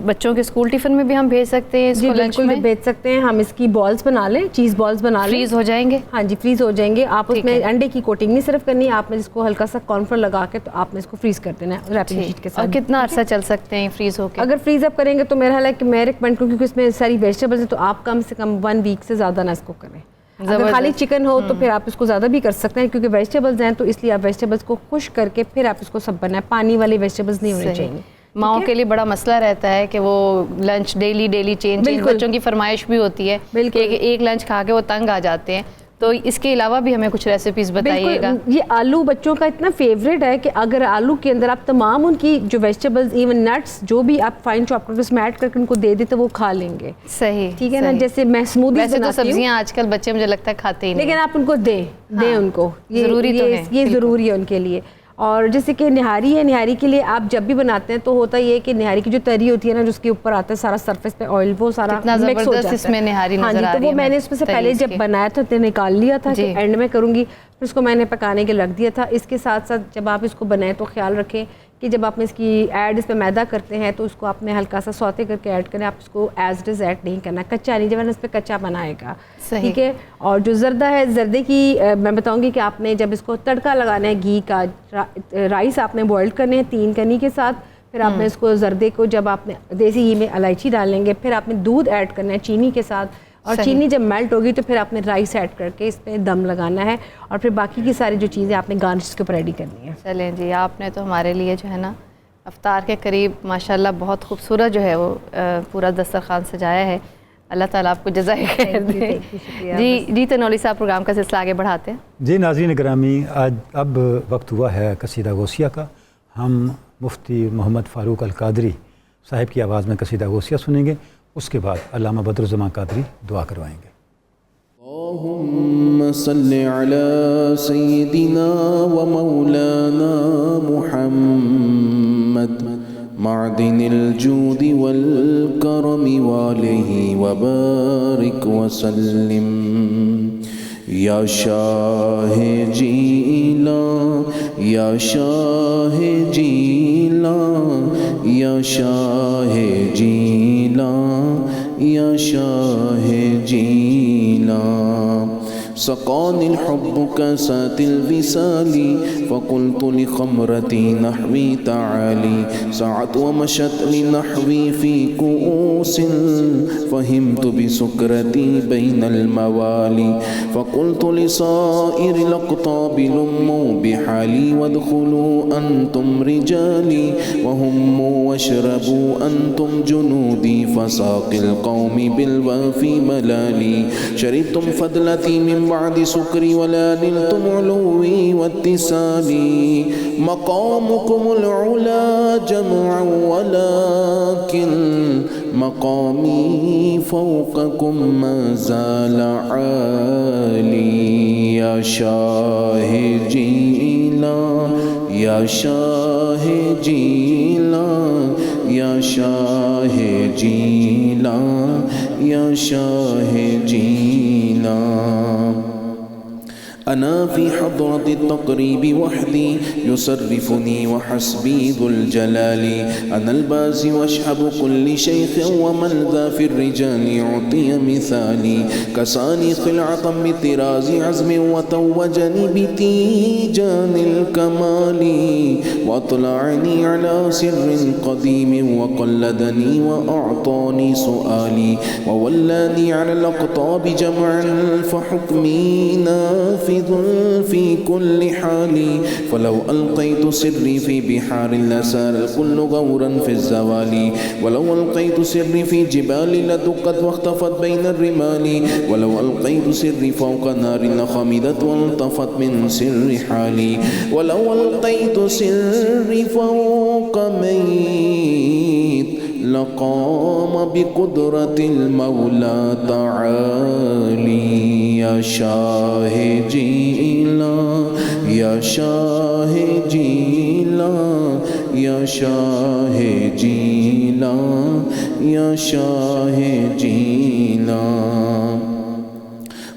بچوں کے اسکول ٹفن میں بھی ہم بھیج سکتے ہیں اس کو, لنچ میں بھیج سکتے ہیں. ہم اس کی بالز بنا لیں, چیز بالز بنا لیں, فریز ہو جائیں گے. ہاں جی فریز ہو جائیں گے. آپ اس میں انڈے کی کوٹنگ نہیں صرف کرنی, آپ نے اس کو ہلکا سا کارن فلور لگا کے تو آپ نے اس کو فریز کر دینا ہے ریپنگ شیٹ کے ساتھ. اور کتنا عرصہ چل سکتے ہیں فریز ہو کے؟ اگر فریز اپ کریں گے تو میرا خیال ہے کہ میں ریکمینڈ کروں, کیونکہ اس میں ساری ویجیٹیبلز ہیں, تو آپ کم سے کم 1 ویک سے زیادہ نہ اس کو کریں. اگر خالی چکن ہو تو پھر آپ اس کو زیادہ بھی کر سکتے ہیں, کیونکہ ویجیٹیبلز ہیں تو اس لیے آپ ویجیٹیبلز کو خشک کر کے پھر آپ اس کو سب بنائیں. پانی والی ویجیٹیبلز نہیں ہونی چاہیے. ماؤں کے لیے بڑا مسئلہ رہتا ہے کہ وہ لنچ ڈیلی چینج, بچوں کی فرمائش بھی ہوتی ہے کہ ایک لنچ کھا کے وہ تنگ آ جاتے ہیں. تو اس کے علاوہ بھی ہمیں کچھ ریسیپیز بتائیے گا. یہ آلو بچوں کا اتنا فیوریٹ ہے کہ اگر آلو کے اندر آپ تمام ان کی جو ویجیٹیبلز, ایون نٹس, جو بھی آپ فائن چاپ کر کے اس میں ایڈ کر کے ان کو دے دیں تو وہ کھا لیں گے. صحیح, ٹھیک ہے نا. جیسے میں اسموتھی ویسے تو سبزیاں آج کل بچے مجھے لگتا ہے کھاتے ہی نہیں, لیکن آپ ان کو دیں ان کو, یہ ضروری ہے ان کے لیے. اور جیسے کہ نہاری ہے, نہاری کے لیے آپ جب بھی بناتے ہیں تو ہوتا یہ ہے کہ نہاری کی جو تری ہوتی ہے نا, جس کے اوپر آتا ہے سارا سرفیس پہ آئل, وہ سارا مکس ہو جاتا ہے. اس میں نہاری نظر آ رہی ہے. تو وہ میں نے اس میں سے پہلے جب بنایا تھا تو نکال لیا تھا کہ اینڈ میں کروں گی, پھر اس کو میں نے پکانے کے رکھ دیا تھا. اس کے ساتھ ساتھ جب آپ اس کو بنائیں تو خیال رکھیں کہ جب آپ اس کی ایڈ اس پہ میدا کرتے ہیں تو اس کو آپ نے ہلکا سا سوتے کر کے ایڈ کریں. آپ اس کو ایز اٹ از ایڈ نہیں کرنا, کچا نہیں, جب اس پہ کچا بنائے گا. ٹھیک ہے. اور جو زردہ ہے, زردے کی میں بتاؤں گی کہ آپ نے جب اس کو تڑکا لگانا ہے گھی کا, رائس آپ نے بوائل کرنے ہیں 3 کنی کے ساتھ. پھر آپ نے اس کو زردے کو جب آپ نے دیسی گھی میں الائچی ڈالیں گے, پھر آپ نے دودھ ایڈ کرنا ہے چینی کے ساتھ, اور چینی جب میلٹ ہوگی تو پھر آپ نے رائس ایڈ کر کے اس پہ دم لگانا ہے, اور پھر باقی کی ساری جو چیزیں آپ نے گارنش کے اوپر ریڈی کرنی ہے. چلیں جی, آپ نے تو ہمارے لیے جو ہے نا افطار کے قریب ماشاءاللہ بہت خوبصورت جو ہے وہ پورا دسترخوان سجایا ہے. اللہ تعالیٰ آپ کو جزائے خیر دے. جی تنولی صاحب, پروگرام کا سلسلہ آگے بڑھاتے ہیں. جی ناظرین گرامی, آج اب وقت ہوا ہے قصیدہ غوثیہ کا. ہم مفتی محمد فاروق القادری صاحب کی آواز میں قصیدہ غوثیہ سنیں گے. اس کے بعد علامہ بدرالزمان قادری دعا کروائیں گے. اللهم صل على سيدنا ومولانا محمد معدن الجود والكرم وآله وبارك وسلم. یا شاہ جیلاں, یا شاہ جیلاں, یا شاہ جیلاں, یا شاہ جیلاں. سقاني الحب كاسات الوصال فقلت لخمرتي نحوي تعالي. سعت ومشت لنحوي في كؤوس فهمت بسكرتي بين الموالي. فقلت لصائر الأقطاب لموا بحالي وادخلوا أنتم رجالي وهموا واشربوا أنتم جنودي فساق القوم بالوافي ملالي. شربتم فضلتي من بعد سكري ولا نلتم علوي واتسالي. مقامكم العلا جمعا ولكن مقامي فوقكم ما زال عالي. يا شاه جيلان, يا شاه جيلان, يا شاه جيلان, يا شاه جيلان. أنا في حضرة التقريب وحدي يصرفني وحسبي ذو الجلال. أنا البازي واشهب كل شيخ ومن ذا في الرجال يعطي مثالي. كساني خلعة بطراز عزم وتوجني بتيجان الكمال. وأطلعني على سر قديم وقلدني وأعطاني سؤالي. وولاني على الأقطاب جمعا فحكمي نافذ حافظ في كل حال فلو ألقيت سري في بحار لسار الكل غورا في الزوال ولو ألقيت سري في جبال لدقت واختفت بين الرمال ولو ألقيت سري فوق نار لخمدت والتفت من سر حالي ولو ألقيت سري فوق ميت لقام بقدرة المولى تعالي يا شاهدينا يا شاهدينا يا شاهدينا يا شاهدينا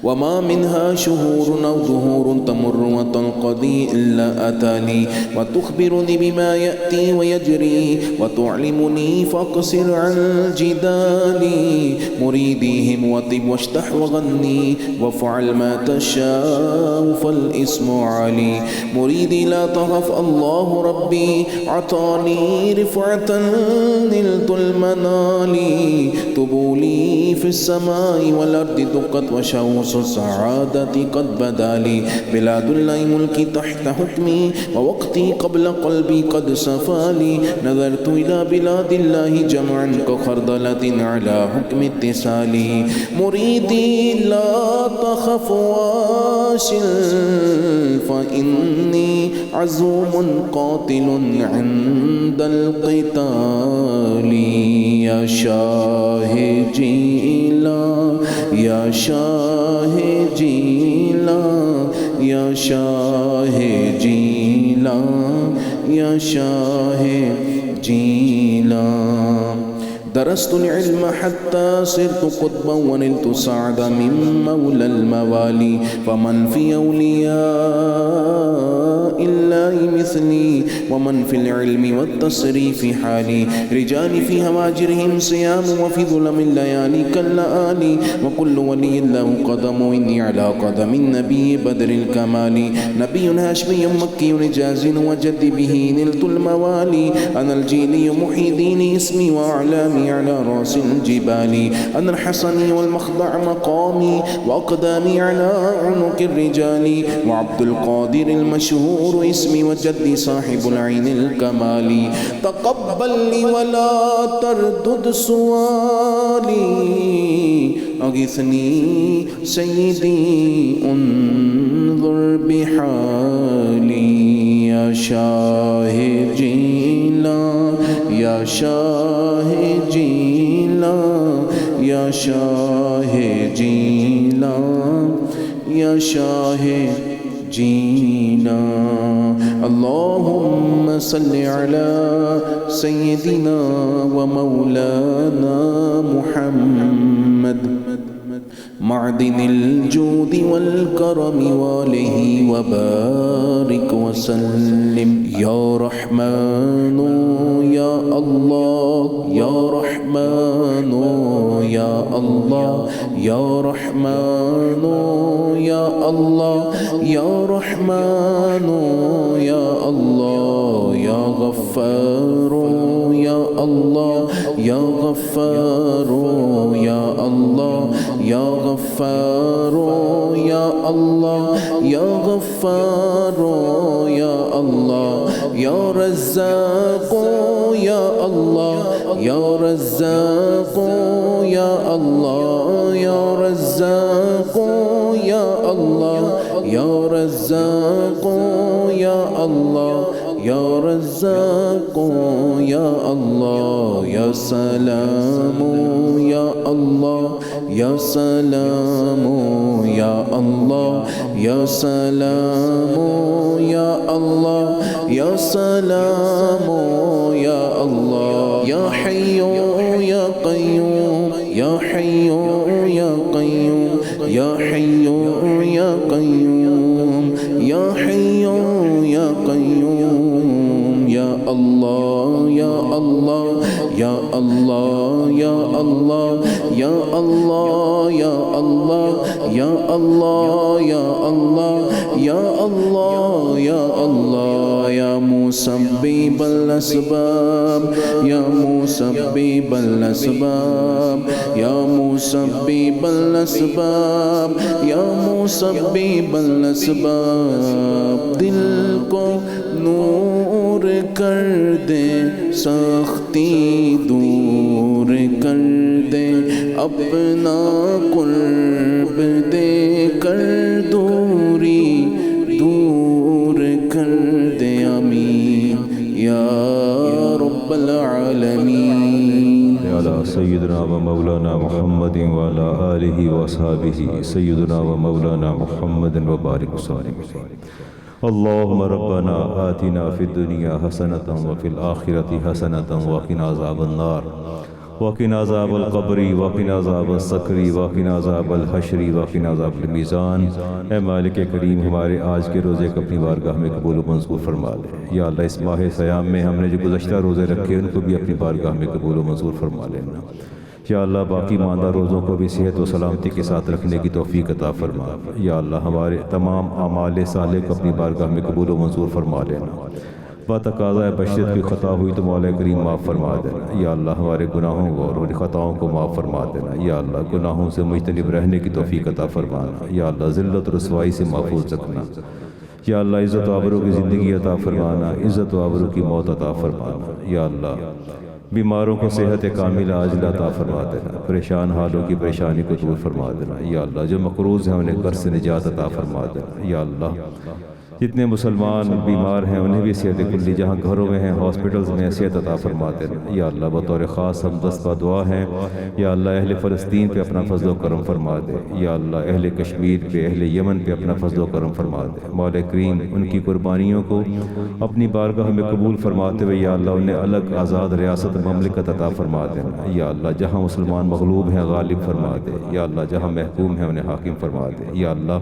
وما منها شهور أو ظهور تمر وتنقضي إلا أتاني وتخبرني بما يأتي ويجري وتعلمني فاقصر عن جدالي مريديهم وطب واشتح وغني وافعل ما تشاء فالاسم علي مريدي لا تخف الله ربي عطاني رفعة نلت المنال طبولي في السماء والأرض دقت وشوص السعادة قد بدا لي بلاد الله ملكي تحت حكمي ووقتي قبل قلبي قد صفالي نظرت إلى بلاد الله جمعا كخردلة على حكم اتصالي مريدي لا تخف واشل فإني عزوم قاتل عند القتال يا شاهدي لا يا شاهدي لا يا شاهدي لا يا شاهدي لا درست العلم حتى صرت قطبا ونلت سعد من مولى الموالي فمن في أولياء الله مثلي ومن في العلم والتصريف حالي رجال في هواجرهم صيام وفي ظلم الليالي كاللآلي وكل ولي له قدم إني على قدم النبي بدر الكمال نبي هاشمي مكي رجاز وجد به نلت الموالي أنا الجيلي محي ديني اسمي وأعلامي على رأس الجبال أنا الحسني والمخضع مقامي وأقدامي على عنق الرجال وعبد القادر المشهور اسمي وجدي صاحب العين الكمال تقبل لي ولا تردد سؤالي أغثني سيدي انظر بحالي يا شاهدي لا يا شاهدي لا يا شاهدي لا يا شاهدي لا اللهم صل على سيدنا ومولانا محمد معدن الجود والكرم وآله وبارك وسلم يا رحمن يا الله يا رحمن يا الله يا رحمن يا الله يا رحمن يا الله يا غفار يا الله يا غفار يا الله يا غفار يا الله يا غفار يا الله يا رزاق يا الله يا رزاق يا الله يا رزاق يا الله يا رزاق يا الله يا رزاق يا الله يا سلام يا الله يا سلام يا الله يا سلام يا الله يا سلام يا الله يا حي يا قيوم يا حي يا قيوم يا حي يا قيوم يا حي يا قيوم يا الله يا الله يا الله يا الله یا اللہ یا اللہ یا اللہ یا اللہ یا اللہ یا اللہ یا مسبب الاسباب یا مسبب الاسباب یا مسبب الاسباب یا مسبب الاسباب دل کو نور کر دے سختی دور کر دے اپنا قرب دے کر دوری دور کر دے آمین یا رب العالمین علی سیدنا و مولانا محمد و علی آلہ و اصحابہ سیدنا و مولانا محمد و بارک وسلم اللهم ربنا آتنا في الدنيا حسنة وفي الآخرة حسنة وقنا عذاب النار وقنا عذاب القبر وقنا عذاب السکر وقنا عذاب الحشر وقنا عذاب المیزان۔ اے مالک کریم ہمارے آج کے روزے کو اپنی بارگاہ میں قبول و منظور فرما لے۔ یا اللہ اس ماہ صیام میں ہم نے جو گزشتہ روزے رکھے ان کو بھی اپنی بارگاہ میں قبول و منظور فرما لینا۔ یا اللہ باقی ماندہ روزوں کو بھی صحت و سلامتی کے ساتھ رکھنے کی توفیق عطا فرما۔ یا اللہ ہمارے تمام اعمال صالح کو اپنی بارگاہ میں قبول و منظور فرما لینا۔ تقاضۂ بشریت کی خطا ہوئی تو مولا کریم معاف فرما دینا۔ یا اللہ ہمارے گناہوں کو اور ان خطاؤں کو معاف فرما دینا۔ یا اللہ گناہوں سے مجتنب رہنے کی توفیق عطا فرمانا۔ یا اللہ ذلت و رسوائی سے محفوظ رکھنا۔ یا اللہ عزت و آبرو کی زندگی عطا فرمانا، عزت و آبرو کی موت عطا فرمانا۔ یا اللہ بیماروں کو صحت کامل عاجلہ عطا فرما دینا، پریشان حالوں کی پریشانی کو دور فرما دینا۔ یا اللہ جو مقروض ہیں انہیں قرض سے نجات عطا فرما دینا۔ یا اللہ جتنے مسلمان بیمار ہیں انہیں بھی صحت کلی، جہاں گھروں میں ہیں ہاسپٹلز میں صحت عطا فرما دینا۔ یا اللہ بطور خاص ہم دستہ دعا ہیں یا اللہ اہل فلسطین پہ اپنا فضل و کرم فرما دے۔ یا اللہ اہل کشمیر پہ اہل یمن پہ اپنا فضل و کرم فرما دے۔ مولا کریم ان کی قربانیوں کو اپنی بارگاہ میں قبول فرماتے ہوئے یا اللہ انہیں الگ آزاد ریاست مملکت عطا فرما دینا۔ یا اللہ جہاں مسلمان مغلوب ہیں غالب فرما دے۔ یا اللہ جہاں محکوم ہیں انہیں حاکم فرما دے۔ یا اللہ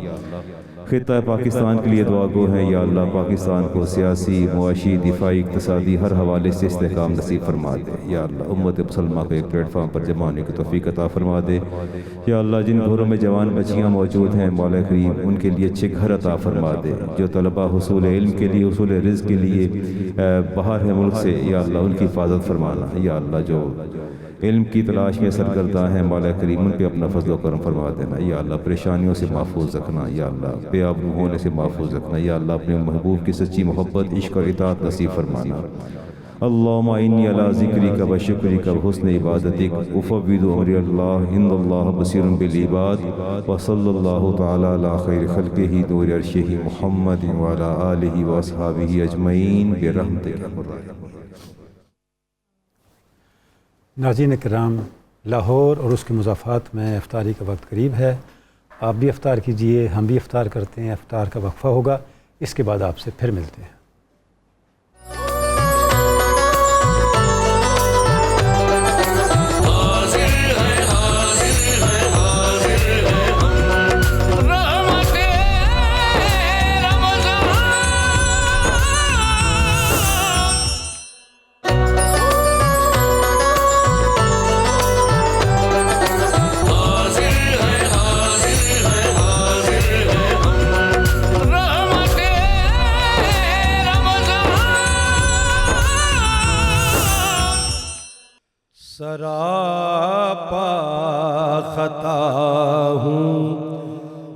خطہ پاکستان کے لیے دعا گو ہیں۔ یا اللہ پاکستان کو سیاسی، معاشی، دفاعی، اقتصادی ہر حوالے سے استحکام نصیب فرما دے۔ یا اللہ امت مسلمہ کو ایک پلیٹ فارم پر جمع ہونے کی توفیق عطا فرما دے۔ یا اللہ جن گھروں میں جوان بچیاں موجود ہیں مولا کریم ان کے لیے اچھے گھر عطا فرما دے۔ جو طلبہ حصول علم کے لیے، حصول رزق کے لیے باہر ہے ملک سے یا اللہ ان کی حفاظت فرمانا۔ یا اللہ جو علم کی تلاش میں سرگرداں ہیں مولا کریم ان پہ اپنا فضل و کرم فرما دینا۔ یا اللہ پریشانیوں سے محفوظ رکھنا۔ یا اللہ بے آبرو ہونے سے محفوظ رکھنا۔ یا اللہ اپنے محبوب کی سچی محبت، عشق اور اطاعت نصیب فرمانا۔ اللہم انی علی ذکرک و شکرک و حسن عبادتک افوض امری اللہ ان اللہ بصیر بالعباد وصلی اللہ تعالی علی خیر خلقہ نور عرشہ محمد وعلی آلہ واصحابہ اجمعین برحمتک یا الرحیم۔ ناظرین کرام، لاہور اور اس کے مضافات میں افطاری کا وقت قریب ہے۔ آپ بھی افطار کیجئے، ہم بھی افطار کرتے ہیں۔ افطار کا وقفہ ہوگا، اس کے بعد آپ سے پھر ملتے ہیں۔ سراپا خطا ہوں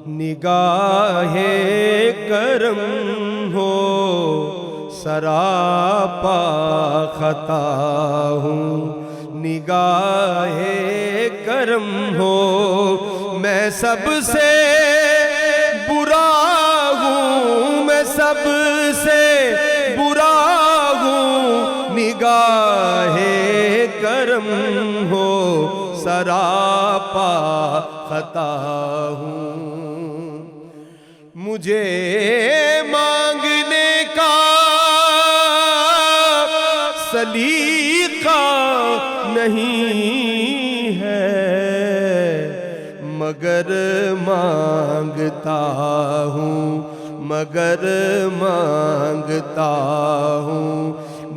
نگاہ کرم ہو، سراپا خطا ہوں نگاہ کرم ہو، میں سب سے برا ہوں، میں سب سے برا ہوں، نگاہ کرم ہو، سراپا خطا ہوں، مجھے مانگنے کا سلیقہ نہیں ہے، مگر مانگتا ہوں، مگر مانگتا ہوں،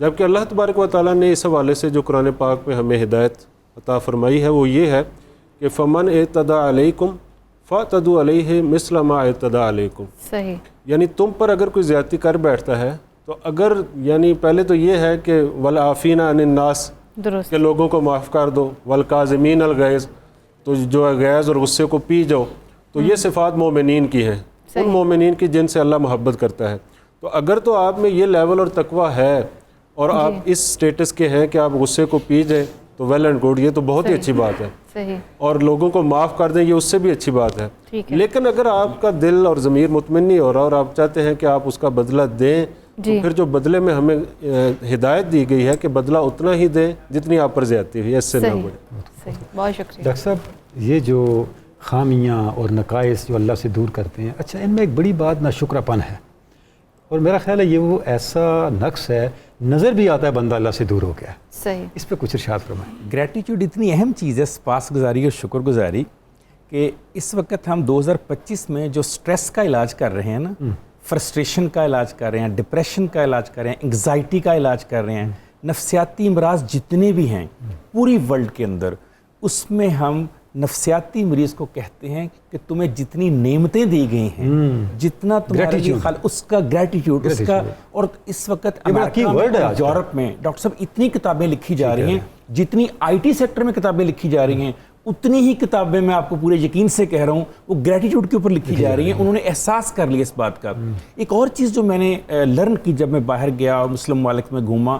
جبکہ اللہ تبارک و تعالیٰ نے اس حوالے سے جو قرآن پاک میں ہمیں ہدایت عطا فرمائی ہے وہ یہ ہے کہ فمن اعتدى علیکم فاعتدوا علیہ مثل ما اعتدى علیکم. صحیح. یعنی تم پر اگر کوئی زیادتی کر بیٹھتا ہے تو اگر یعنی پہلے تو یہ ہے کہ والعافین عن الناس درست کہ لوگوں کو معاف کر دو، والکاظمین الغیظ تو جو غیظ اور غصے کو پی جاؤ، تو یہ صفات مومنین کی ہیں، ان مومنین کی جن سے اللہ محبت کرتا ہے. تو اگر تو آپ میں یہ لیول اور تقوی ہے اور آپ اس سٹیٹس کے ہیں کہ آپ غصے کو پی جائیں تو ویل اینڈ گڈ، یہ تو بہت ہی اچھی بات ہے. صحیح. اور لوگوں کو معاف کر دیں یہ اس سے بھی اچھی بات ہے. ٹھیک ہے. لیکن اگر آپ کا دل اور ضمیر مطمئن نہیں ہو رہا اور آپ چاہتے ہیں کہ آپ اس کا بدلہ دیں تو پھر جو بدلے میں ہمیں ہدایت دی گئی ہے کہ بدلہ اتنا ہی دیں جتنی آپ پر زیادتی ہوئی ہے، اس سے نہ بڑھے. صحیح. بہت شکریہ ڈاکٹر صاحب. یہ جو خامیاں اور نقائص جو اللہ سے دور کرتے ہیں، اچھا ان میں ایک بڑی بات ناشکرا پن ہے، اور میرا خیال ہے یہ وہ ایسا نقص ہے نظر بھی آتا ہے بندہ اللہ سے دور ہو گیا. صحیح. اس پہ کچھ ارشاد فرمائیں. گریٹیٹیوڈ اتنی اہم چیز ہے، سپاس گزاری اور شکر گزاری، کہ اس وقت ہم 2025 میں جو سٹریس کا علاج کر رہے ہیں نا، فرسٹریشن کا علاج کر رہے ہیں، ڈپریشن کا علاج کر رہے ہیں، انگزائٹی کا علاج کر رہے ہیں، نفسیاتی امراض جتنے بھی ہیں پوری ورلڈ کے اندر، اس میں ہم نفسیاتی مریض کو کہتے ہیں کہ تمہیں جتنی نعمتیں دی گئی ہیں، جتنا تمہارے لیے اس کا گریٹیٹیوڈ، اس کا. اور اس وقت امریکہ میں، یورپ میں ڈاکٹر صاحب اتنی کتابیں لکھی جا رہی ہیں، جتنی آئی ٹی سیکٹر میں کتابیں لکھی جا رہی ہیں اتنی ہی کتابیں میں آپ کو پورے یقین سے کہہ رہا ہوں وہ گریٹیٹیوڈ کے اوپر لکھی جا رہی ہیں. انہوں نے احساس کر لیا اس بات کا. ایک اور چیز جو میں نے لرن کی جب میں باہر گیا اور مسلم ممالک میں گھوما،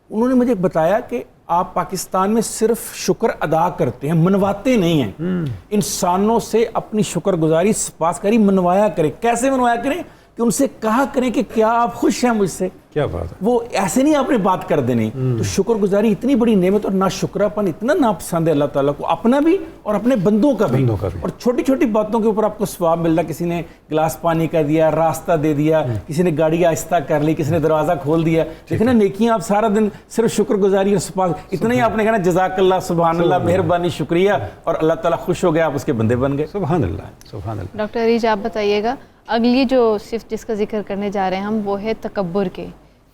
انہوں نے مجھے بتایا کہ آپ پاکستان میں صرف شکر ادا کرتے ہیں، منواتے نہیں ہیں. انسانوں سے اپنی شکر گزاری سپاسگزاری منوایا کریں. کیسے منوایا کریں؟ کہ ان سے کہا کریں کہ کیا آپ خوش ہیں مجھ سے. کیا بات ہے. وہ ایسے نہیں آپ نے بات کر دینی. تو شکر گزاری اتنی بڑی نعمت، اور ناشکراپن اتنا ناپسند ہے اللہ تعالیٰ کو، اپنا بھی اور اپنے بندوں کا بھی. اور چھوٹی چھوٹی باتوں کے اوپر آپ کو ثواب مل رہا. کسی نے گلاس پانی کا دیا، راستہ دے دیا، کسی نے گاڑی آہستہ کر لی، کسی نے دروازہ کھول دیا. لیکن نا نیکیاں آپ سارا دن صرف شکر گزاری اور سپاس، اتنا ہی آپ نے کہنا جزاک اللہ، سبحان اللہ، مہربانی، شکریہ، اور اللہ تعالیٰ خوش ہو گیا، آپ اس کے بندے بن گئے. سبحان اللہ، سبحان اللہ. ڈاکٹر عریج آپ بتائیے گا، اگلی جو صفت جس کا ذکر کرنے جا رہے ہیں ہم وہ ہے تکبر کے.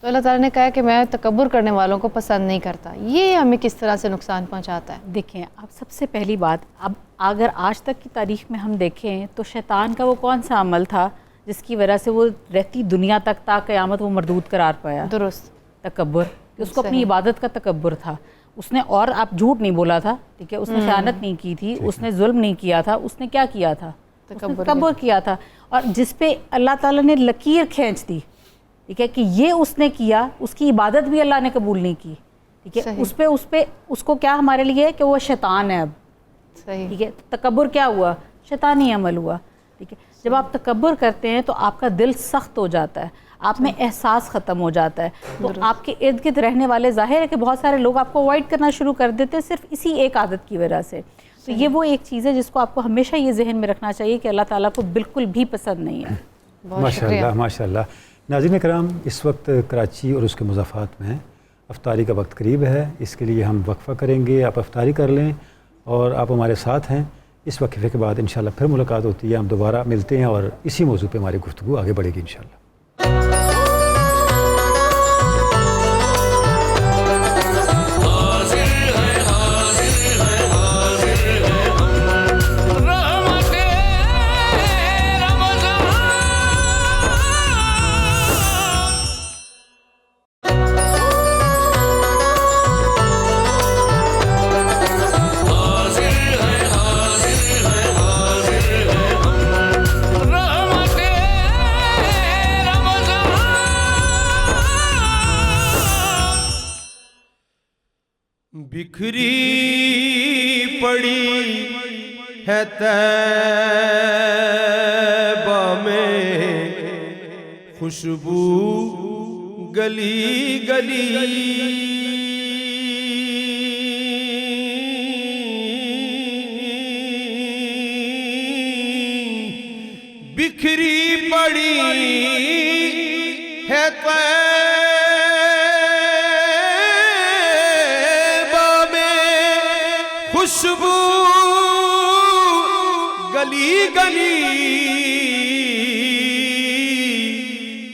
تو اللہ تعالیٰ نے کہا کہ میں تکبر کرنے والوں کو پسند نہیں کرتا. یہ ہمیں کس طرح سے نقصان پہنچاتا ہے؟ دیکھیں آپ، سب سے پہلی بات، اب اگر آج تک کی تاریخ میں ہم دیکھیں تو شیطان کا وہ کون سا عمل تھا جس کی وجہ سے وہ رہتی دنیا تک تا قیامت وہ مردود قرار پایا؟ درست. تکبر. اس کو اپنی عبادت کا تکبر تھا. اس نے، اور آپ جھوٹ نہیں بولا تھا، ٹھیک ہے، اس نے خیانت نہیں کی تھی، اس نے ظلم نہیں کیا تھا، اس نے کیا کیا تھا؟ تکبر کیا تھا. اور جس پہ اللہ تعالیٰ نے لکیر کھینچ دی، ٹھیک ہے، کہ یہ اس نے کیا، اس کی عبادت بھی اللہ نے قبول نہیں کی، ٹھیک ہے، اس کو کیا ہمارے لیے کہ وہ شیطان ہے اب. صحیح. ٹھیک ہے. تکبر کیا ہوا؟ شیطانی عمل ہوا. ٹھیک ہے. جب آپ تکبر کرتے ہیں تو آپ کا دل سخت ہو جاتا ہے، آپ میں احساس ختم ہو جاتا ہے. تو آپ کے ارد گرد رہنے والے، ظاہر ہے کہ بہت سارے لوگ آپ کو اوائڈ کرنا شروع کر دیتے ہیں صرف اسی ایک عادت کی وجہ سے. تو یہ وہ ایک چیز ہے جس کو آپ کو ہمیشہ یہ ذہن میں رکھنا چاہیے کہ اللہ تعالیٰ کو بالکل بھی پسند نہیں ہے. ماشاء اللہ، ماشاء اللہ. ناظرین کرام، اس وقت کراچی اور اس کے مضافات میں افطاری کا وقت قریب ہے. اس کے لیے ہم وقفہ کریں گے. آپ افطاری کر لیں اور آپ ہمارے ساتھ ہیں. اس وقفے کے بعد انشاءاللہ پھر ملاقات ہوتی ہے. ہم دوبارہ ملتے ہیں اور اسی موضوع پہ ہماری گفتگو آگے بڑھے گی انشاءاللہ. بکھری پڑی ہے طیبہ میں خوشبو گلی گلی، بکھری پڑی ہے خوشبو گلی گلی،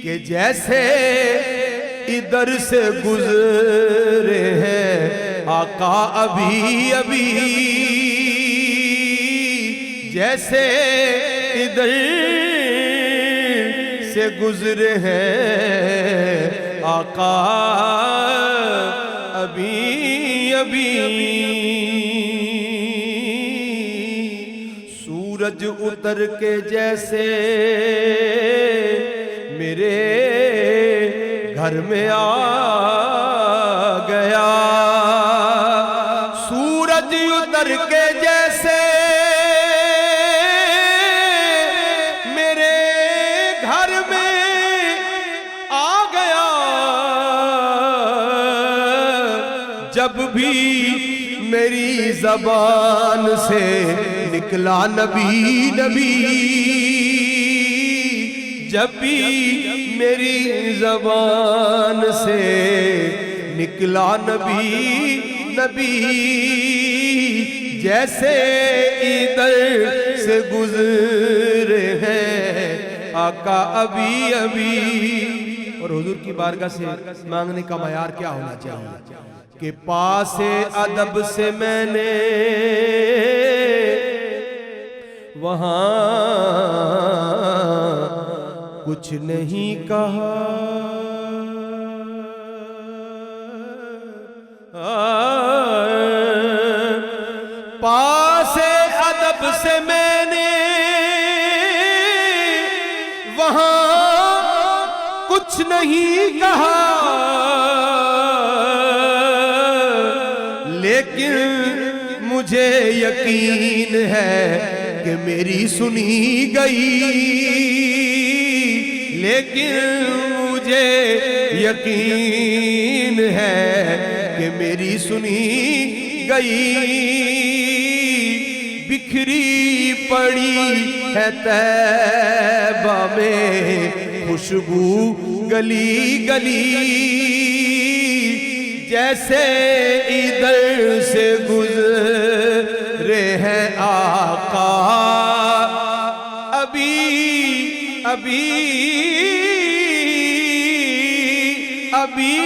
کہ جیسے ادھر سے گزرے ہیں آقا ابھی ابھی، جیسے ادھر سے گزرے ہیں آقا ابھی ابھی۔ سورج اتر کے جیسے میرے گھر میں آ گیا، سورج اتر کے جیسے میرے گھر میں آ گیا، جب بھی میری زبان سے نکلا نبی نبی، جب بھی میری زبان سے نکلا نبی نبی، جیسے ادھر سے گزرے ہیں آقا ابھی ابھی۔ اور حضور کی بارگاہ سے مانگنے کا معیار کیا ہونا چاہیے کہ پاس ادب سے میں نے وہاں کچھ نہیں کہا، پاس ادب سے میں نے وہاں کچھ نہیں کہا، لیکن مجھے یقین ہے کہ میری سنی گئی، لیکن مجھے یقین ہے کہ میری سنی گئی۔ بکھری پڑی ہے طیبہ میں خوشبو گلی گلی، جیسے ادھر سے گزرے ہیں آقا ابھی ابھی ابھی۔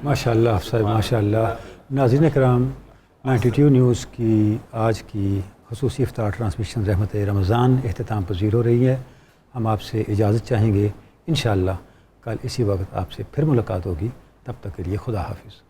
ماشاء اللہ افسر، ماشاء اللہ۔ ناظرین کرام، 92 نیوز کی آج کی خصوصی افطار ٹرانسمیشن رحمت رمضان اختتام پذیر ہو رہی ہے۔ ہم آپ سے اجازت چاہیں گے، انشاءاللہ کل اسی وقت آپ سے پھر ملاقات ہوگی، تب تک کے لیے خدا حافظ۔